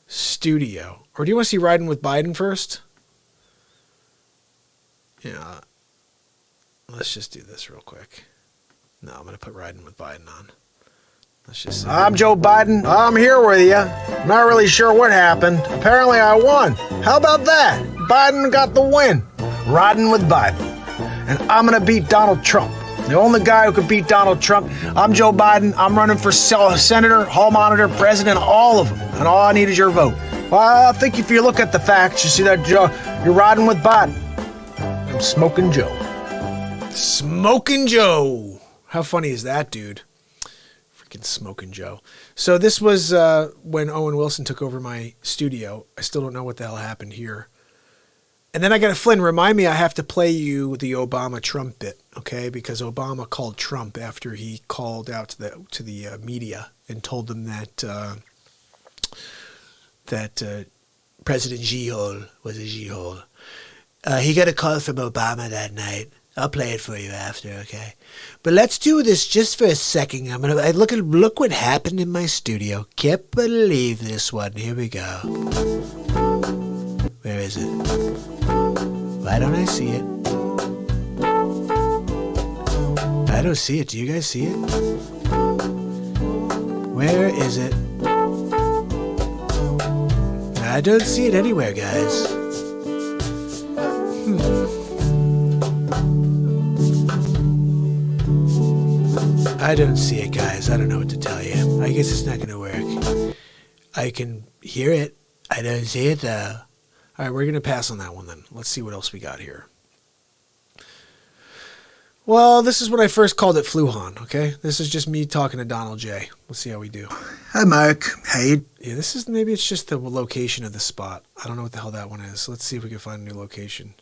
Speaker 4: studio. Or do you want to see Riding with Biden first? Yeah. Let's just do this real quick. No, I'm going to put Riding with Biden on. Let's just say.
Speaker 5: I'm Joe Biden. I'm here with you. Not really sure what happened. Apparently I won. How about that? Biden got the win. Riding with Biden. And I'm going to beat Donald Trump. The only guy who could beat Donald Trump. I'm Joe Biden. I'm running for senator, hall monitor, president, all of them. And all I need is your vote. Well, I think if you look at the facts, you see that you're riding with Biden. I'm Smoking Joe.
Speaker 4: Smoking Joe. How funny is that, dude? Freaking Smoking Joe. So this was when Owen Wilson took over my studio. I still don't know what the hell happened here. And then I got Flynn, remind me I have to play you the Obama-Trump bit, okay? Because Obama called Trump after he called out to the media and told them that President G-hole was a G-hole. He got a call from Obama that night. I'll play it for you after, okay? But let's do this just for a second. I'm gonna look what happened in my studio. Can't believe this one. Here we go. Where is it? Why don't I see it? I don't see it. Do you guys see it? Where is it? I don't see it anywhere, guys. I don't see it, guys. I don't know what to tell you. I guess it's not going to work. I can hear it. I don't see it, though. All right, we're going to pass on that one then. Let's see what else we got here. Well, this is when I first called it Fluhan, okay? This is just me talking to Donald J. Let's see how we do.
Speaker 6: Hi, Mark. Hey.
Speaker 4: Yeah, this is, maybe it's just the location of the spot. I don't know what the hell that one is. Let's see if we can find a new location.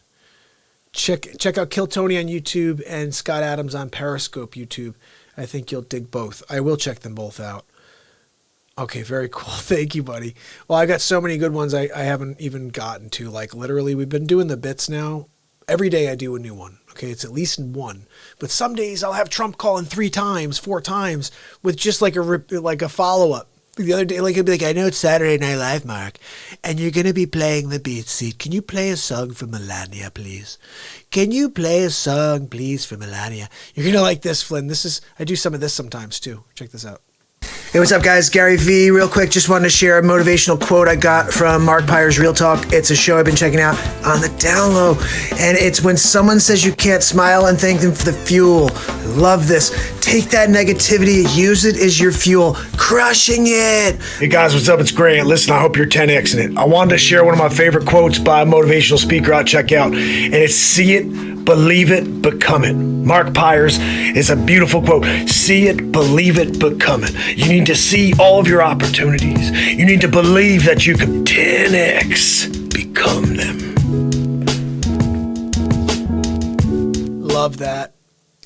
Speaker 4: Check out Kill Tony on YouTube and Scott Adams on Periscope YouTube. I think you'll dig both. I will check them both out. Okay, very cool. Thank you, buddy. Well, I got so many good ones I haven't even gotten to. Like, literally, we've been doing the bits now. Every day I do a new one. Okay, it's at least one. But some days I'll have Trump calling 3 times, 4 times with just like a follow-up. The other day, like, he'll be like, I know it's Saturday Night Live, Mark, and you're going to be playing the BeatSeat. Can you play a song for Melania, please? Can you play a song, please, for Melania? You're going to like this, Flynn. I do some of this sometimes, too. Check this out.
Speaker 6: Hey, what's up, guys? Gary V. Real quick, just wanted to share a motivational quote I got from Mark Pires Real Talk. It's a show I've been checking out on the down low. And it's when someone says you can't smile and thank them for the fuel. I love this. Take that negativity, use it as your fuel. Crushing it.
Speaker 5: Hey guys, what's up? It's Grant. Listen, I hope you're 10Xing it. I wanted to share one of my favorite quotes by a motivational speaker I check out. And it's see it, believe it, become it. Mark Pires is a beautiful quote. See it, believe it, become it. You need to see all of your opportunities. You need to believe that you can 10X become them.
Speaker 4: Love that.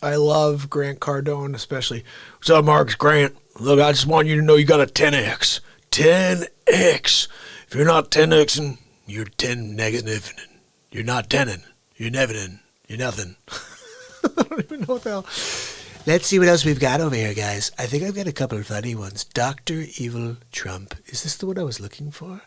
Speaker 4: I love Grant Cardone, especially. What's up, Mark? It's Grant. Look, I just want you to know you got a 10X. 10X. If you're not 10Xing, you're 10 negative. You're not 10ing. You're nevening. You're nothing. I don't even know what the hell. Let's see what else we've got over here, guys. I think I've got a couple of funny ones. Dr. Evil Trump. Is this the one I was looking for?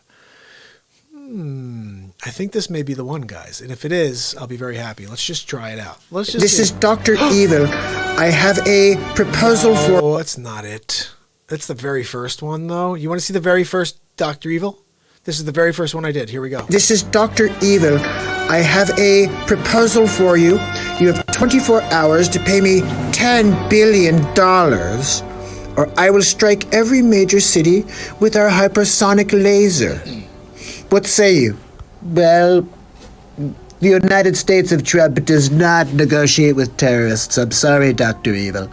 Speaker 4: I think this may be the one, guys. And if it is, I'll be very happy. Let's just try it out.
Speaker 6: This is Dr. Evil. I have a proposal for...
Speaker 4: Oh, that's not it. That's the very first one, though. You want to see the very first Dr. Evil? This is the very first one I did. Here we go.
Speaker 6: This is Dr. Evil. I have a proposal for you. You have 24 hours to pay me $10 billion, or I will strike every major city with our hypersonic laser. What say you? Well, the United States of Trump does not negotiate with terrorists. I'm sorry, Dr. Evil.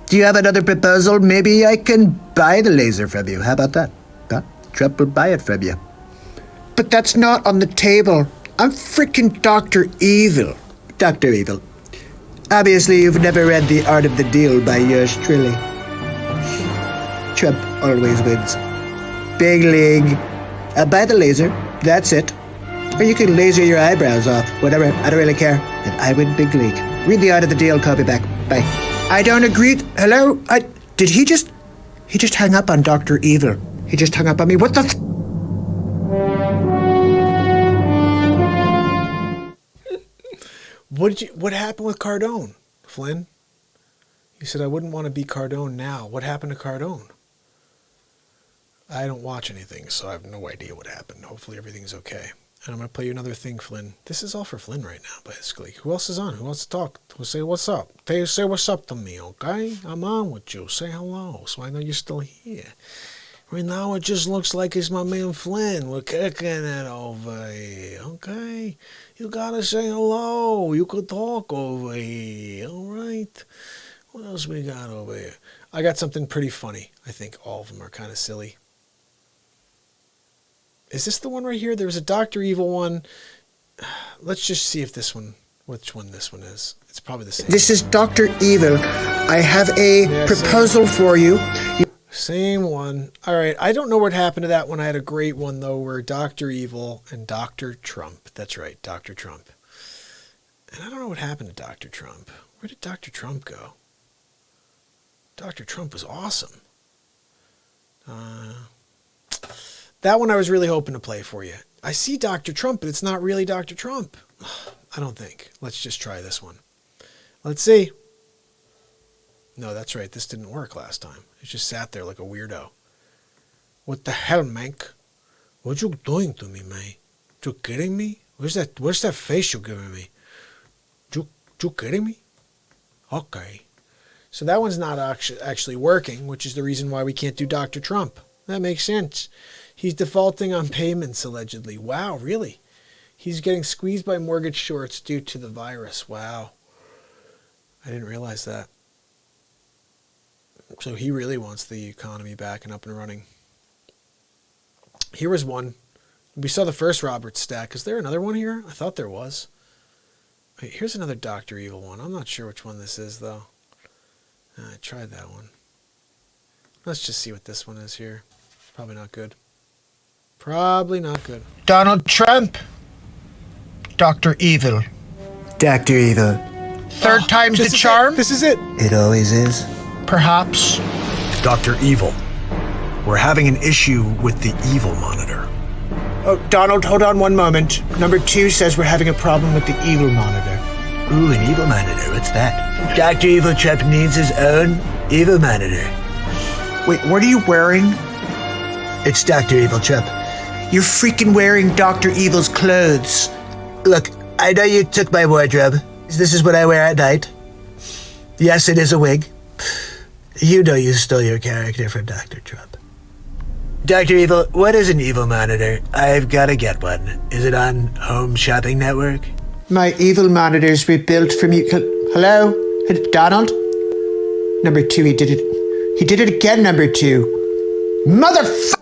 Speaker 6: Do you have another proposal? Maybe I can buy the laser from you. How about that? Huh? Trump will buy it from you. But that's not on the table. I'm freaking Dr. Evil. Dr. Evil. Obviously, you've never read The Art of the Deal by yours truly. Trump always wins. Big league. I'll buy the laser. That's it. Or you can laser your eyebrows off. Whatever. I don't really care. And I win big league. Read The Art of the Deal. Call me back. Bye. I don't agree. Hello? Did he just... He just hung up on Dr. Evil. He just hung up on me. What the...
Speaker 4: What happened with Cardone, Flynn? He said, I wouldn't want to be Cardone now. What happened to Cardone? I don't watch anything, so I have no idea what happened. Hopefully everything's okay. And I'm going to play you another thing, Flynn. This is all for Flynn right now, basically. Who else is on? Who wants to talk? Who say what's up? Say what's up to me, okay? I'm on with you. Say hello, so I know you're still here. Right now it just looks like it's my man Flynn. We're kicking it over here, okay? You got to say hello. You could talk over here, all right? What else we got over here? I got something pretty funny. I think all of them are kind of silly. Is this the one right here? There was a Dr. Evil one. Let's just see if this one, which one this one is. It's probably the same.
Speaker 2: This is Dr. Evil. I have a proposal for you.
Speaker 4: Same one. All right. I don't know what happened to that one. I had a great one, though, where Dr. Evil and Dr. Trump. That's right, Dr. Trump. And I don't know what happened to Dr. Trump. Where did Dr. Trump go? Dr. Trump was awesome. That one I was really hoping to play for you. I see Dr. Trump, but it's not really Dr. Trump. I don't think. Let's just try this one. Let's see. No, that's right. This didn't work last time. It just sat there like a weirdo. What the hell, Mank? What you doing to me, man? You kidding me? Where's that face you're giving me? You kidding me? Okay. So that one's not actually working, which is the reason why we can't do Dr. Trump. That makes sense. He's defaulting on payments, allegedly. Wow, really? He's getting squeezed by mortgage shorts due to the virus. Wow. I didn't realize that. So he really wants the economy back and up and running. Here was one. We saw the first Robert stack. Is there another one here? I thought there was. Wait, here's another Dr. Evil one. I'm not sure which one this is, though. I tried that one. Let's just see what this one is here. Probably not good. Probably not good.
Speaker 6: Donald Trump. Dr. Evil.
Speaker 2: Dr. Evil.
Speaker 6: Third time's the charm?
Speaker 4: This is it.
Speaker 2: It always is.
Speaker 6: Perhaps.
Speaker 1: Dr. Evil. We're having an issue with the Evil monitor.
Speaker 2: Oh, Donald, hold on one moment. Number 2 says we're having a problem with the Evil monitor.
Speaker 6: Ooh, an evil monitor. What's that? Dr. Evil Trump needs his own evil monitor.
Speaker 2: Wait, what are you wearing?
Speaker 6: It's Dr. Evil Trump.
Speaker 2: You're freaking wearing Dr. Evil's clothes.
Speaker 6: Look, I know you took my wardrobe. This is what I wear at night. Yes, it is a wig. You know you stole your character from Dr. Trump. Dr. Evil, what is an evil monitor? I've got to get one. Is it on Home Shopping Network?
Speaker 2: My evil monitor's rebuilt from you. Hello? Donald? Number 2, he did it. He did it again, number 2. Motherfucker!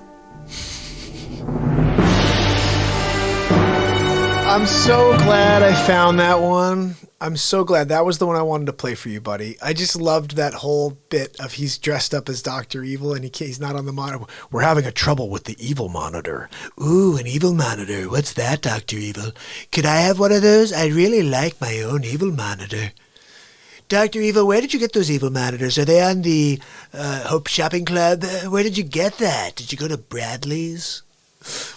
Speaker 4: I'm so glad I found that one. I'm so glad. That was the one I wanted to play for you, buddy. I just loved that whole bit of he's dressed up as Dr. Evil and he's not on the monitor. We're having a trouble with the Evil monitor.
Speaker 6: Ooh, an evil monitor. What's that, Dr. Evil? Could I have one of those? I'd really like my own evil monitor. Dr. Evil, where did you get those evil monitors? Are they on the Hope Shopping Club? Where did you get that? Did you go to Bradley's?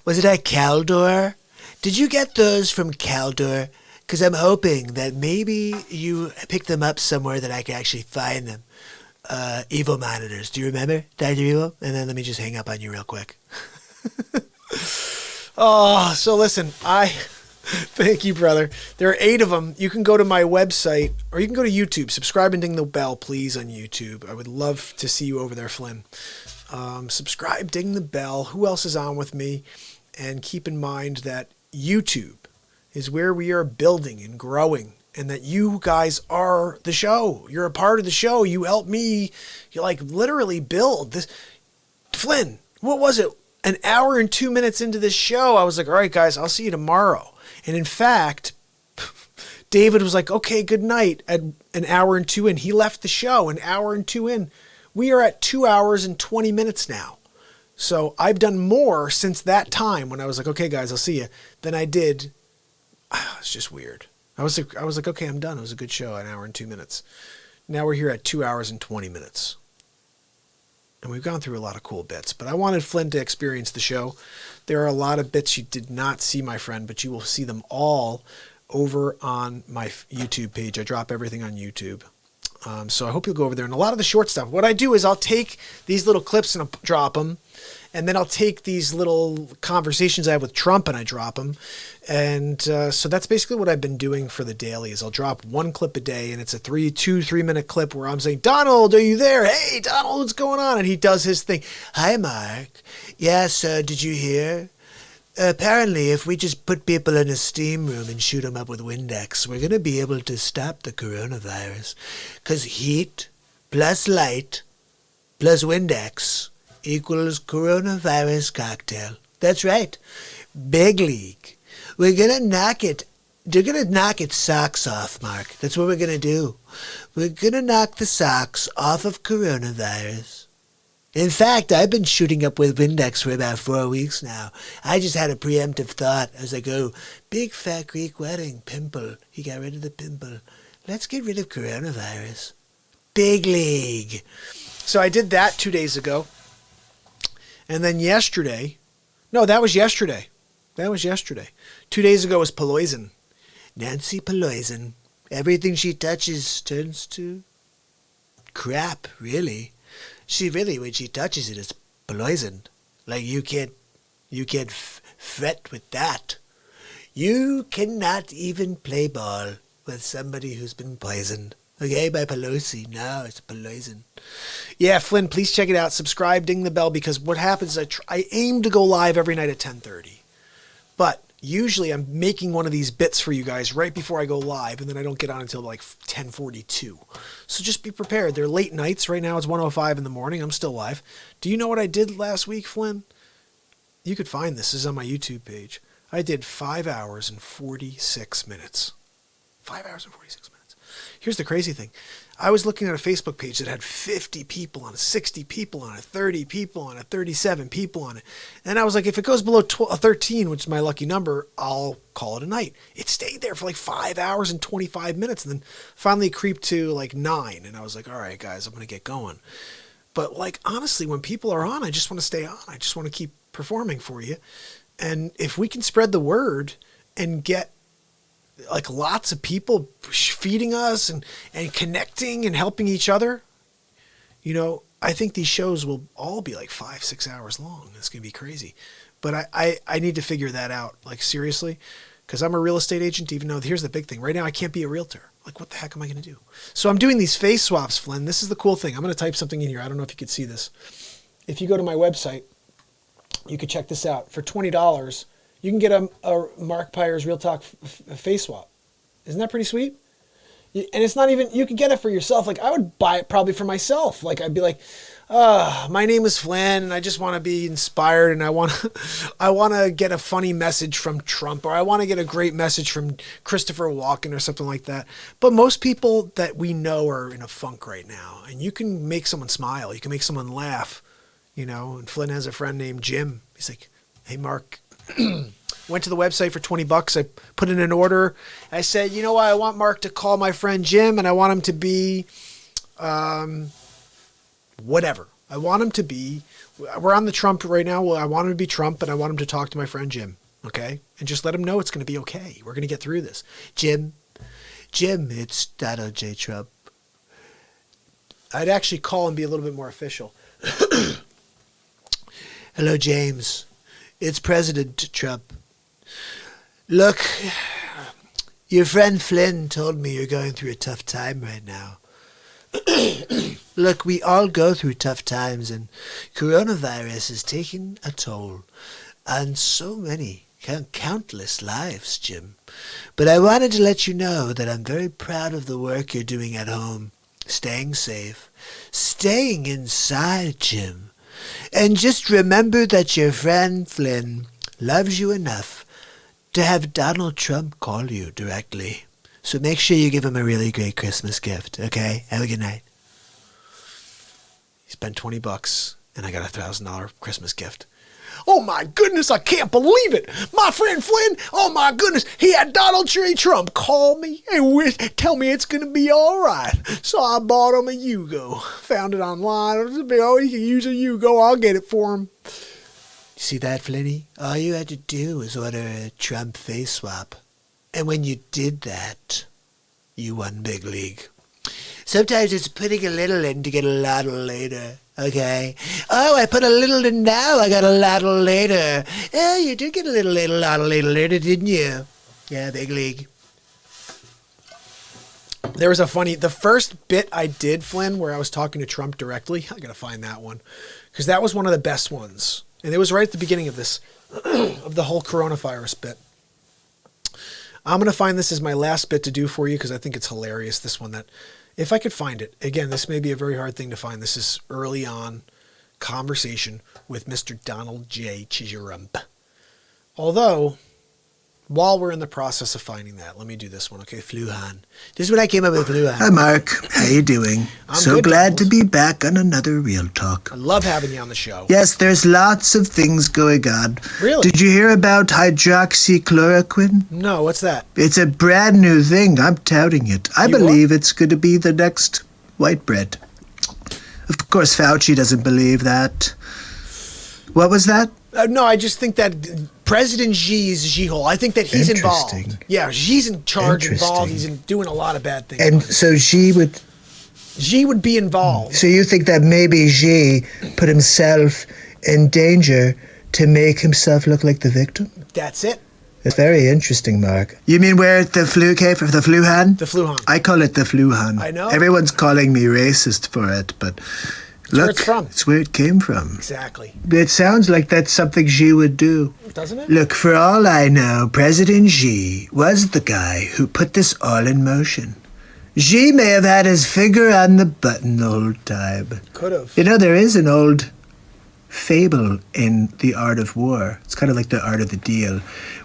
Speaker 6: Was it at Caldor? Did you get those from Caldor? Because I'm hoping that maybe you picked them up somewhere that I can actually find them. Evil monitors. Do you remember, Dr. Evil? And then let me just hang up on you real quick.
Speaker 4: Oh, so listen, thank you, brother. There are 8 of them. You can go to my website or you can go to YouTube. Subscribe and ding the bell, please, on YouTube. I would love to see you over there, Flynn. Subscribe, ding the bell. Who else is on with me? And keep in mind that YouTube is where we are building and growing, and that you guys are the show. You're a part of the show. You help me. You literally build this. Flynn, what was it? An hour and 2 minutes into this show, I was like, all right, guys, I'll see you tomorrow. And in fact, David was like, okay, good night at an hour and 2 in. He left the show an hour and 2 in. We are at 2 hours and 20 minutes now. So I've done more since that time when I was like, okay, guys, I'll see you, than I did. It's just weird. I was like, okay, I'm done. It was a good show, an hour and 2 minutes. Now we're here at 2 hours and 20 minutes. And we've gone through a lot of cool bits, but I wanted Flynn to experience the show. There are a lot of bits you did not see, my friend, but you will see them all over on my YouTube page. I drop everything on YouTube. So I hope you'll go over there. And a lot of the short stuff, what I do is I'll take these little clips and I'll drop them. And then I'll take these little conversations I have with Trump and I drop them. And so that's basically what I've been doing for the daily is I'll drop one clip a day. And it's a 3 minute clip where I'm saying, Donald, are you there? Hey, Donald, what's going on? And he does his thing. Hi, Mark. Yeah, so did you hear? Apparently, if we just put people in a steam room and shoot them up with Windex, we're going to be able to stop the coronavirus. Because heat plus light plus Windex equals coronavirus cocktail. That's right. Big league. We're going to knock it. They're going to knock its socks off, Mark. That's what we're going to do. We're going to knock the socks off of coronavirus. In fact, I've been shooting up with Windex for about 4 weeks now. I just had a preemptive thought. I was like, oh, big fat Greek wedding, pimple. He got rid of the pimple. Let's get rid of coronavirus. Big league. So I did that 2 days ago. And then yesterday, that was yesterday. 2 days ago was Pelosi. Nancy Pelosi. Everything she touches turns to crap, really. She really, when she touches it, it's poisoned. Like you can't fret with that. You cannot even play ball with somebody who's been poisoned. Okay, by Pelosi. No, it's poison. Yeah, Flynn, please check it out. Subscribe, ding the bell, because what happens is I aim to go live every night at 10:30. But usually I'm making one of these bits for you guys right before I go live, and then I don't get on until like 10:42. So just be prepared. They're late nights. Right now it's 1:05 in the morning. I'm still live. Do you know what I did last week, Flynn? You could find this. This is on my YouTube page. I did 5 hours and 46 minutes. 5 hours and 46 minutes. Here's the crazy thing. I was looking at a Facebook page that had 50 people on it, 60 people on it, 30 people on it, 37 people on it. And I was like, if it goes below 13, which is my lucky number, I'll call it a night. It stayed there for like 5 hours and 25 minutes and then finally creeped to like 9. And I was like, all right, guys, I'm going to get going. But like, honestly, when people are on, I just want to stay on. I just want to keep performing for you. And if we can spread the word and get like lots of people feeding us and connecting and helping each other, you know, I think these shows will all be like 5-6 hours long. It's going to be crazy. But I need to figure that out, like seriously, because I'm a real estate agent, even though here's the big thing. Right now, I can't be a realtor. Like, what the heck am I going to do? So I'm doing these face swaps, Flynn. This is the cool thing. I'm going to type something in here. I don't know if you could see this. If you go to my website, you could check this out. For $20, you can get a Mark Pires Real Talk face swap. Isn't that pretty sweet? And it's not even, you can get it for yourself. Like I would buy it probably for myself. Like I'd be like, my name is Flynn and I just want to be inspired and I want to get a funny message from Trump, or I want to get a great message from Christopher Walken or something like that. But most people that we know are in a funk right now, and you can make someone smile. You can make someone laugh, you know. And Flynn has a friend named Jim. He's like, hey, Mark, went to the website for $20. I put in an order. I said, you know what? I want Mark to call my friend Jim, and I want him to be whatever. I want him to be, we're on the Trump right now. Well, I want him to be Trump, and I want him to talk to my friend Jim. Okay? And just let him know it's going to be okay. We're going to get through this. Jim, it's Donald J. Trump. I'd actually call and be a little bit more official. Hello, James. It's President Trump. Look, your friend Flynn told me you're going through a tough time right now. Look, we all go through tough times, and coronavirus is taking a toll on so many, countless lives, Jim. But I wanted to let you know that I'm very proud of the work you're doing at home, staying safe, staying inside, Jim. And just remember that your friend Flynn loves you enough to have Donald Trump call you directly. So make sure you give him a really great Christmas gift, okay? Have a good night. He spent $20 and I got a $1,000 Christmas gift. Oh my goodness, I can't believe it. My friend Flynn, oh my goodness, he had Donald J. Trump call me and tell me it's going to be all right. So I bought him a Yugo. Found it online. Oh, he can use a Yugo. I'll get it for him. You see that, Flinny? All you had to do was order a Trump face swap. And when you did that, you won big league.
Speaker 6: Sometimes it's putting a little in to get a lot later. Okay. Oh, I put a little in now. I got a lot later. Oh, you did get a lot later, didn't you? Yeah, big league.
Speaker 4: There was the first bit I did, Flynn, where I was talking to Trump directly. I got to find that one because that was one of the best ones. And it was right at the beginning of this, of the whole coronavirus bit. I'm going to find this as my last bit to do for you because I think it's hilarious. This one that, if I could find it, again, this may be a very hard thing to find. This is early on conversation with Mr. Donald J. Chizurump. Although, while we're in the process of finding that, let me do this one. Okay, Fluhan. This is what I came up with, Fluhan.
Speaker 6: Hi, Mark. How you doing?
Speaker 4: I'm
Speaker 6: so
Speaker 4: good,
Speaker 6: glad to
Speaker 4: Donald.
Speaker 6: be back on another Real Talk.
Speaker 4: I love having you on the show.
Speaker 6: Yes, there's lots of things going on.
Speaker 4: Really?
Speaker 6: Did you hear about hydroxychloroquine?
Speaker 4: No, what's that?
Speaker 6: It's a brand new thing. I'm touting it. I
Speaker 4: You
Speaker 6: believe it's going to be the next white bread. Of course, Fauci doesn't believe that. What was that?
Speaker 4: No, I just think that President Xi is Xi-hole. I think that he's involved.
Speaker 6: Interesting.
Speaker 4: Yeah, Xi's in charge, involved.
Speaker 6: Interesting.
Speaker 4: He's doing a lot of bad things.
Speaker 6: And so Xi would...
Speaker 4: Xi would be involved.
Speaker 6: So you think that maybe Xi put himself in danger to make himself look like the victim?
Speaker 4: That's it.
Speaker 6: It's very interesting, Mark. You mean where the flu came from? The Fluhan?
Speaker 4: The Fluhan.
Speaker 6: I call it the Fluhan.
Speaker 4: I know.
Speaker 6: Everyone's calling me racist for it, but
Speaker 4: where
Speaker 6: look,
Speaker 4: it's from.
Speaker 6: it's where it came from.
Speaker 4: Exactly.
Speaker 6: It sounds like that's something Xi would do.
Speaker 4: Doesn't it?
Speaker 6: Look, for all I know, President Xi was the guy who put this all in motion. Xi may have had his finger on the button the whole time.
Speaker 4: Could have.
Speaker 6: You know, there is an old fable in the art of war. It's kind of like the art of the deal,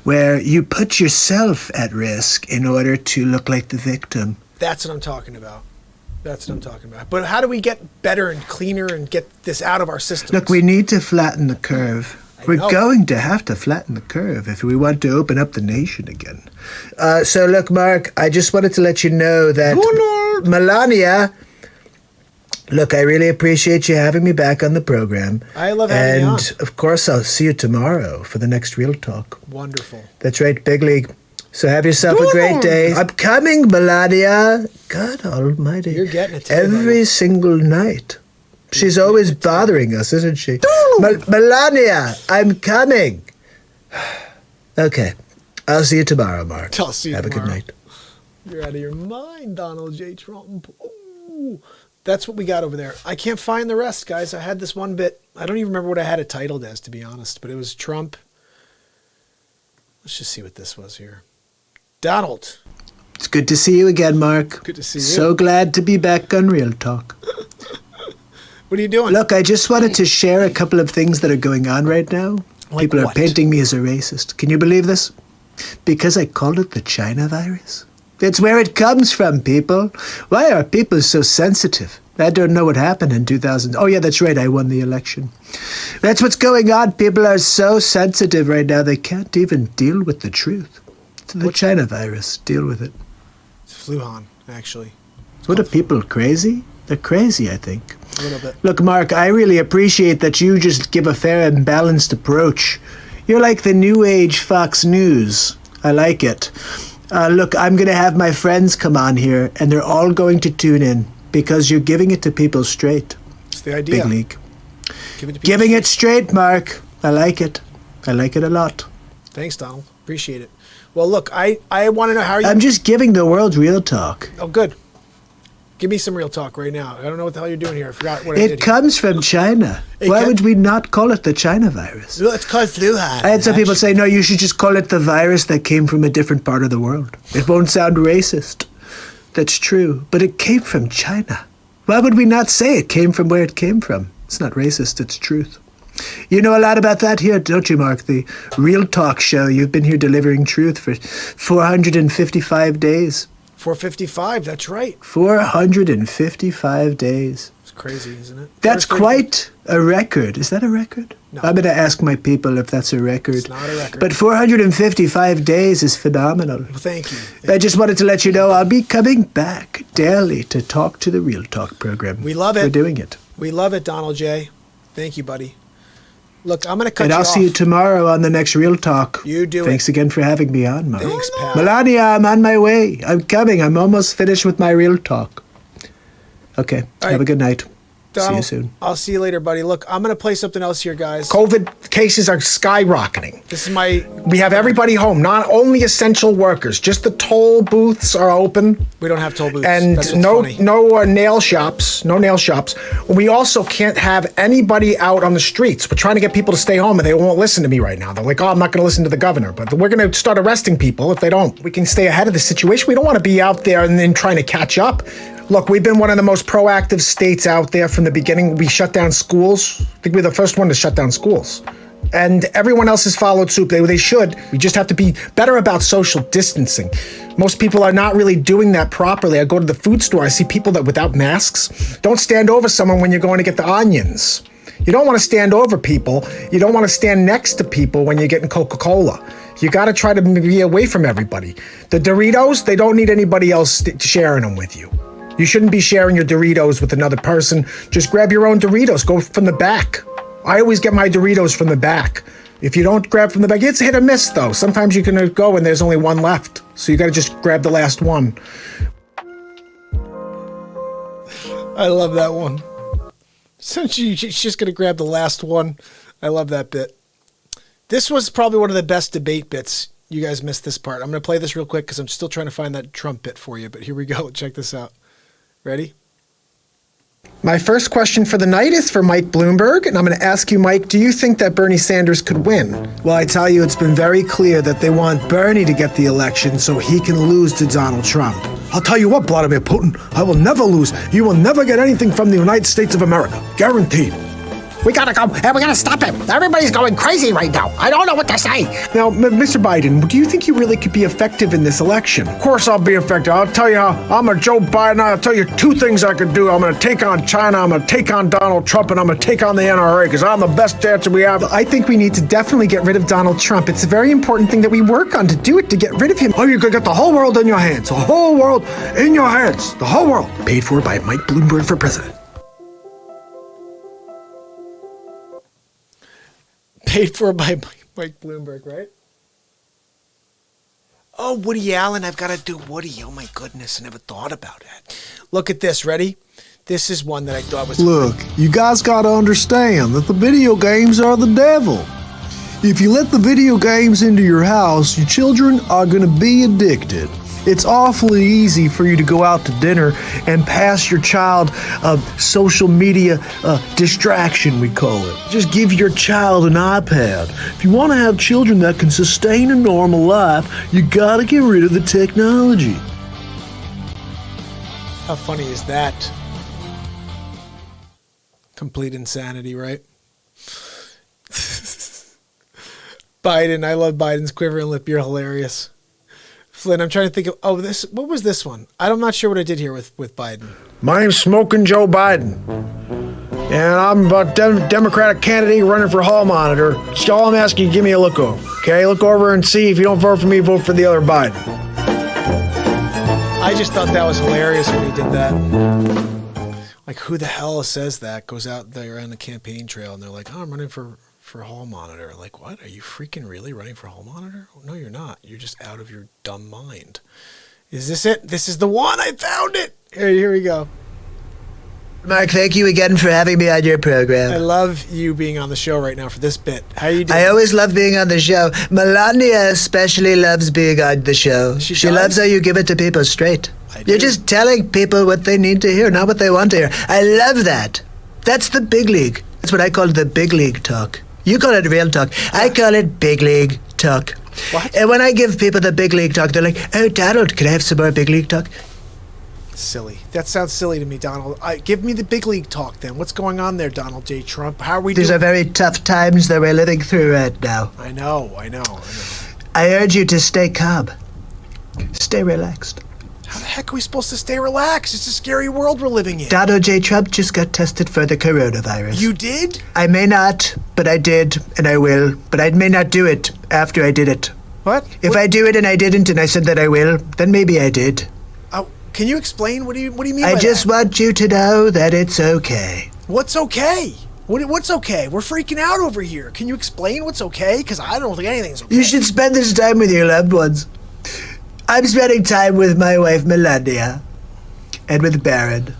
Speaker 6: where you put yourself at risk in order to look like the victim.
Speaker 4: That's what I'm talking about. That's what I'm talking about. But how do we get better and cleaner and get this out of our systems?
Speaker 6: Look, we need to flatten the curve. We're
Speaker 4: know.
Speaker 6: going to have to flatten the curve if we want to open up the nation again. So look, Mark, I just wanted to let you know that Melania... Look, I really appreciate you having me back on the program.
Speaker 4: I love having you on.
Speaker 6: And, of course, I'll see you tomorrow for the next Real Talk.
Speaker 4: Wonderful.
Speaker 6: That's right, big league. So have yourself a great day. I'm coming, Melania. God almighty.
Speaker 4: You're getting it today,
Speaker 6: every
Speaker 4: buddy.
Speaker 6: single night. She's always bothering us, isn't she? Melania, I'm coming. Okay. I'll see you tomorrow, Mark.
Speaker 4: I'll see you
Speaker 6: Have
Speaker 4: tomorrow.
Speaker 6: a good night.
Speaker 4: You're out of your mind, Donald J. Trump. Ooh. That's what we got over there. I can't find the rest, guys. I had this one bit. I don't even remember what I had it titled as, to be honest, but it was Trump. Let's just see what this was here. Donald.
Speaker 6: It's good to see you again, Mark.
Speaker 4: Good to see you.
Speaker 6: So glad to be back on Real Talk.
Speaker 4: What are you doing?
Speaker 6: Look, I just wanted to share a couple of things that are going on right now.
Speaker 4: Like
Speaker 6: People are
Speaker 4: what?
Speaker 6: painting me as a racist. Can you believe this? Because I called it the China virus. It's where it comes from, people. Why are people so sensitive? I don't know what happened in 2000. Oh, yeah, that's right. I won the election. That's what's going on. People are so sensitive right now, they can't even deal with the truth. It's the China virus. Deal with it.
Speaker 4: It's Fluhan, actually.
Speaker 6: What are people, crazy? They're crazy, I think.
Speaker 4: A little bit.
Speaker 6: Look, Mark, I really appreciate that you just give a fair and balanced approach. You're like the New Age Fox News. I like it. Look, I'm going to have my friends come on here, and they're all going to tune in because you're giving it to people straight.
Speaker 4: It's the idea.
Speaker 6: Big league.
Speaker 4: Give it to people.
Speaker 6: Giving it straight, Mark. I like it. I like it a lot.
Speaker 4: Thanks, Donald. Appreciate it. Well, look, I want to know how you...
Speaker 6: I'm just giving the world real talk.
Speaker 4: Oh, good. Give me some real talk right now. I don't know what the hell you're doing here. I forgot what I did
Speaker 6: It comes from China.
Speaker 4: It
Speaker 6: Why
Speaker 4: can-
Speaker 6: would we not call it the China virus?
Speaker 4: here. It's called Fluhan.
Speaker 6: I had some people say, no, you should just call it the virus that came from a different part of the world. It won't sound racist. That's true. But it came from China. Why would we not say it came from where it came from? It's not racist, it's truth. You know a lot about that here, don't you, Mark? The Real Talk show. You've been here delivering truth for 455 days.
Speaker 4: 455, that's right.
Speaker 6: 455 days.
Speaker 4: It's crazy, isn't it?
Speaker 6: That's
Speaker 4: First
Speaker 6: quite a record. Is that a record?
Speaker 4: No.
Speaker 6: I'm going to ask my people if that's a record.
Speaker 4: It's not a record.
Speaker 6: But 455 days is phenomenal.
Speaker 4: Well, thank you.
Speaker 6: I just wanted to let you know I'll be coming back daily to talk to the Real Talk program.
Speaker 4: We love it.
Speaker 6: We're doing it.
Speaker 4: We love it, Donald J. Thank you, buddy. Look, I'm going to cut
Speaker 6: And
Speaker 4: you
Speaker 6: I'll
Speaker 4: off.
Speaker 6: see you tomorrow on the next Real Talk.
Speaker 4: You do
Speaker 6: Thanks
Speaker 4: it.
Speaker 6: again for having me on, Mark.
Speaker 4: Thanks, pal.
Speaker 6: Melania, I'm on my way. I'm coming. I'm almost finished with my Real Talk. Okay.
Speaker 4: right.
Speaker 6: Have a good night.
Speaker 4: Donald,
Speaker 6: See you soon.
Speaker 4: I'll see you later, buddy. Look, I'm going to play something else here, guys.
Speaker 2: COVID cases are skyrocketing.
Speaker 4: This is my...
Speaker 2: We have everybody home, not only essential workers. Just the toll booths are open.
Speaker 4: We don't have toll booths.
Speaker 2: And
Speaker 4: That's what's funny.
Speaker 2: no nail shops. No nail shops. We also can't have anybody out on the streets. We're trying to get people to stay home, and they won't listen to me right now. They're like, oh, I'm not going to listen to the governor. But we're going to start arresting people if they don't. We can stay ahead of the situation. We don't want to be out there and then trying to catch up. Look, we've been one of the most proactive states out there from the beginning. We shut down schools. I think we're the first one to shut down schools. And everyone else has followed suit. They should. We just have to be better about social distancing. Most people are not really doing that properly. I go to the food store. I see people that without masks. Don't stand over someone when you're going to get the onions. You don't want to stand over people. You don't want to stand next to people when you're getting Coca-Cola. You got to try to be away from everybody. The Doritos, they don't need anybody else sharing them with you. You shouldn't be sharing your Doritos with another person. Just grab your own Doritos. Go from the back. I always get my Doritos from the back. If you don't grab from the back, it's hit or miss, though. Sometimes you can go and there's only one left. So you got to just grab the last one.
Speaker 4: I love that one. So she's just going to grab the last one. I love that bit. This was probably one of the best debate bits. You guys missed this part. I'm going to play this real quick because I'm still trying to find that Trump bit for you. But here we go. Check this out. Ready?
Speaker 2: My first question for the night is for Mike Bloomberg, and I'm going to ask you, Mike, do you think that Bernie Sanders could win?
Speaker 6: Well, I tell you, it's been very clear that they want Bernie to get the election so he can lose to Donald Trump.
Speaker 5: I'll tell you what, Vladimir Putin, I will never lose. You will never get anything from the United States of America. Guaranteed.
Speaker 3: We gotta go, and we gotta stop him. Everybody's going crazy right now. I don't know what to say.
Speaker 2: Now, Mr. Biden, do you think you really could be effective in this election?
Speaker 5: Of course I'll be effective. I'll tell you how I'm a Joe Biden. I'll tell you two things I could do. I'm going to take on China, I'm going to take on Donald Trump, and I'm going to take on the NRA because I'm the best dancer we have.
Speaker 2: I think we need to definitely get rid of Donald Trump. It's a very important thing that we work on to do it, to get rid of him.
Speaker 5: Oh, you could get the whole world in your hands. The whole world in your hands. The whole world.
Speaker 2: Paid for by Mike Bloomberg for president.
Speaker 4: Paid for by Mike Bloomberg, right? Oh, Woody Allen. I've got to do Woody. Oh, my goodness. I never thought about it. Look at this. Ready? This is one that I thought was...
Speaker 5: Look, you guys got to understand that the video games are the devil. If you let the video games into your house, your children are going to be addicted. It's awfully easy for you to go out to dinner and pass your child a social media distraction, we call it. Just give your child an iPad. If you want to have children that can sustain a normal life, you got to get rid of the technology.
Speaker 4: How funny is that? Complete insanity, right? Biden. I love Biden's quivering lip. You're hilarious. Flynn, I'm trying to think of, this, what was this one? I'm not sure what I did here with Biden.
Speaker 5: My name's Smoking Joe Biden, and I'm a Democratic candidate running for hall monitor. So all I'm asking you, give me a look over, okay? Look over and see if you don't vote for me, vote for the other Biden.
Speaker 4: I just thought that was hilarious when he did that. Like, who the hell says that, goes out there on the campaign trail, and they're like, oh, I'm running for hall monitor. Like, what? Are you freaking really running for hall monitor? Oh, no, you're not. You're just out of your dumb mind. Is this it? This is the one. I found it. Here we go.
Speaker 6: Mark, thank you again for having me on your program.
Speaker 4: I love you being on the show right now for this bit. How you doing?
Speaker 6: I always love being on the show. Melania especially loves being on the show. She loves how you give it to people straight. You're just telling people what they need to hear, not what they want to hear. I love that. That's the big league. That's what I call the big league talk. You call it real talk. I call it big league talk.
Speaker 4: What?
Speaker 6: And when I give people the big league talk, they're like, oh, Donald, can I have some more big league talk?
Speaker 4: Silly. That sounds silly to me, Donald. Give me the big league talk then. What's going on there, Donald J. Trump? How are we doing?
Speaker 6: These are very tough times that we're living through right now.
Speaker 4: I know.
Speaker 6: I urge you to stay calm. Stay relaxed.
Speaker 4: How the heck are we supposed to stay relaxed? It's a scary world we're living in.
Speaker 6: Donald J. Trump just got tested for the coronavirus.
Speaker 4: You did?
Speaker 6: I may not, but I did, and I will. But I may not do it after I did it.
Speaker 4: What?
Speaker 6: If I do it and I didn't, and I said that I will, then maybe I did.
Speaker 4: Can you explain? What do you mean
Speaker 6: I
Speaker 4: by
Speaker 6: just
Speaker 4: that?
Speaker 6: want you to know that it's okay.
Speaker 4: What's okay? What's okay? We're freaking out over here. Can you explain what's okay? Because I don't think anything's okay.
Speaker 6: You should spend this time with your loved ones. I'm spending time with my wife, Melania, and with Baron.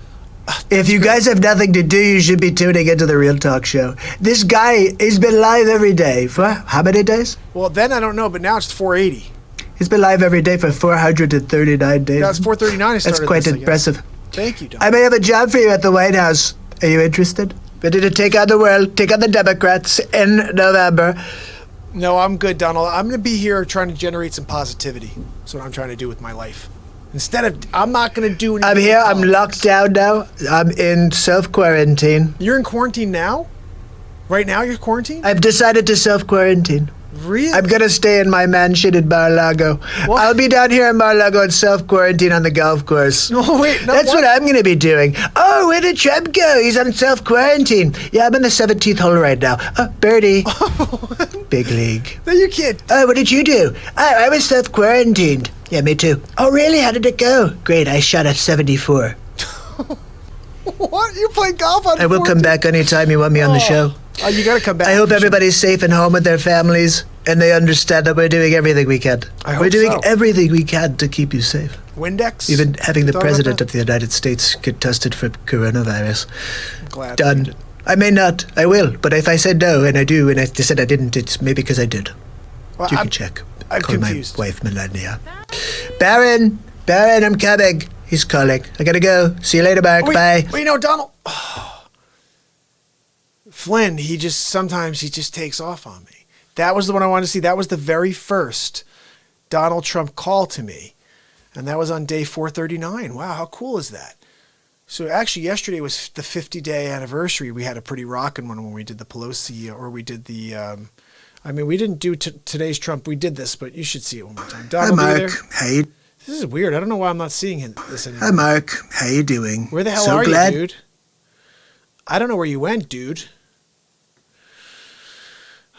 Speaker 6: If you guys have nothing to do, you should be tuning into the Real Talk show. This guy has been live every day for how many days?
Speaker 4: Well, then I don't know, but now it's 480.
Speaker 6: He's been live every day for 439 days.
Speaker 4: That's 439.
Speaker 6: That's quite impressive.
Speaker 4: Thank you, Don.
Speaker 6: I may have a job for you at the White House. Are you interested? Ready to take on the world, take on the Democrats in November.
Speaker 4: No, I'm good, Donald. I'm going to be here trying to generate some positivity. That's what I'm trying to do with my life. Instead of, I'm not going to do anything.
Speaker 6: I'm here. I'm locked down now. I'm in self-quarantine.
Speaker 4: You're in quarantine now? Right now you're quarantined?
Speaker 6: I've decided to self-quarantine.
Speaker 4: Really?
Speaker 6: I'm going to stay in my mansion in Mar-a-Lago.
Speaker 4: What?
Speaker 6: I'll be down here in Mar-a-Lago in self-quarantine on the golf course.
Speaker 4: No, wait. No,
Speaker 6: That's what I'm going to be doing. Oh, where did Trump go? He's on self-quarantine. Yeah, I'm in the 17th hole right now. Oh, birdie. Big league.
Speaker 4: No, you can't.
Speaker 6: Oh, what did you do? Oh, I was self-quarantined. Yeah, me too. Oh, really? How did it go? Great, I shot at 74.
Speaker 4: What? You play golf on
Speaker 6: I will come back anytime you want me on the show.
Speaker 4: Oh, you got to come back.
Speaker 6: I hope everybody's safe and home with their families, and they understand that we're doing everything we can. We're doing everything we can to keep you safe.
Speaker 4: Windex?
Speaker 6: Even having the
Speaker 4: Thought about
Speaker 6: president
Speaker 4: that?
Speaker 6: of the United States get tested for coronavirus.
Speaker 4: I'm glad you
Speaker 6: Done.
Speaker 4: did.
Speaker 6: I may not. I will. But if I said no, and I do, and I said I didn't, it's maybe because I did.
Speaker 4: Well,
Speaker 6: You
Speaker 4: I'm
Speaker 6: can check.
Speaker 4: I'm
Speaker 6: Call
Speaker 4: confused.
Speaker 6: my wife, Melania. Baron, I'm coming. He's calling. I gotta go. See you later, Mark. Bye.
Speaker 4: Wait, no, Donald. Flynn, sometimes he just takes off on me. That was the one I wanted to see. That was the very first Donald Trump call to me. And that was on day 439. Wow, how cool is that? So actually, yesterday was the 50-day anniversary. We had a pretty rockin' one when we did the Pelosi, or we did the, we didn't do today's Trump. We did this, but you should see it one more time.
Speaker 6: Hi,
Speaker 4: Donald, are you
Speaker 6: Mark.
Speaker 4: there?
Speaker 6: How you?
Speaker 4: This is weird. I don't know why I'm not seeing this anymore.
Speaker 6: Hi, Mark. How you doing?
Speaker 4: Where the hell
Speaker 6: so
Speaker 4: are
Speaker 6: glad-
Speaker 4: you, dude? I don't know where you went, dude.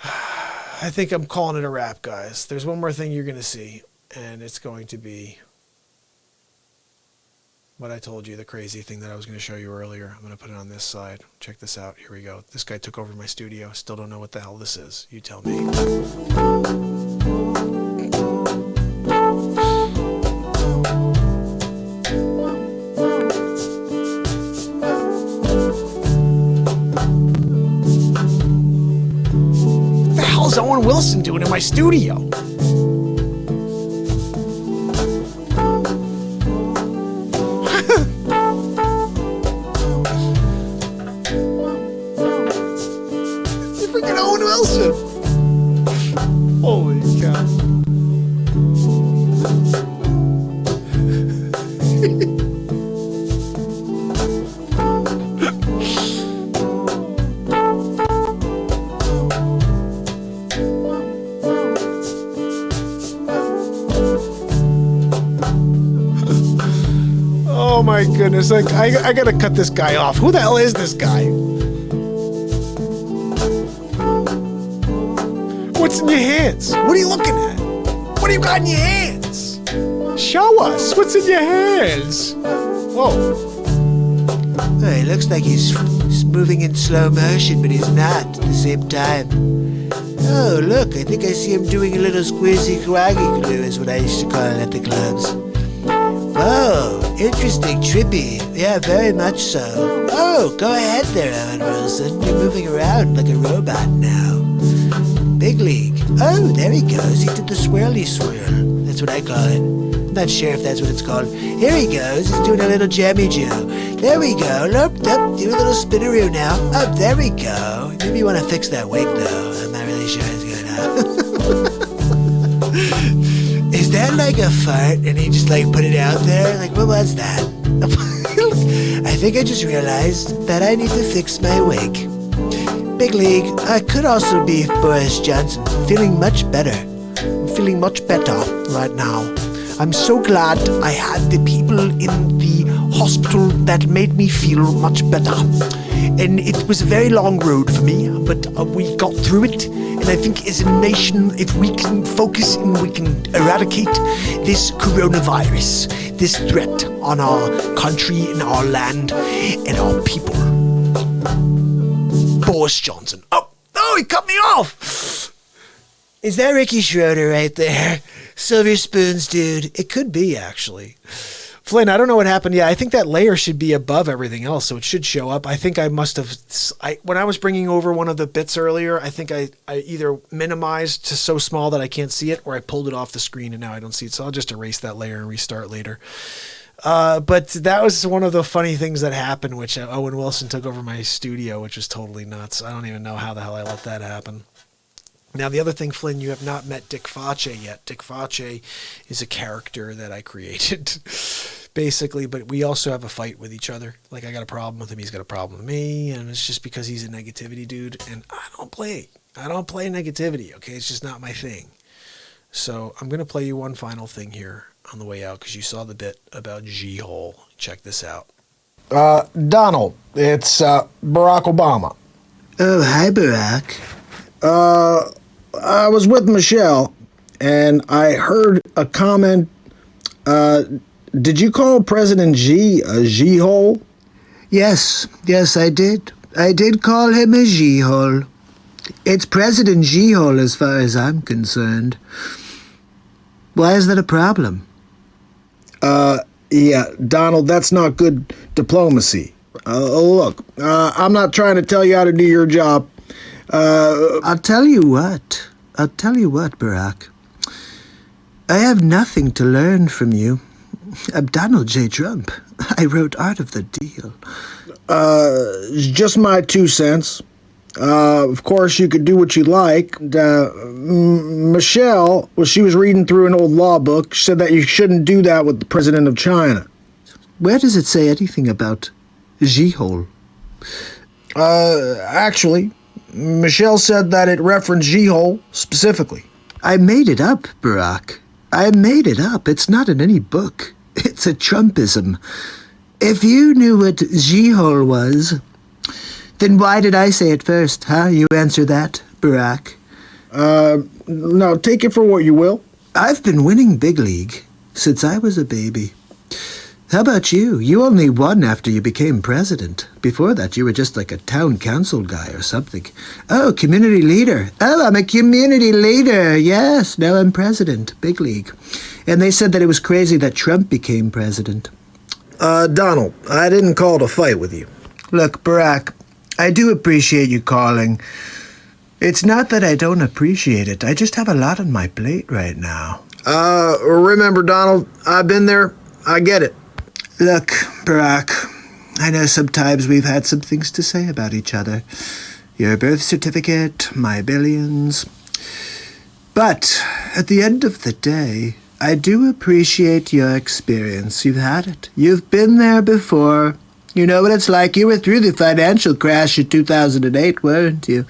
Speaker 4: I think I'm calling it a wrap, guys. There's one more thing you're going to see, and it's going to be what I told you, the crazy thing that I was going to show you earlier. I'm going to put it on this side. Check this out. Here we go. This guy took over my studio. Still don't know what the hell this is. You tell me. What the hell is Owen Wilson doing in my studio? Freaking Owen Wilson. Holy cow. Oh my goodness. Like I gotta cut this guy off. Who the hell is this guy? What's in your hands? What are you looking at? What do you got in your hands? Show us. What's in your hands? Whoa.
Speaker 6: Oh, it looks like he's moving in slow motion, but he's not at the same time. Oh, look, I think I see him doing a little squizzy quaggy glue, is what I used to call it at the clubs. Oh, interesting, trippy. Yeah, very much so. Oh, go ahead there, Owen Wilson. You're moving around like a robot now. Big league. Oh, there he goes. He did the swirly swirl. That's what I call it. I'm not sure if that's what it's called. Here he goes. He's doing a little jammy Joe. There we go. Look, up, do a little spinneroo now. Up, there we go. Maybe you want to fix that wig, though. I'm not really sure it's good, huh? Is that like a fart and he just like put it out there? Like, what was that? I think I just realized that I need to fix my wig. Big league. I could also be Boris Johnson. Feeling much better. I'm feeling much better right now. I'm so glad I had the people in the hospital that made me feel much better. And it was a very long road for me, but we got through it. And I think as a nation, if we can focus and we can eradicate this coronavirus, this threat on our country and our land and our people. Boris Johnson. Oh, he cut me off. Is that Ricky Schroeder right there? Silver spoons, dude. It could be, actually.
Speaker 4: Flynn, I don't know what happened. Yeah, I think that layer should be above everything else, so it should show up. I think I must have, when I was bringing over one of the bits earlier, I think I either minimized to so small that I can't see it, or I pulled it off the screen and now I don't see it. So I'll just erase that layer and restart later. But that was one of the funny things that happened, which Owen Wilson took over my studio, which was totally nuts. I don't even know how the hell I let that happen. Now, the other thing, Flynn, you have not met Dick Face yet. Dick Face is a character that I created, basically, but we also have a fight with each other. Like, I got a problem with him, he's got a problem with me, and it's just because he's a negativity dude, and I don't play negativity, okay? It's just not my thing. So I'm going to play you one final thing here on the way out, because you saw the bit about G-hole. Check this out.
Speaker 5: Donald, it's Barack Obama.
Speaker 6: Oh, hi, Barack.
Speaker 5: I was with Michelle, and I heard a comment. Did you call President Xi a G-hole?
Speaker 6: Yes, I did. I did call him a G-hole. It's President G-hole as far as I'm concerned. Why is that a problem?
Speaker 5: Yeah, Donald, that's not good diplomacy. Look, I'm not trying to tell you how to do your job.
Speaker 6: I'll tell you what, Barack. I have nothing to learn from you. I'm Donald J. Trump. I wrote Art of the Deal.
Speaker 5: Just my 2 cents. Of course, you could do what you like. Michelle, well, she was reading through an old law book, said that you shouldn't do that with the president of China.
Speaker 6: Where does it say anything about G-hole?
Speaker 5: Actually, Michelle said that it referenced G-hole specifically.
Speaker 6: I made it up, Barack. I made it up. It's not in any book. It's a Trumpism. If you knew what G-hole was, then why did I say it first, huh? You answer that, Barack.
Speaker 5: No, take it for what you will.
Speaker 6: I've been winning Big League since I was a baby. How about you? You only won after you became president. Before that, you were just like a town council guy or something. Oh, community leader. Oh, I'm a community leader. Yes, now I'm president. Big League. And they said that it was crazy that Trump became president.
Speaker 5: Donald, I didn't call to fight with you.
Speaker 6: Look, Barack, I do appreciate you calling. It's not that I don't appreciate it. I just have a lot on my plate right now.
Speaker 5: Remember, Donald, I've been there. I get it.
Speaker 6: Look, Barack, I know sometimes we've had some things to say about each other. Your birth certificate, my billions. But at the end of the day, I do appreciate your experience. You've had it. You've been there before. You know what it's like. You were through the financial crash in 2008, weren't you?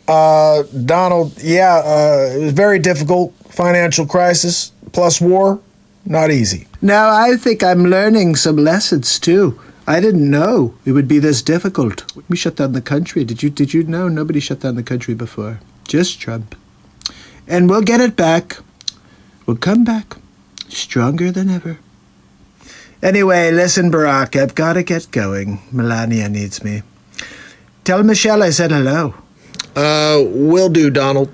Speaker 5: Donald, yeah, it was very difficult. Financial crisis plus war, not easy.
Speaker 6: Now I think I'm learning some lessons too. I didn't know it would be this difficult. We shut down the country. Did you know? Nobody shut down the country before. Just Trump. And we'll get it back. We'll come back stronger than ever. Anyway, listen, Barack, I've got to get going. Melania needs me. Tell Michelle I said hello.
Speaker 5: Will do, Donald.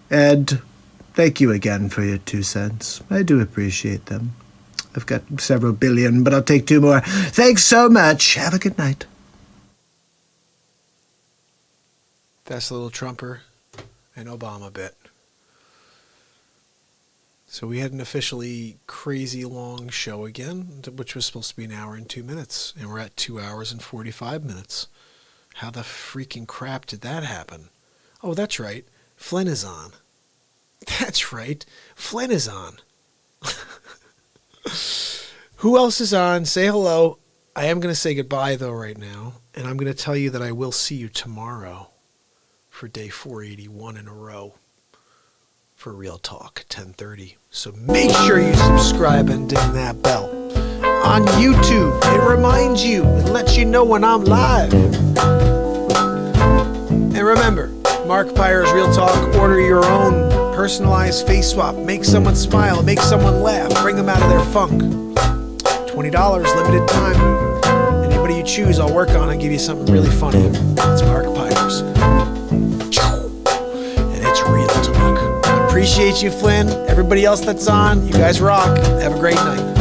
Speaker 6: And thank you again for your 2 cents. I do appreciate them. I've got several billion, but I'll take 2 more. Thanks so much. Have a good night.
Speaker 4: That's a little Trumper and Obama bit. So we had an officially crazy long show again, which was supposed to be 1 hour and 2 minutes, and we're at 2 hours and 45 minutes. How the freaking crap did that happen? Oh, that's right. Flynn is on. That's right. Flynn is on. Who else is on? Say hello. I am going to say goodbye, though, right now, and I'm going to tell you that I will see you tomorrow for day 481 in a row for Real Talk at 10:30. So make sure you subscribe and ding that bell. On YouTube, it reminds you and lets you know when I'm live. And remember, Mark Pires Real Talk, order your own personalized face swap. Make someone smile, make someone laugh, bring them out of their funk. $20, limited time. Anybody you choose, I'll work on and give you something really funny. It's Mark Pires. And it's Real Talk. Appreciate you, Flynn. Everybody else that's on, you guys rock. Have a great night.